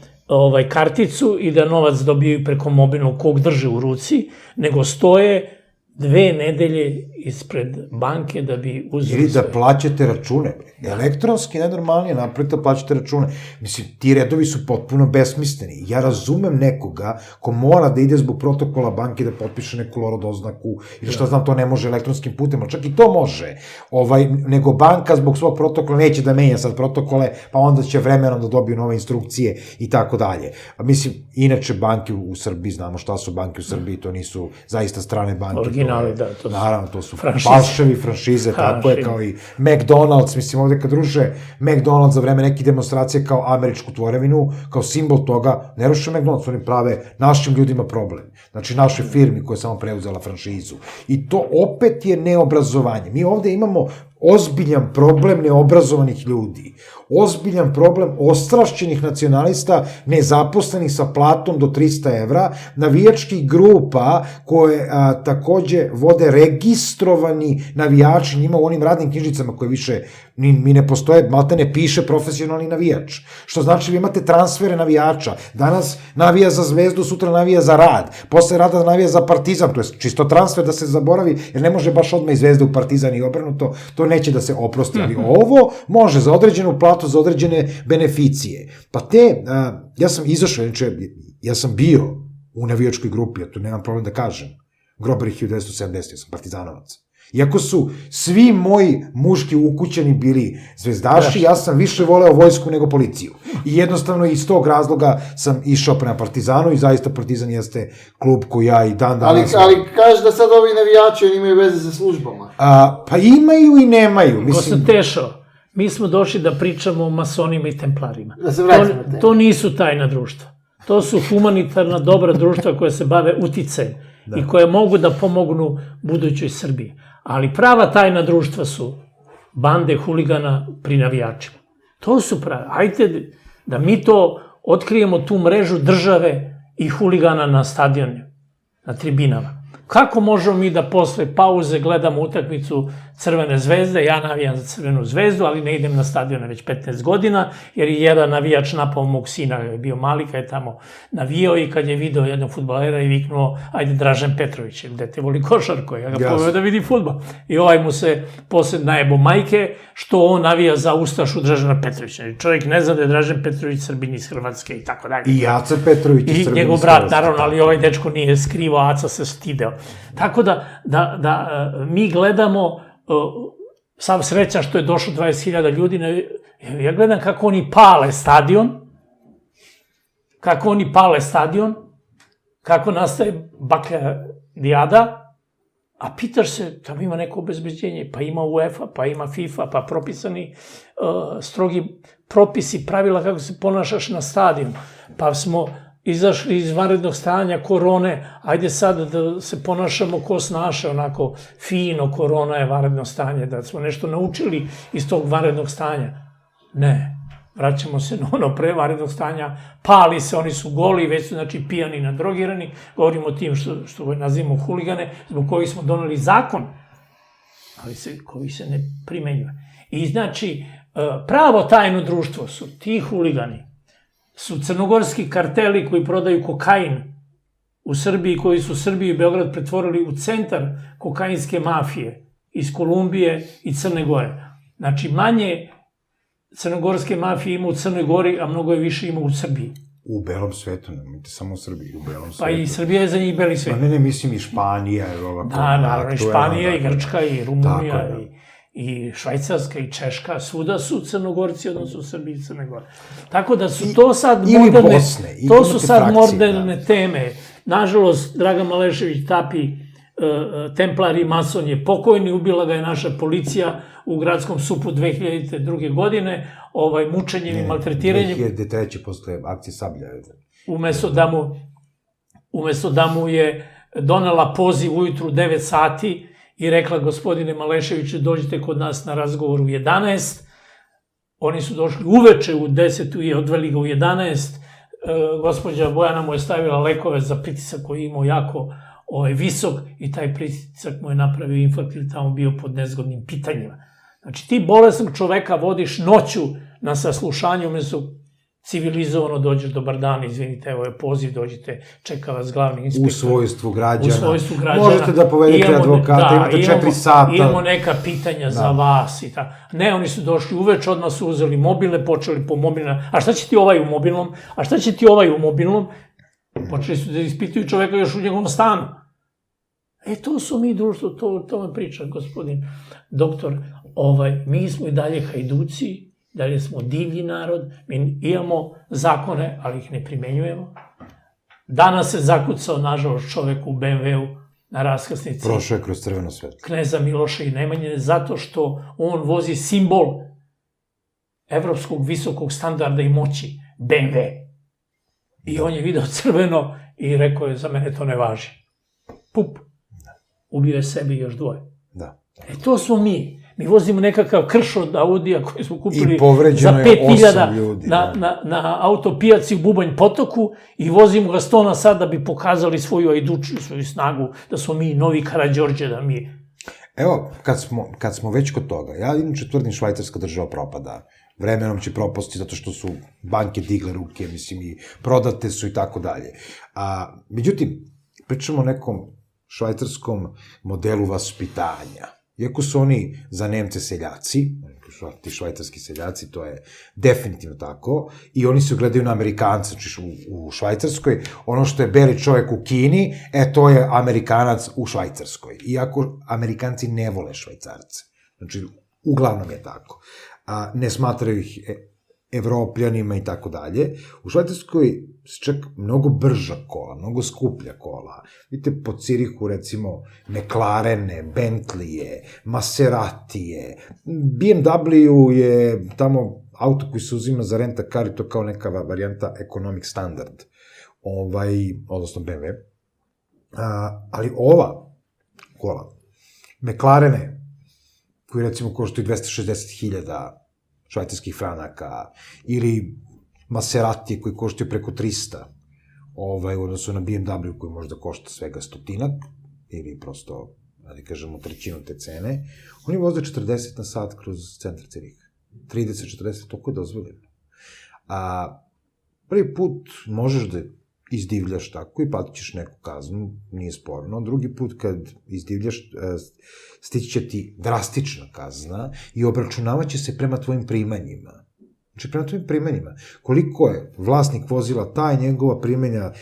karticu i da novac dobiju preko mobilnog kog drže u ruci, nego stoje 2 nedelje ispred banke da bi uzeli ili da plaćate račune. Elektronski najnormalnije napravite da plaćate račune. Mislim, ti redovi su potpuno besmisleni. Ja razumem nekoga ko mora da ide zbog protokola banke da potpiše neku loro doznaku ili što znam, to ne može elektronskim putem, ali čak i to može. Nego banka zbog svog protokola neće da menja sad protokole, pa onda će vremenom da dobiju nove instrukcije i tako dalje. Mislim, inače banke u Srbiji, znamo šta su banke u Srbiji, to nisu zaista strane banke. Originali, da, to su. Naravno, to su falševi franšize, tako je, kao i McDonald's, mislim, ovde kad ruše McDonald's za vreme neke demonstracije kao američku tvorevinu, kao simbol toga, ne ruše McDonald's, oni prave našim ljudima problem. Znači, našoj firmi koja je samo preuzela franšizu. I to opet je neobrazovanje. Mi ovde imamo ozbiljan problem neobrazovanih ljudi, ozbiljan problem ostrašćenih nacionalista nezaposlenih sa platom do 300 evra, navijačkih grupa koje takođe vode registrovani navijači njima u onim radnim knjižicama koje više mi ne postoje, malte ne piše profesionalni navijač. Što znači vi imate transfere navijača. Danas navija za Zvezdu, sutra navija za Rad. Posle Rada navija za Partizan. To je čisto transfer da se zaboravi, jer ne može baš odmah iz Zvezde u Partizan i obrnuto. To neće da se oprosti. Ali ovo može za određenu platu, za određene beneficije. Pa ja sam izašao, ja sam bio u navijačkoj grupi, ja to nemam problem da kažem. Grobari 1970, ja sam partizanovac. Iako su svi moji muški ukućani bili zvezdaši, ja sam više voleo vojsku nego policiju. I jednostavno iz tog razloga sam išao prema Partizanu i zaista Partizan jeste klub koji ja i dan danas... Ali kažeš da sad ovi navijači imaju veze sa službama. Pa imaju i nemaju. Mislim... Tešo, mi smo došli da pričamo o masonima i templarima. Da se vratimo te. To nisu tajna društva. To su humanitarna dobra društva koje se bave uticajem i koje mogu da pomognu budućoj Srbiji. Ali prava tajna društva su bande huligana pri navijačima. To su prave. Hajde da mi to otkrijemo, tu mrežu države i huligana na stadionu, na tribinama. Kako možemo mi da posle pauze gledamo utakmicu Crvene zvezde, ja navijam za Crvenu zvezdu, ali ne idem na stadione već 15 godina, jer je jedan navijač napao mog sina, je bio mali, kad je tamo navijao i kad je video jednog fudbalera i viknuo, ajde Dražen Petrović, dete voli košarku, ja ga poveo da vidi fudbal. I ovaj mu se posle najebo majke, što on navija za ustašu Dražena Petrovića. Čovjek ne zna da je Dražen Petrović Srbin iz Hrvatske i tako dalje. I Aca Petrović iz Srbin iz Hrvatske. I njegov brat, naravno, ali ovaj dečko nije skrivao, Aca se stideo. Tako da mi gledamo, sav sreća što je došlo 20.000 ljudi, ja gledam kako oni pale stadion, kako nastaje bakljadijada, a pitaš se, tamo ima neko obezbeđenje, pa ima UEFA, pa ima FIFA, pa propisani strogi propisi, pravila kako se ponašaš na stadionu, pa smo izašli iz vanrednog stanja korone, ajde sad da se ponašamo ko snaše, onako fino, korona je vanredno stanje, da smo nešto naučili iz tog vanrednog stanja. Ne, vraćamo se na ono pre vanrednog stanja, pali se, oni su goli, već su znači pijani, nadrogirani, govorimo o tim što nazivamo huligane, zbog kojih smo doneli zakon, ali koji se ne primenjuje. I znači, pravo tajno društvo su ti huligani, su crnogorski karteli koji prodaju kokain u Srbiji, koji su Srbiju i Beograd pretvorili u centar kokainske mafije iz Kolumbije i Crne Gore. Znači, manje crnogorske mafije ima u Crnoj Gori, a mnogo je više ima u Srbiji. U belom svetu, nemojte samo u Srbiji, u belom svetu. Pa i Srbija je za njih beli svet. Ne, mislim i Španija. Da, naravno, i Španija, i Grčka, i Rumunija, i Švajcarska, i Češka, svuda su Crnogorci, odnosno Srbiji i Crne Gore. Tako da su to sad moderne teme. Nažalost, Dragan Malešević Tapi, templar i mason je pokojni, ubila ga je naša policija u gradskom SUP-u 2002. godine, mučenjem i maltretiranjem. 2003. posle akcije Sablja. Umesto da mu je donela poziv ujutru u 9 sati, i rekla, gospodine Maleševiću, dođite kod nas na razgovor u 11. Oni su došli uveče u 10 i odveli ga u 11. Gospođa Bojana mu je stavila lekove za pritisak koji je imao jako visok i taj pritisak mu je napravio infarkt ili tamo bio pod nezgodnim pitanjima. Znači, ti bolesnog čoveka vodiš noću na saslušanje, umesto civilizovano dođeš, dobar dan, izvinite, evo je poziv, dođite, čeka vas glavni inspektor. U svojstvu građana. Možete da povedete advokata, imate 4 sata. Imamo neka pitanja za vas i tako. Ne, oni su došli uveče, odmah su uzeli mobilne, počeli po mobilnom. A šta će ti ovaj u mobilnom? A šta će ti ovaj u mobilnom? Počeli su da ispituju čoveka još u njegovom stanu. To su mi društvo, to me priča gospodin doktor. Mi smo i dalje hajduci, dalje smo divlji narod, mi imamo zakone, ali ih ne primenjujemo. Danas se zakucao, nažalost, čovek u BMW-u na raskrsnici. Prošao je kroz crveno svetlo. Kneza Miloša i Nemanjine, zato što on vozi simbol evropskog visokog standarda i moći, BMW. I on je video crveno i rekao je, za mene to ne važi. Pup. Ubio je sebi još dvoje. Da. To smo mi. Mi vozimo nekakav krš od Audija koji smo kupili I povređeno za je 5.000 8 ljudi, na autopijaci u Bubanj potoku i vozimo ga 100 na sat da bi pokazali svoju ajdučiju, svoju snagu, da smo mi novi Karađorđe, da mi... Evo, kad smo već kod toga, ja inače tvrdim švajcarska država propada. Vremenom će propasti zato što su banke digle ruke, mislim, i prodate su i tako dalje. Međutim, pričamo o nekom švajcarskom modelu vaspitanja. Iako su oni za Nemce seljaci, ti švajcarski seljaci, to je definitivno tako, i oni se gledaju na Amerikanca, znači u Švajcarskoj, ono što je beli čovjek u Kini, to je Amerikanac u Švajcarskoj. Iako Amerikanci ne vole Švajcarce. Znači, uglavnom je tako. Ne smatraju ih Evropljanima i tako dalje. U Švajcarskoj se čak mnogo brža kola, mnogo skuplja kola. Vidite, po Cirihu, recimo, McLarene, Bentleye, Maseratije, BMW je tamo auto koji se uzima za renta car i to kao neka varijanta economic standard, odnosno BMW. Ali ova kola, McLarene, koji recimo koštaju 260.000 švajcarskih franaka, ili Maserati koji koštaju preko 300, u odnosu na BMW koji možda košta svega 100-tinak, ili prosto, da kažemo, trećinu te cene, oni voze 40 na sat kroz centar Ciriha. 30-40, toliko je dozvoljeno. Prvi put možeš da izdivljaš tako i platit ćeš neku kaznu, nije sporno. Drugi put kad izdivljaš, stići će ti drastična kazna i obračunavat će se prema tvojim primanjima. Znači, prema tvojim primanjima. Koliko je vlasnik vozila taj, njegova primanja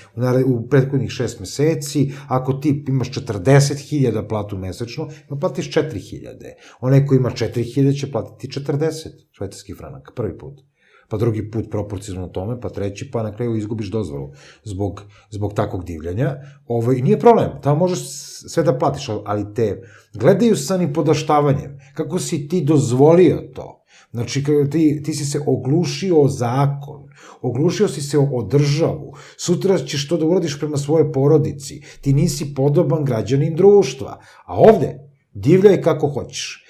u prethodnih 6 meseci, ako ti imaš 40.000 platu mesečno, platiš 4.000. Onaj ko ima 4.000 će platiti 40 švajcarskih franaka, prvi put. Pa drugi put proporcionalno tome, pa treći, pa na kraju izgubiš dozvolu zbog takvog divljanja. I nije problem, tamo možeš sve da platiš, ali te gledaju sa nipodaštavanjem. Kako si ti dozvolio to? Znači, ti si se oglušio o zakon, oglušio si se o državu, sutra ćeš to da uradiš prema svojoj porodici, ti nisi podoban građanin društva, a ovde divljaj kako hoćeš.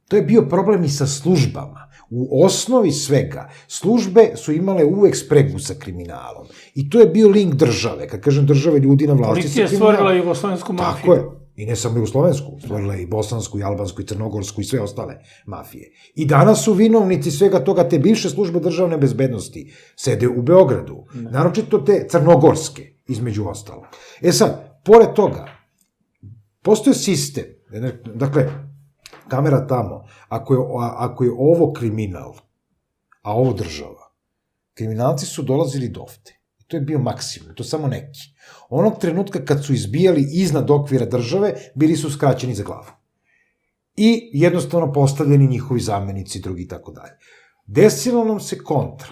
To je bio problem i sa službama. U osnovi svega, službe su imale uvek spregu sa kriminalom. I to je bio link države. Kad kažem države, ljudi na vlasti sa kriminalom. Policija je stvorila jugoslovensku mafiju. Tako je. I ne samo jugoslovensku. Stvorila je i bosansku, i albansku, i crnogorsku, i sve ostale mafije. I danas su vinovnici svega toga, te bivše službe državne bezbednosti sede u Beogradu. Naročito te crnogorske, između ostalo. Sad, pored toga, postoje sistem. Dakle, kamera tamo, ako je ovo kriminal, a ovo država, kriminalci su dolazili do ovde. To je bio maksimum, to samo neki. Onog trenutka kad su izbijali iznad okvira države, bili su skraćeni za glavu. I jednostavno postavljeni njihovi zamenici, drugi i tako dalje. Desilo nam se kontra,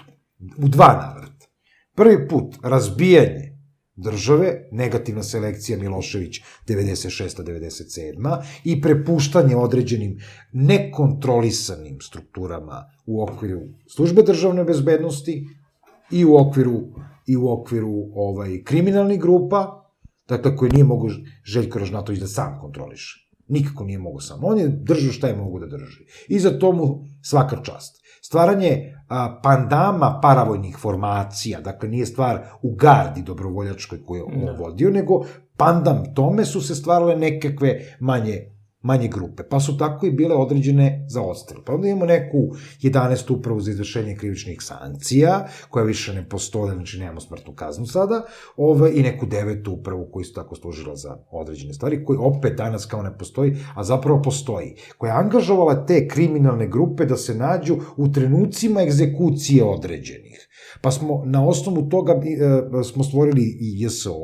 u 2 navrata. Prvi put, razbijanje države, negativna selekcija Milošević 96-97 i prepuštanje određenim nekontrolisanim strukturama u okviru službe državne bezbednosti i u okviru kriminalnih grupa, dakle, koje nije mogo Željko Ražnatović da sam kontroliše. Nikako nije mogo sam. On je držao šta je mogo da drži. I za to mu svaka čast. Stvaranje pandama paravojnih formacija, dakle nije stvar u gardi dobrovoljačkoj koju je on vodio, nego pandam tome su se stvarale nekakve manje grupe, pa su tako i bile određene za odstrel. Pa onda imamo neku 11. upravu za izvršenje krivičnih sankcija, koja više ne postoje, znači nemamo smrtnu kaznu sada, i neku 9. upravu koja su tako služila za određene stvari, koja opet danas kao ne postoji, a zapravo postoji, koja je angažovala te kriminalne grupe da se nađu u trenucima egzekucije određenih. Pa smo na osnovu toga smo stvorili i JSO,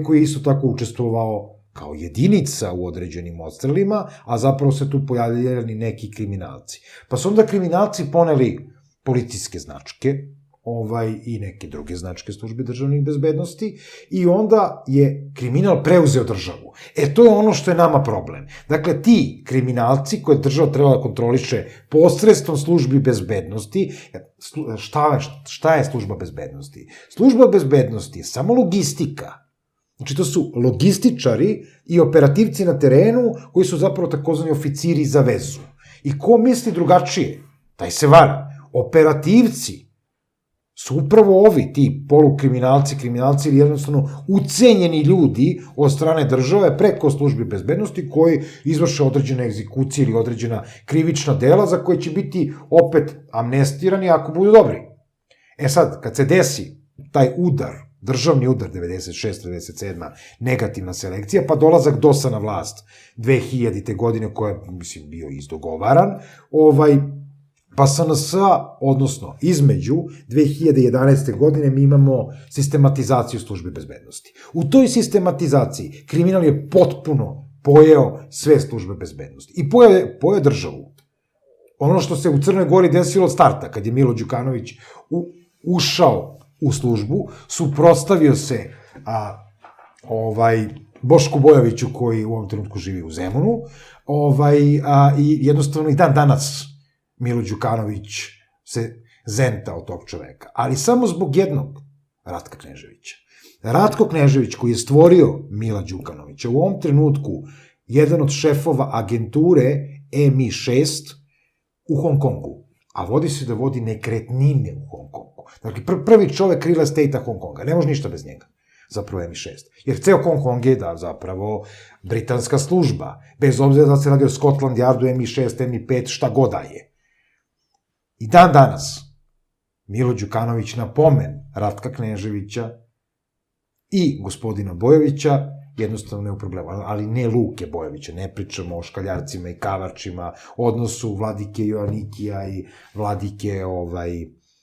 koji je isto tako učestvovao kao jedinica u određenim odstrelima, a zapravo se tu pojavljali neki kriminalci. Pa su onda kriminalci poneli policijske značke i neke druge značke službe državnih bezbednosti i onda je kriminal preuzeo državu. To je ono što je nama problem. Dakle, ti kriminalci koje država treba da kontroliše posredstvom službi bezbednosti, šta je služba bezbednosti? Služba bezbednosti je samo logistika. Znači, to su logističari i operativci na terenu koji su zapravo takozvani oficiri za vezu. I ko misli drugačije, taj se vara. Operativci su upravo ovi, ti kriminalci ili jednostavno ucenjeni ljudi od strane države preko službi bezbednosti koji izvrše određene egzekucije ili određena krivična dela za koje će biti opet amnestirani ako budu dobri. E sad, kad se desi taj udar, državni udar 96-97, negativna selekcija, pa dolazak DOS-a na vlast 2000. godine, koja je, mislim, bio izdogovaran, pa SNS, odnosno između 2011. godine mi imamo sistematizaciju službe bezbednosti. U toj sistematizaciji kriminal je potpuno pojeo sve službe bezbednosti i pojeo državu. Ono što se u Crnoj Gori desilo od starta, kad je Milo Đukanović ušao u službu, suprotstavio se Bošku Bojoviću koji u ovom trenutku živi u Zemunu i jednostavno i dan danas Milo Đukanović se zenta od tog čoveka, ali samo zbog jednog, Ratka Kneževića. Ratko Knežević koji je stvorio Mila Đukanovića, u ovom trenutku jedan od šefova agenture MI6 u Hong Kongu, a vodi se da vodi nekretnine u Hong Kongu. Dakle, prvi čovek real estate-a Hong Konga, ne može ništa bez njega, zapravo MI6. Jer ceo Hong Kong je zapravo britanska služba, bez obzira da se radi o Scotland Yardu, MI6, MI5, šta god da je. I dan danas Milo Đukanović na pomen Ratka Kneževića i gospodina Bojovića jednostavno ne u problemu, ali ne Luke Bojovića, ne pričamo o škaljarcima i kavačima, odnosu vladike Joanikija i vladike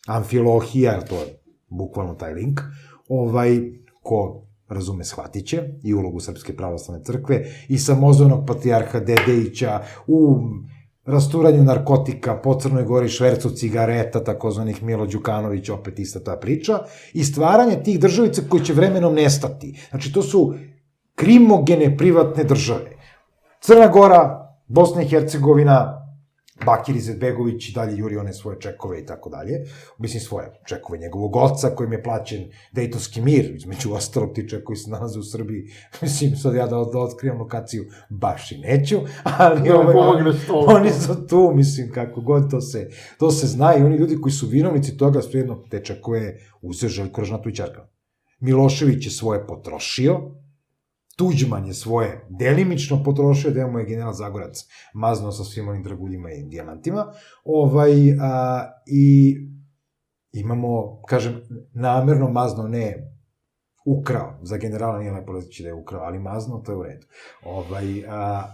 Amfilohija, to je bukvalno taj link, ko razume shvatit će i ulogu Srpske pravoslavne crkve i samozvanog patrijarha Dedejića u rasturanju narkotika, po Crnoj Gori, švercu cigareta, takozvanih Milo Đukanović, opet ista ta priča, i stvaranje tih državica koji će vremenom nestati. Znači, to su krimogene privatne države. Crna Gora, Bosna i Hercegovina, Bakir Izetbegović i dalje juri one svoje čekove i tako dalje. Mislim, svoje čekove njegovog oca kojim je plaćen Dejtonski mir, između ostalog ti čekovi se nalaze u Srbiji. Mislim, sad ja da otkrivam lokaciju, baš i neću, ali oni su tu, mislim, kako god to se zna i oni ljudi koji su vinovnici toga su jedno te čekove uzeo Željko Ražnatović Arkan. Milošević je svoje potrošio, Tuđman je svoje delimično potrošio, da mu je general Zagorac maznuo sa svim onim draguljima i dijamantima, i imamo, kažem, namerno maznuo, ne ukrao, za generala nije lepo reći da je ukrao, ali maznuo, to je u redu.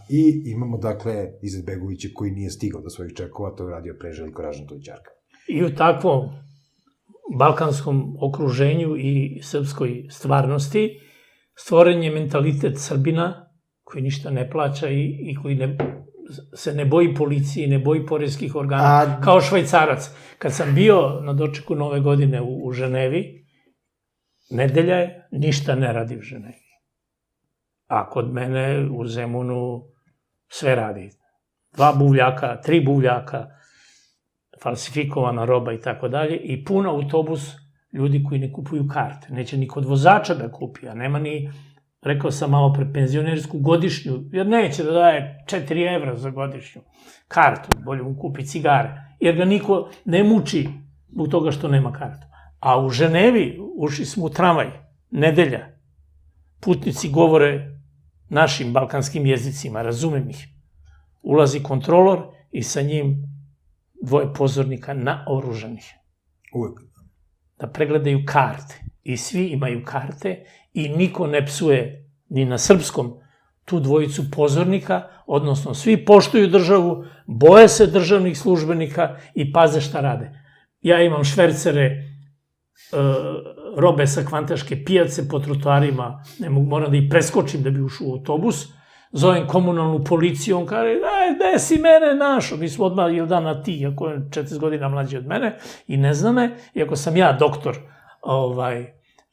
I imamo, dakle, Izetbegovića koji nije stigao do svojih čekova, to je radio pre Željko Ražnatović Arkan. I u takvom balkanskom okruženju i srpskoj stvarnosti stvoren je mentalitet Srbina koji ništa ne plaća i koji se ne boji policije, ne boji poreskih organa, kao Švajcarac. Kad sam bio na dočeku Nove godine u Ženevi, nedelja je, ništa ne radi u Ženevi. A kod mene u Zemunu sve radi. 2 buvljaka, 3 buvljaka, falsifikovana roba i tako dalje, i pun autobus ljudi koji ne kupuju karte. Neće ni kod vozača da kupi, a nema ni, rekao sam malo pre, penzionersku godišnju, jer neće da daje 4 evra za godišnju kartu, bolje mu kupi cigare, jer ga niko ne muči zbog toga što nema kartu. A u Ženevi ušli smo u tramvaj, nedelja, putnici govore našim balkanskim jezicima, razumem ih. Ulazi kontrolor i sa njim 2 pozornika naoružanih. Uvijek. Da pregledaju karte. I svi imaju karte i niko ne psuje ni na srpskom tu 2 pozornika, odnosno svi poštuju državu, boje se državnih službenika i paze šta rade. Ja imam švercere robe sa Kvantaške pijace po trotoarima, moram da ih preskočim da bi ušao u autobus, zovem komunalnu policiju, on kaže, gde si mene našao? Mi smo odmah jedan na ti, ako je 40 godina mlađi od mene i ne zna me, iako sam ja doktor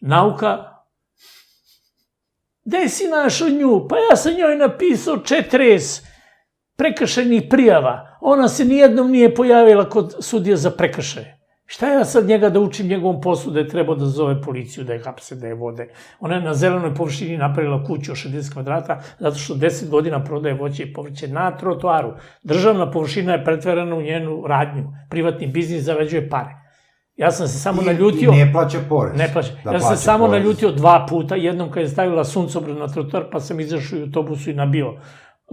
nauka, gde si našao nju? Pa ja sam njoj napisao 40 prekršajnih prijava. Ona se nijednom nije pojavila kod sudija za prekršaje. Šta ja sad njega da učim njegovom poslu da je trebao da zove policiju, da je hapse, da je vode? Ona je na zelenoj površini napravila kuću od 60 kvadrata zato što 10 godina prodaje voće i povrće na trotoaru. Državna površina je pretverana u njenu radnju. Privatni biznis zarađuje pare. Ja sam se samo naljutio... I ne plaća porez. Ne plaća. Ja sam se samo naljutio 2 puta. Jednom kad je stavila suncobran na trotoar, pa sam izašao u autobusu i nabio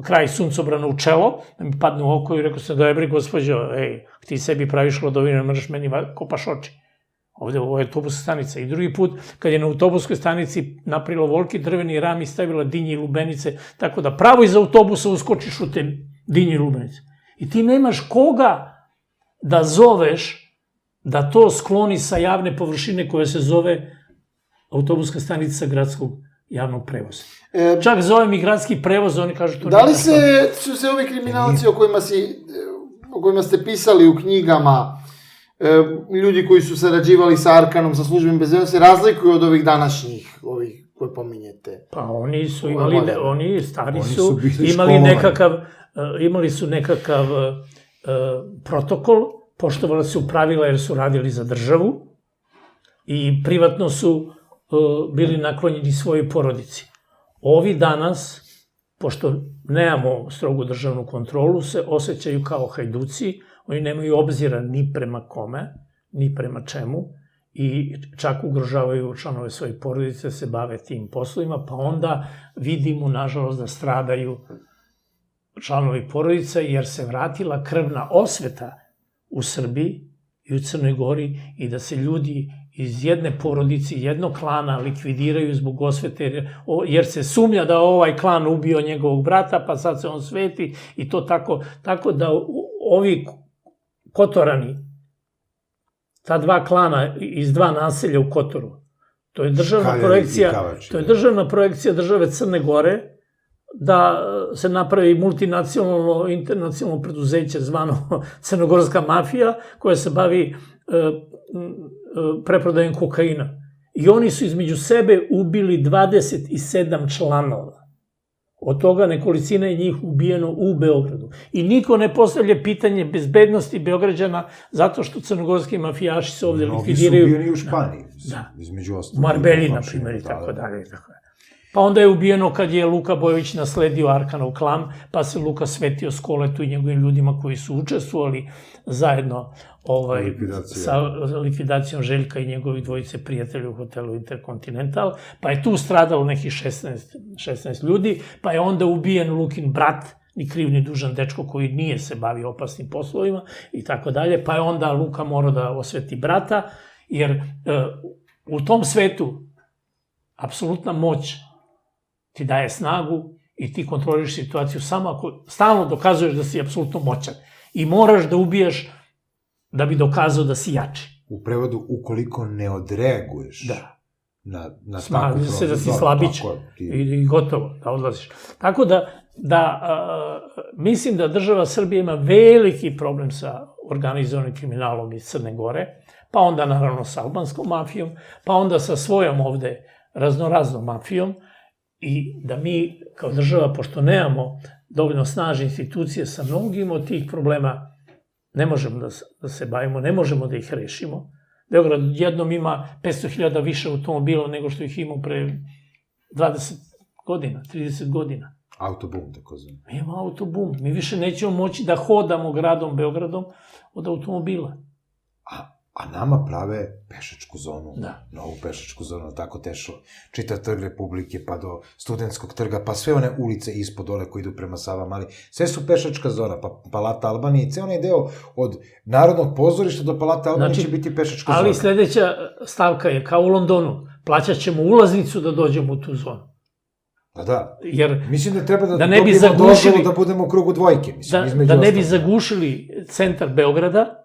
kraj suncobrana u čelo, da mi padne u oko i rekao sam da je bri gospođo, ti sebi praviš hladovine, možeš meni kopaš oči. Ovde u ovoj autobuskoj stanici. I drugi put, kad je na autobuskoj stanici napravila volki drveni ram i stavila dinje i lubenice, tako da pravo iz autobusa uskočiš u te dinje i lubenice. I ti nemaš koga da zoveš da to skloni sa javne površine koja se zove autobuska stanica gradskog javnog prevoza. Čak zove mi gradski prevoz, oni kažu to... Da li su se ovi kriminalci o kojima ste pisali u knjigama, ljudi koji su sarađivali sa Arkanom, sa službenim bezbednosti, razlikuju od ovih današnjih, ovih koje pominjete? Pa oni su imali, oni stari su imali su nekakav protokol, poštovali su pravila jer su radili za državu i privatno su bili naklonjeni svojoj porodici. Ovi danas, pošto nemamo strogu državnu kontrolu, se osjećaju kao hajduci, oni nemaju obzira ni prema kome, ni prema čemu i čak ugrožavaju članove svoje porodice, se bave tim poslovima, pa onda vidimo, nažalost, da stradaju članovi porodice jer se vratila krvna osveta u Srbiji i u Crnoj Gori i da se ljudi iz jedne porodice, jednog klana likvidiraju zbog osvete, jer se sumnja da ovaj klan ubio njegovog brata, pa sad se on sveti i to tako da ovi Kotorani, ta 2 klana iz 2 naselja u Kotoru, to je državna projekcija države Crne Gore, da se napravi multinacionalno, internacionalno preduzeće zvano crnogorska mafija, koja se bavi preprodajem kokaina. I oni su između sebe ubili 27 članova. Od toga nekolicina je njih ubijeno u Beogradu. I niko ne postavlja pitanje bezbednosti Beograđana zato što crnogorski mafijaši se ovde likvidiraju. Mnogi su ubijeni u Španiji, između ostalih. U Marbelji, na primjer, i tako dalje. Pa onda je ubijeno kad je Luka Bojović nasledio Arkanov klan, pa se Luka svetio Skoletu i njegovim ljudima koji su učestvovali zajedno sa likvidacijom Željka i njegovih dvojice prijatelja u hotelu Intercontinental, pa je tu stradalo nekih 16 ljudi, pa je onda ubijen Lukin brat, ni kriv ni dužan dečko koji nije se bavio opasnim poslovima i tako dalje, pa je onda Luka morao da osveti brata, jer u tom svetu apsolutna moć ti daje snagu i ti kontroliš situaciju samo ako stalno dokazuješ da si apsolutno moćan. I moraš da ubijaš da bi dokazao da si jači. U prevodu, ukoliko ne odreaguješ na takvu smaži se da si slabić i gotovo, da odlaziš. Tako da mislim da država Srbije ima veliki problem sa organizovanim kriminalom iz Crne Gore, pa onda naravno sa albanskom mafijom, pa onda sa svojom ovde raznoraznom mafijom, i da mi kao država, pošto nemamo dovoljno snažne institucije, sa mnogim od tih problema ne možemo da se bavimo, ne možemo da ih rešimo. Beograd jednom ima 500.000 više automobila nego što ih imao pre 20 godina, 30 godina. Autobum, tako znam. Mi imamo autobum. Mi više nećemo moći da hodamo gradom Beogradom od automobila. A nama prave pešačku zonu, Da. novu pešačku zonu, tako tešlo. Čitav trg Republike, pa do Studentskog trga, pa sve one ulice ispod dole koji idu prema Savamali, sve su pešačka zona, pa Palata Albanije, ceo onaj deo od Narodnog pozorišta do Palata Albanije će biti pešačka zona. Ali sledeća stavka je kao u Londonu, plaćat ćemo ulaznicu da dođemo u tu zonu. Da. Jer mislim da treba da ne bi dobijemo dozvolu da budemo u krugu dvojke. Da ne bi zagušili centar Beograda,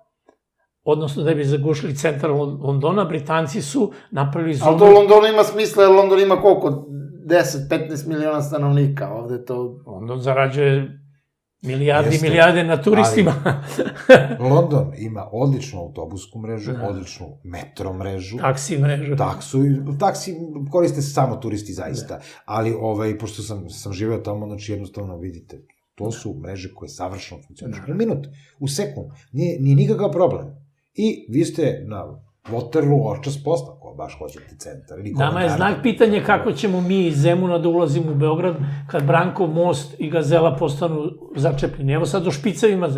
odnosno da bi zagušili centar Londona, Britanci su napravili zonu... Ali to u Londonu ima smisla, jer London ima koliko? 10-15 miliona stanovnika, ovde to... London zarađuje milijarde na turistima. London ima odličnu autobusku mrežu, odličnu metro mrežu. Taksi mrežu. Taksi koriste samo turisti zaista. Ali, pošto sam živeo tamo, znači jednostavno vidite, to su mreže koje savršeno funkcionišu. U minut, u sekund. Nije nikakav problem. I vi ste na Waterloo očas posla, ko baš hoćete centar. Nama je znak pitanje kako ćemo mi iz Zemuna da ulazimo u Beograd kad Brankov most i Gazela postanu začepljeni. Evo sad u špicevima,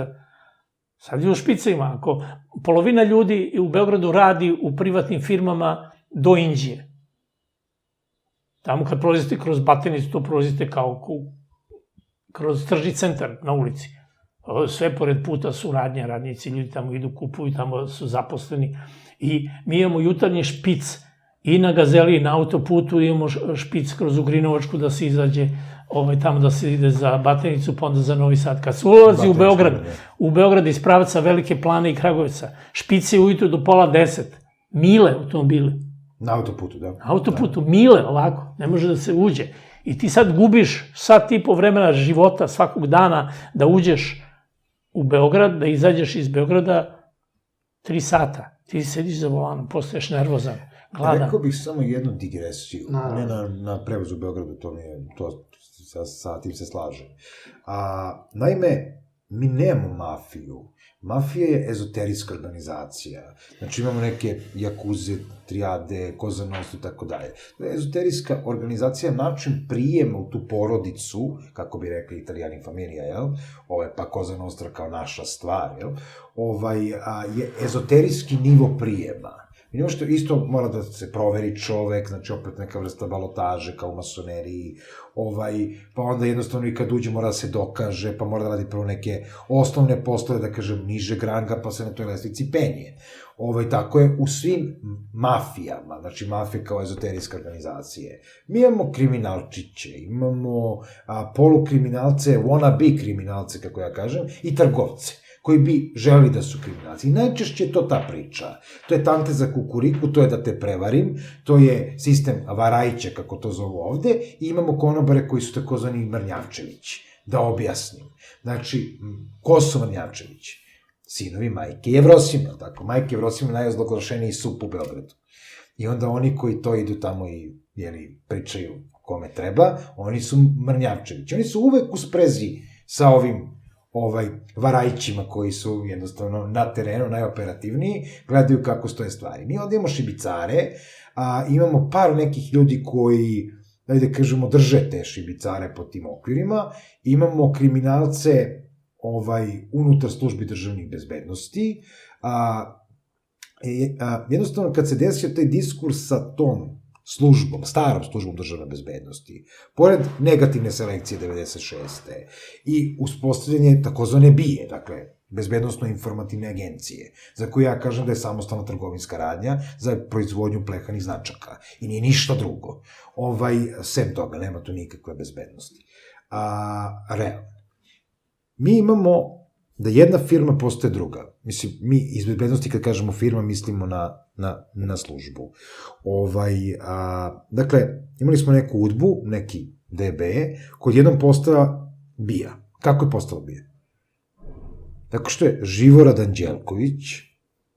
sad je u špicevima. Ako polovina ljudi u Beogradu radi u privatnim firmama do Inđije. Tamo kad prolazite kroz Batinicu, to prolazite kao kroz tržni centar na ulici. Sve pored puta su radnici, ljudi tamo idu, kupuju, tamo su zaposleni. I mi imamo jutarnji špic i na Gazeli i na autoputu, imamo špic kroz Ugrinovačku da se izađe tamo da se ide za Batinicu, pa onda za Novi Sad. Kad se ulazi u Beograd iz pravaca Velike Plane i Kragujevca, špic je ujutru do 9:30, mile automobile. Na autoputu, da. Na autoputu, mile, ovako, ne može da se uđe. I ti sad gubiš sat i po vremena života svakog dana da uđeš u Beograd, da izađeš iz Beograda 3 sata. Ti sediš za volanom, postaješ nervozan, gladan. Rekao bih samo jednu digresiju, ne na prevozu u Beogradu, sa tim se slažem. Naime, mi nemamo mafiju. Mafija je ezoterijska organizacija. Znači imamo neke jakuze, trijade, Koza Nostra i tako dalje. Ezoterijska organizacija je način prijema u tu porodicu, kako bi rekli italijani familija, jel? Pa Koza Nostra kao naša stvar, jel? Je ezoterijski nivo prijema. I ono što isto mora da se proveri čovek, znači opet neka vrsta balotaže kao u masoneriji, pa onda jednostavno i kad uđe mora da se dokaže, pa mora da radi prvo neke osnovne poslove, da kažem, nižeg ranga, pa se na toj lestvici penje. Tako je u svim mafijama, znači mafije kao ezoterijske organizacije. Mi imamo kriminalčiće, imamo polukriminalce, wannabe kriminalce, kako ja kažem, i trgovce koji bi želi da su kriminalci. I najčešće je to ta priča. To je tante za kukuriku, to je da te prevarim, to je sistem Varajiće, kako to zovu ovde, i imamo konobare koji su takozvani Mrnjavčevići. Da objasnim. Znači, ko su Mrnjavčevići? Sinovi majke Jevrosima, tako. Majke Jevrosima je najozloglašeniji sup u Beogradu. I onda oni koji to idu tamo i pričaju kome treba, oni su Mrnjavčevići. Oni su uvek u sprezi sa ovim Varajićima koji su jednostavno na terenu najoperativniji, gledaju kako stoje stvari. Mi onda imamo šibicare, imamo par nekih ljudi koji, da kažemo, drže te šibicare po tim okvirima, imamo kriminalce unutar službi državnih bezbednosti. Jednostavno, kad se desio taj diskurs sa tom službom, starom službom državne bezbednosti, pored negativne selekcije 96. i uspostavljanje takozvane BIA, dakle, bezbednostno-informativne agencije, za koju ja kažem da je samostalna trgovinska radnja za proizvodnju plehanih značaka. I nije ništa drugo. Sem toga, nema tu nikakve bezbednosti. Realno. Mi imamo da jedna firma postaje druga. Mislim, mi iz bezbednosti, kad kažemo firma, mislimo na službu. Dakle, imali smo neku UDBU, neki DB, koji jednom postala BIA. Kako je postala BIA? Tako što je Živorad Anđelković,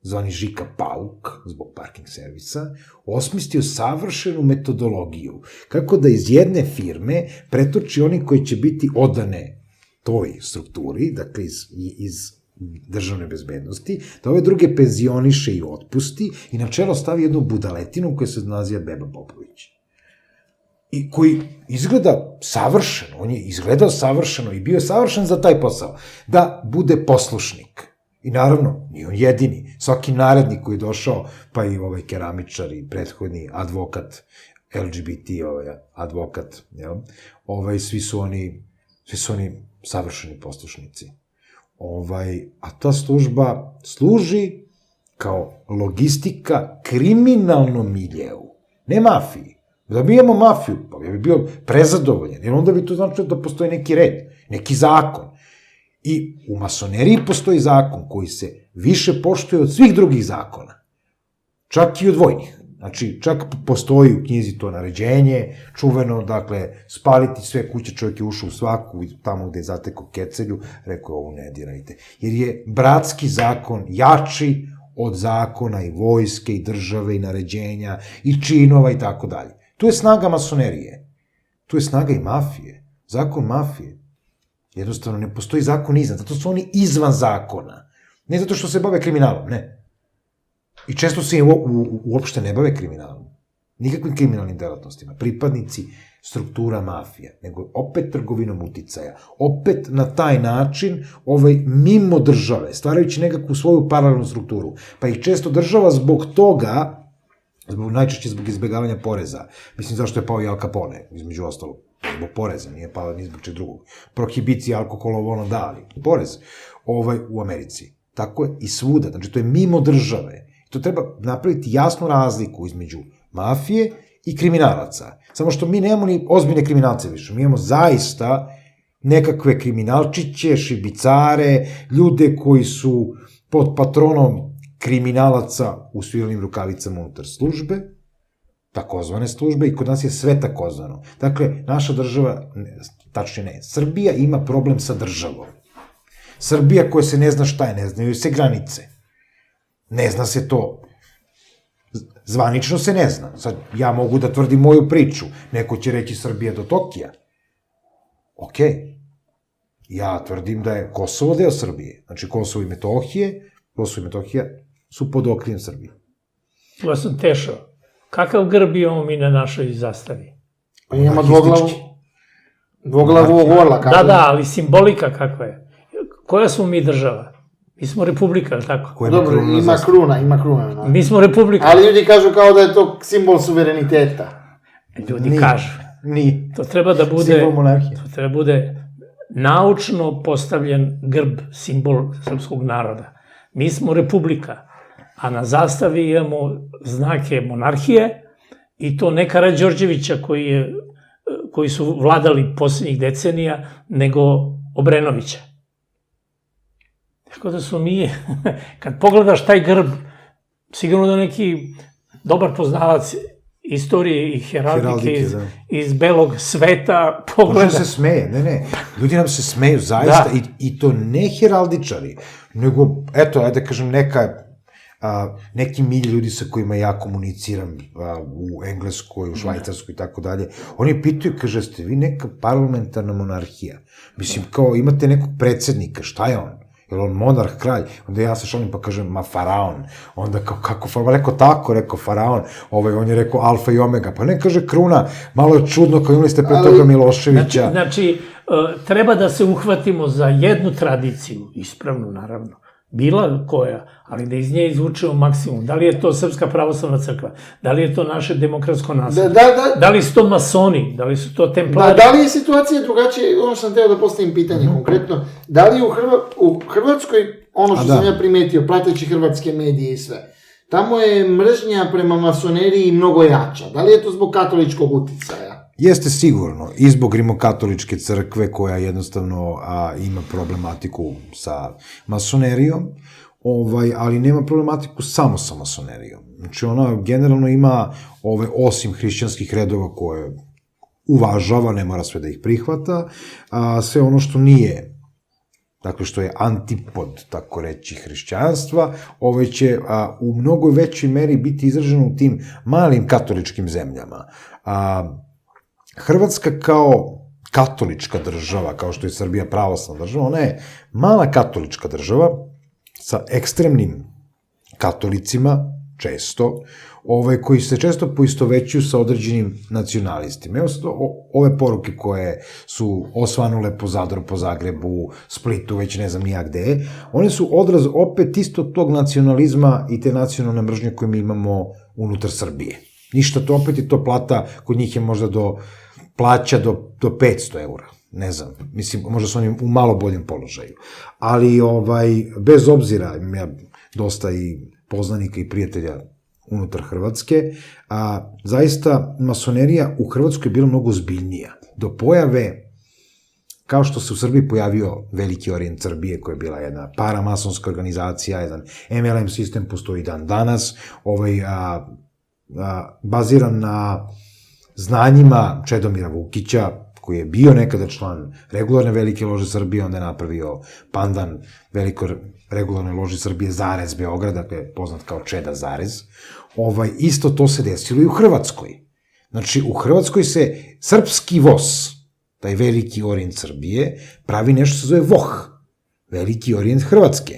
zvani Žika Pauk, zbog parking servisa, osmislio savršenu metodologiju kako da iz jedne firme pretoči oni koji će biti odane toj strukturi, dakle iz državne bezbednosti, da ove druge penzioniše i otpusti i na čelo stavi jednu budaletinu koja se naziva Beba Popović. I koji izgleda savršeno, on je izgledao savršeno i bio savršen za taj posao, da bude poslušnik. I naravno, nije on jedini. Svaki narednik koji je došao, pa i keramičar i prethodni advokat, LGBT advokat, svi su oni savršeni poslušnici. A ta služba služi kao logistika kriminalnom miljeu, ne mafiji. Da mi imamo mafiju, pa ja bi bio prezadovoljen, jer onda bi to značilo da postoji neki red, neki zakon. I u masoneriji postoji zakon koji se više poštuje od svih drugih zakona, čak i od vojnih. Znači, čak postoji u knjizi to naređenje, čuveno, dakle, spaliti sve kuće, čovjek je ušao u svaku, tamo gde je zatekao kecelju, rekao, ovo ne dirajte. Jer je bratski zakon jači od zakona i vojske i države i naređenja i činova i tako dalje. Tu je snaga masonerije. Tu je snaga i mafije. Zakon mafije. Jednostavno, ne postoji zakon iznad, zato su oni izvan zakona. Ne zato što se bave kriminalom, ne. I često se uopšte ne bave kriminalom. Nikakvim kriminalnim delatnostima. Pripadnici struktura mafije, nego opet trgovinom uticaja. Opet na taj način, mimo države, stvarajući nekakvu svoju paralelnu strukturu. Pa ih često država zbog toga, najčešće zbog izbegavanja poreza. Mislim, zašto je pao i Al Capone, između ostalog. Zbog poreza, nije pao ni zbog čeg drugog. Prohibicija alkohola, ono da, ali porez u Americi. Tako je i svuda, znači to je mimo države. To treba napraviti jasnu razliku između mafije i kriminalaca. Samo što mi nemamo ni ozbiljne kriminalce više. Mi imamo zaista nekakve kriminalčiće, šibicare, ljude koji su pod patronom kriminalaca u svilenim rukavicama unutar službe, takozvane službe, i kod nas je sve takozvano. Dakle, naša država, tačnije ne, Srbija ima problem sa državom. Srbija koja se ne zna šta je, ne znaju se granice. Ne zna se to. Zvanično se ne zna. Sad, ja mogu da tvrdim moju priču. Neko će reći Srbija do Tokija. Okej. Ja tvrdim da je Kosovo deo Srbije. Znači, Kosovo i Metohija su pod okriljem Srbije. Ja sam tešao. Kakav grb imamo mi na našoj zastavi? Imamo dvoglavu orla. Da, ali simbolika kakva je. Koja smo mi država? Mi smo republika, ali tako? Dobro, ima kruna. Mi smo republika. Ali ljudi kažu kao da je to simbol suvereniteta. Ljudi kažu. Nije. To treba da bude... Simbol monarhije. To treba bude naučno postavljen grb, simbol srpskog naroda. Mi smo republika, a na zastavi imamo znake monarhije i to ne Karađorđevića koji su vladali posljednjih decenija, nego Obrenovića. Tako da su mi, kad pogledaš taj grb, sigurno da neki dobar poznavac istorije i heraldike iz belog sveta pogleda. Možda se smeje, ne. Ljudi nam se smeju zaista i to ne heraldičari, nego, eto, ajde kažem, neki milj ljudi sa kojima ja komuniciram u Engleskoj, u Švajcarskoj i tako dalje, oni pitaju, kaže, ste vi neka parlamentarna monarhija? Mislim, kao imate nekog predsednika, šta je on? Je li on monarh, kralj? Onda ja se šalim pa kažem, ma faraon. Onda kao, kako faraon? Rekao faraon. On je rekao alfa i omega. Pa ne, kaže kruna. Malo je čudno kao imali ste pre toga Miloševića. Znači, treba da se uhvatimo za jednu tradiciju, ispravnu naravno, bila koja, ali da iz nje izvučemo maksimum. Da li je to Srpska pravoslavna crkva? Da li je to naše demokratsko naselje? Da li su to masoni? Da li su to templari? Da li je situacija drugačija? Ono što sam teo da postavim pitanje konkretno. Da li u Hrvatskoj, ono što sam ja primetio, prateći hrvatske medije i sve, tamo je mržnja prema masoneriji mnogo jača. Da li je to zbog katoličkog uticaja? Jeste sigurno, i zbog rimokatoličke crkve koja jednostavno ima problematiku sa masonerijom, ali nema problematiku samo sa masonerijom. Znači ona generalno ima, osim hrišćanskih redova koje uvažava, ne mora sve da ih prihvata, sve ono što nije, dakle što je antipod, tako reći, hrišćanstva, će u mnogo većoj meri biti izraženo u tim malim katoličkim zemljama. Hrvatska kao katolička država, kao što je Srbija pravoslavna država, ona je mala katolička država sa ekstremnim katolicima, često, koji se često poistovećuju sa određenim nacionalistima. Evo sad ove poruke koje su osvanule po Zadru, po Zagrebu, Splitu, već ne znam nija gde, one su odraz opet isto tog nacionalizma i te nacionalne mržnje koje mi imamo unutar Srbije. Ništa, to opet je to plata, kod njih je možda plaća do 500 eura, ne znam, mislim, možda su oni u malo boljem položaju, ali bez obzira, imam ja dosta i poznanika i prijatelja unutar Hrvatske, zaista masonerija u Hrvatskoj je bila mnogo zbiljnija, do pojave, kao što se u Srbiji pojavio Veliki orijent Srbije, koja je bila jedna paramasonska organizacija, jedan MLM sistem, postoji dan danas, baziran na znanjima Čedomira Vukića, koji je bio nekada član regularne Velike lože Srbije, onda je napravio pandan Velikoj regularne lože Srbije Zarez Beograd, dakle poznat kao Čeda Zarez. Isto to se desilo i u Hrvatskoj. Znači, u Hrvatskoj se srpski VOS, taj Veliki orijent Srbije, pravi nešto se zove VOH, Veliki orijent Hrvatske,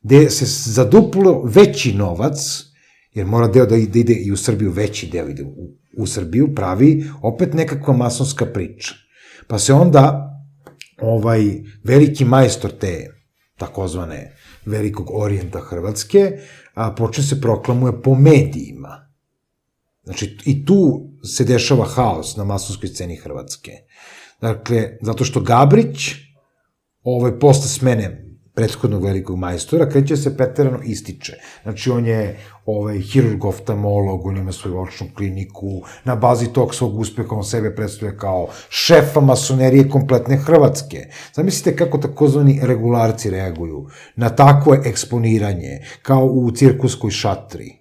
gde se za duplo veći novac jer mora deo da ide i u Srbiju, veći deo ide u Srbiju, pravi opet nekakva masonska priča. Pa se onda veliki majstor te takozvane velikog orijenta Hrvatske počne se proklamuje po medijima. Znači, i tu se dešava haos na masonskoj sceni Hrvatske. Dakle, zato što Gabrić, posle smene prethodnog velikog majstora, kreće se preterano ističe. Znači, on je hirurg, oftalmolog, on ima svoju očnu kliniku, na bazi tog svog uspeha on sebe predstavlja kao šefa masonerije kompletne Hrvatske. Zamislite kako takozvani regularci reaguju na takvo eksponiranje, kao u cirkuskoj šatri.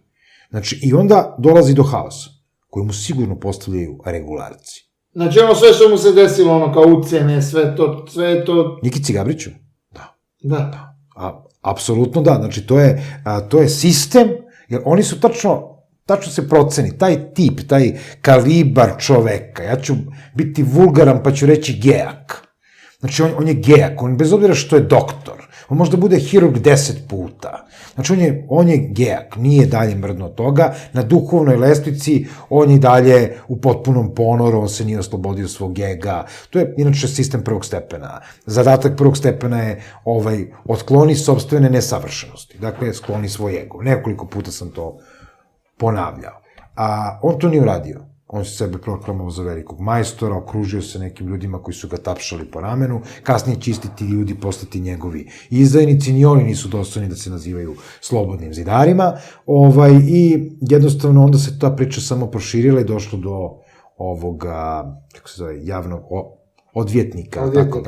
Znači, i onda dolazi do haosa, koji mu sigurno postavljaju regularci. Znači, sve što mu se desilo, kao ucene, sve to... Nikici Gabriću? Da. Apsolutno da, znači to je sistem, jer oni su tačno se proceni, taj tip, taj kalibar čoveka, ja ću biti vulgaran pa ću reći gejak. Znači on je gejak, on bez obzira što je doktor, on možda bude hirurg 10 puta. Znači on je gejak, nije dalje mrdno od toga, na duhovnoj lestvici on je dalje u potpunom ponoru, on se nije oslobodio svog ega. To je inače sistem prvog stepena. Zadatak prvog stepena je otkloni sopstvene nesavršenosti, dakle skloni svoj ego. Nekoliko puta sam to ponavljao. A on to nije uradio. On se sebe proklamovao za velikog majstora, okružio se nekim ljudima koji su ga tapšali po ramenu, kasnije čistiti ljudi, postati njegovi izdajnici, ni oni nisu dostojni da se nazivaju slobodnim zidarima, i jednostavno onda se ta priča samo proširila i došlo do ovoga, kako se zove, javnog odvjetnika. Odvjetnika,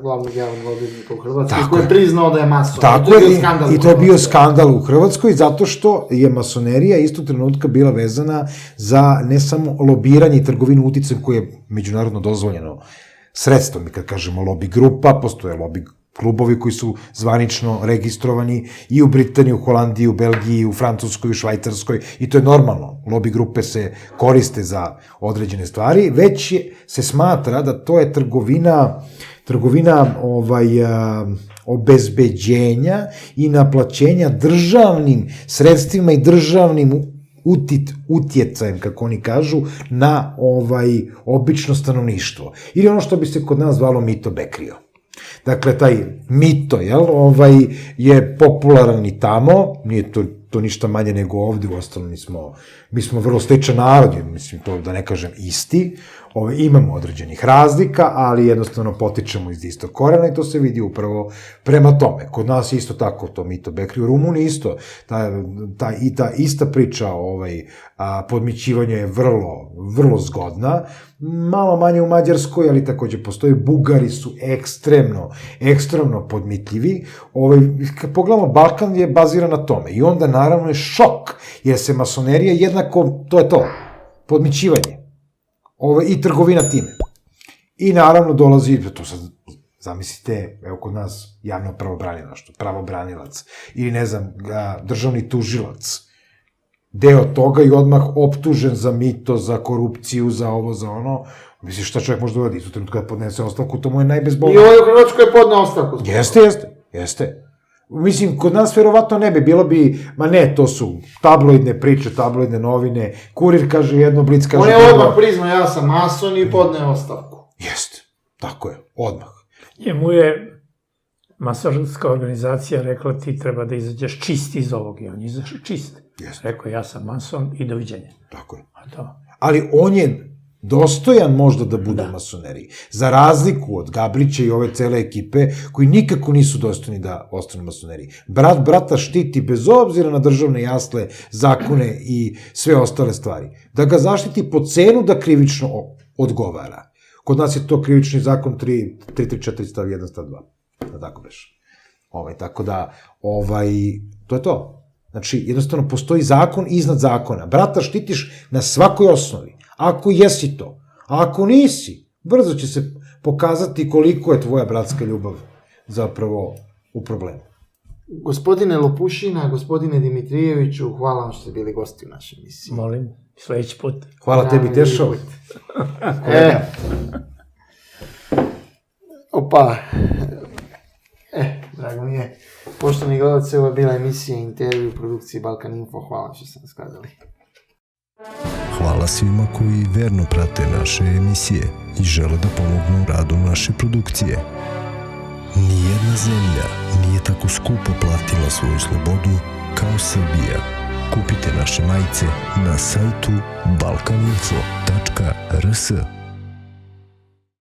glavnog javnog odvjetnika u Hrvatskoj, koji je priznao da je mason. Tako je, i to je bio skandal u Hrvatskoj, zato što je masonerija istog trenutka bila vezana za ne samo lobiranje i trgovinu uticajem koje je međunarodno dozvoljeno sredstvom, i kad kažemo lobby grupa, postoje lobby klubovi koji su zvanično registrovani i u Britaniji, u Holandiji, u Belgiji, u Francuskoj, u Švajcarskoj, i to je normalno. Lobby grupe se koriste za određene stvari, već se smatra da to je trgovina obezbeđenja i naplaćenja državnim sredstvima i državnim utjecajem, kako oni kažu, na obično stanovništvo. Ili ono što bi se kod nas zvalo mito bekrio. Dakle, taj mito, je popularan i tamo, nije to ništa manje nego ovde, u ostalom mi smo vrlo sličan narod, mislim to da ne kažem isti, imamo određenih razlika, ali jednostavno potičemo iz istog korena i to se vidi upravo prema tome. Kod nas je isto tako to mito bekri, u Rumuniji isto, ta ista priča podmićivanja je vrlo zgodna, malo manje u Mađarskoj, ali takođe postoje. Bugari su ekstremno podmitljivi. Kad pogledamo, Balkan je baziran na tome i onda naravno je šok, jer se masonerija jednako, to je to, podmićivanje i trgovina time. I naravno dolazi, to sad zamislite, evo kod nas javno pravobranilac ili ne znam, državni tužilac, deo toga i odmah optužen za mito, za korupciju, za ovo, za ono. Misliš, šta čovjek može da uradi? Isto trenutku da podnese ostavku, to mu je najbezbolnije. I ovaj u Hrvatskoj je podneo ostavku. Jeste. Mislim, kod nas verovatno ne bi, bilo bi, ma ne, to su tabloidne priče, tabloidne novine, Kurir kaže jedno, Blic kaže jedno. On je odmah priznao, ja sam mason i podneo ostavku. Jeste, tako je, odmah. Njemu je masonska organizacija rekla ti treba da izađeš čist iz ovog i on je izašao čist. Rekao ja sam mason i doviđenja. Tako je. Ali on je dostojan možda da bude u masoneriji. Za razliku od Gabrića i ove cele ekipe, koji nikako nisu dostojni da ostanu u masoneriji. Brat brata štiti bez obzira na državne jasle, zakone i sve ostale stvari. Da ga zaštiti po cenu da krivično odgovara. Kod nas je to krivični zakon 334 stav 1 stav 2. Da tako beš. Tako da, to je to. Znači, jednostavno postoji zakon iznad zakona. Brata štitiš na svakoj osnovi. Ako jesi to. A ako nisi, brzo će se pokazati koliko je tvoja bratska ljubav zapravo u problemu. Gospodine Lopušina, gospodine Dimitrijeviću, hvala vam što ste bili gosti u našoj emisiji. Molim, sledeći put. Hvala tebi, Tešo. Opa. Drago mi je. Poštovani gledalci, ovo je bila emisija Intervju u produkciji Balkan Info. Hvala što ste nas gledali. Hvala svima koji verno prate naše emisije i žele da pomognu u radu naše produkcije. Nijedna zemlja nije tako skupo platila svoju slobodu kao Srbija. Kupite naše majice na sajtu balkaninfo.rs.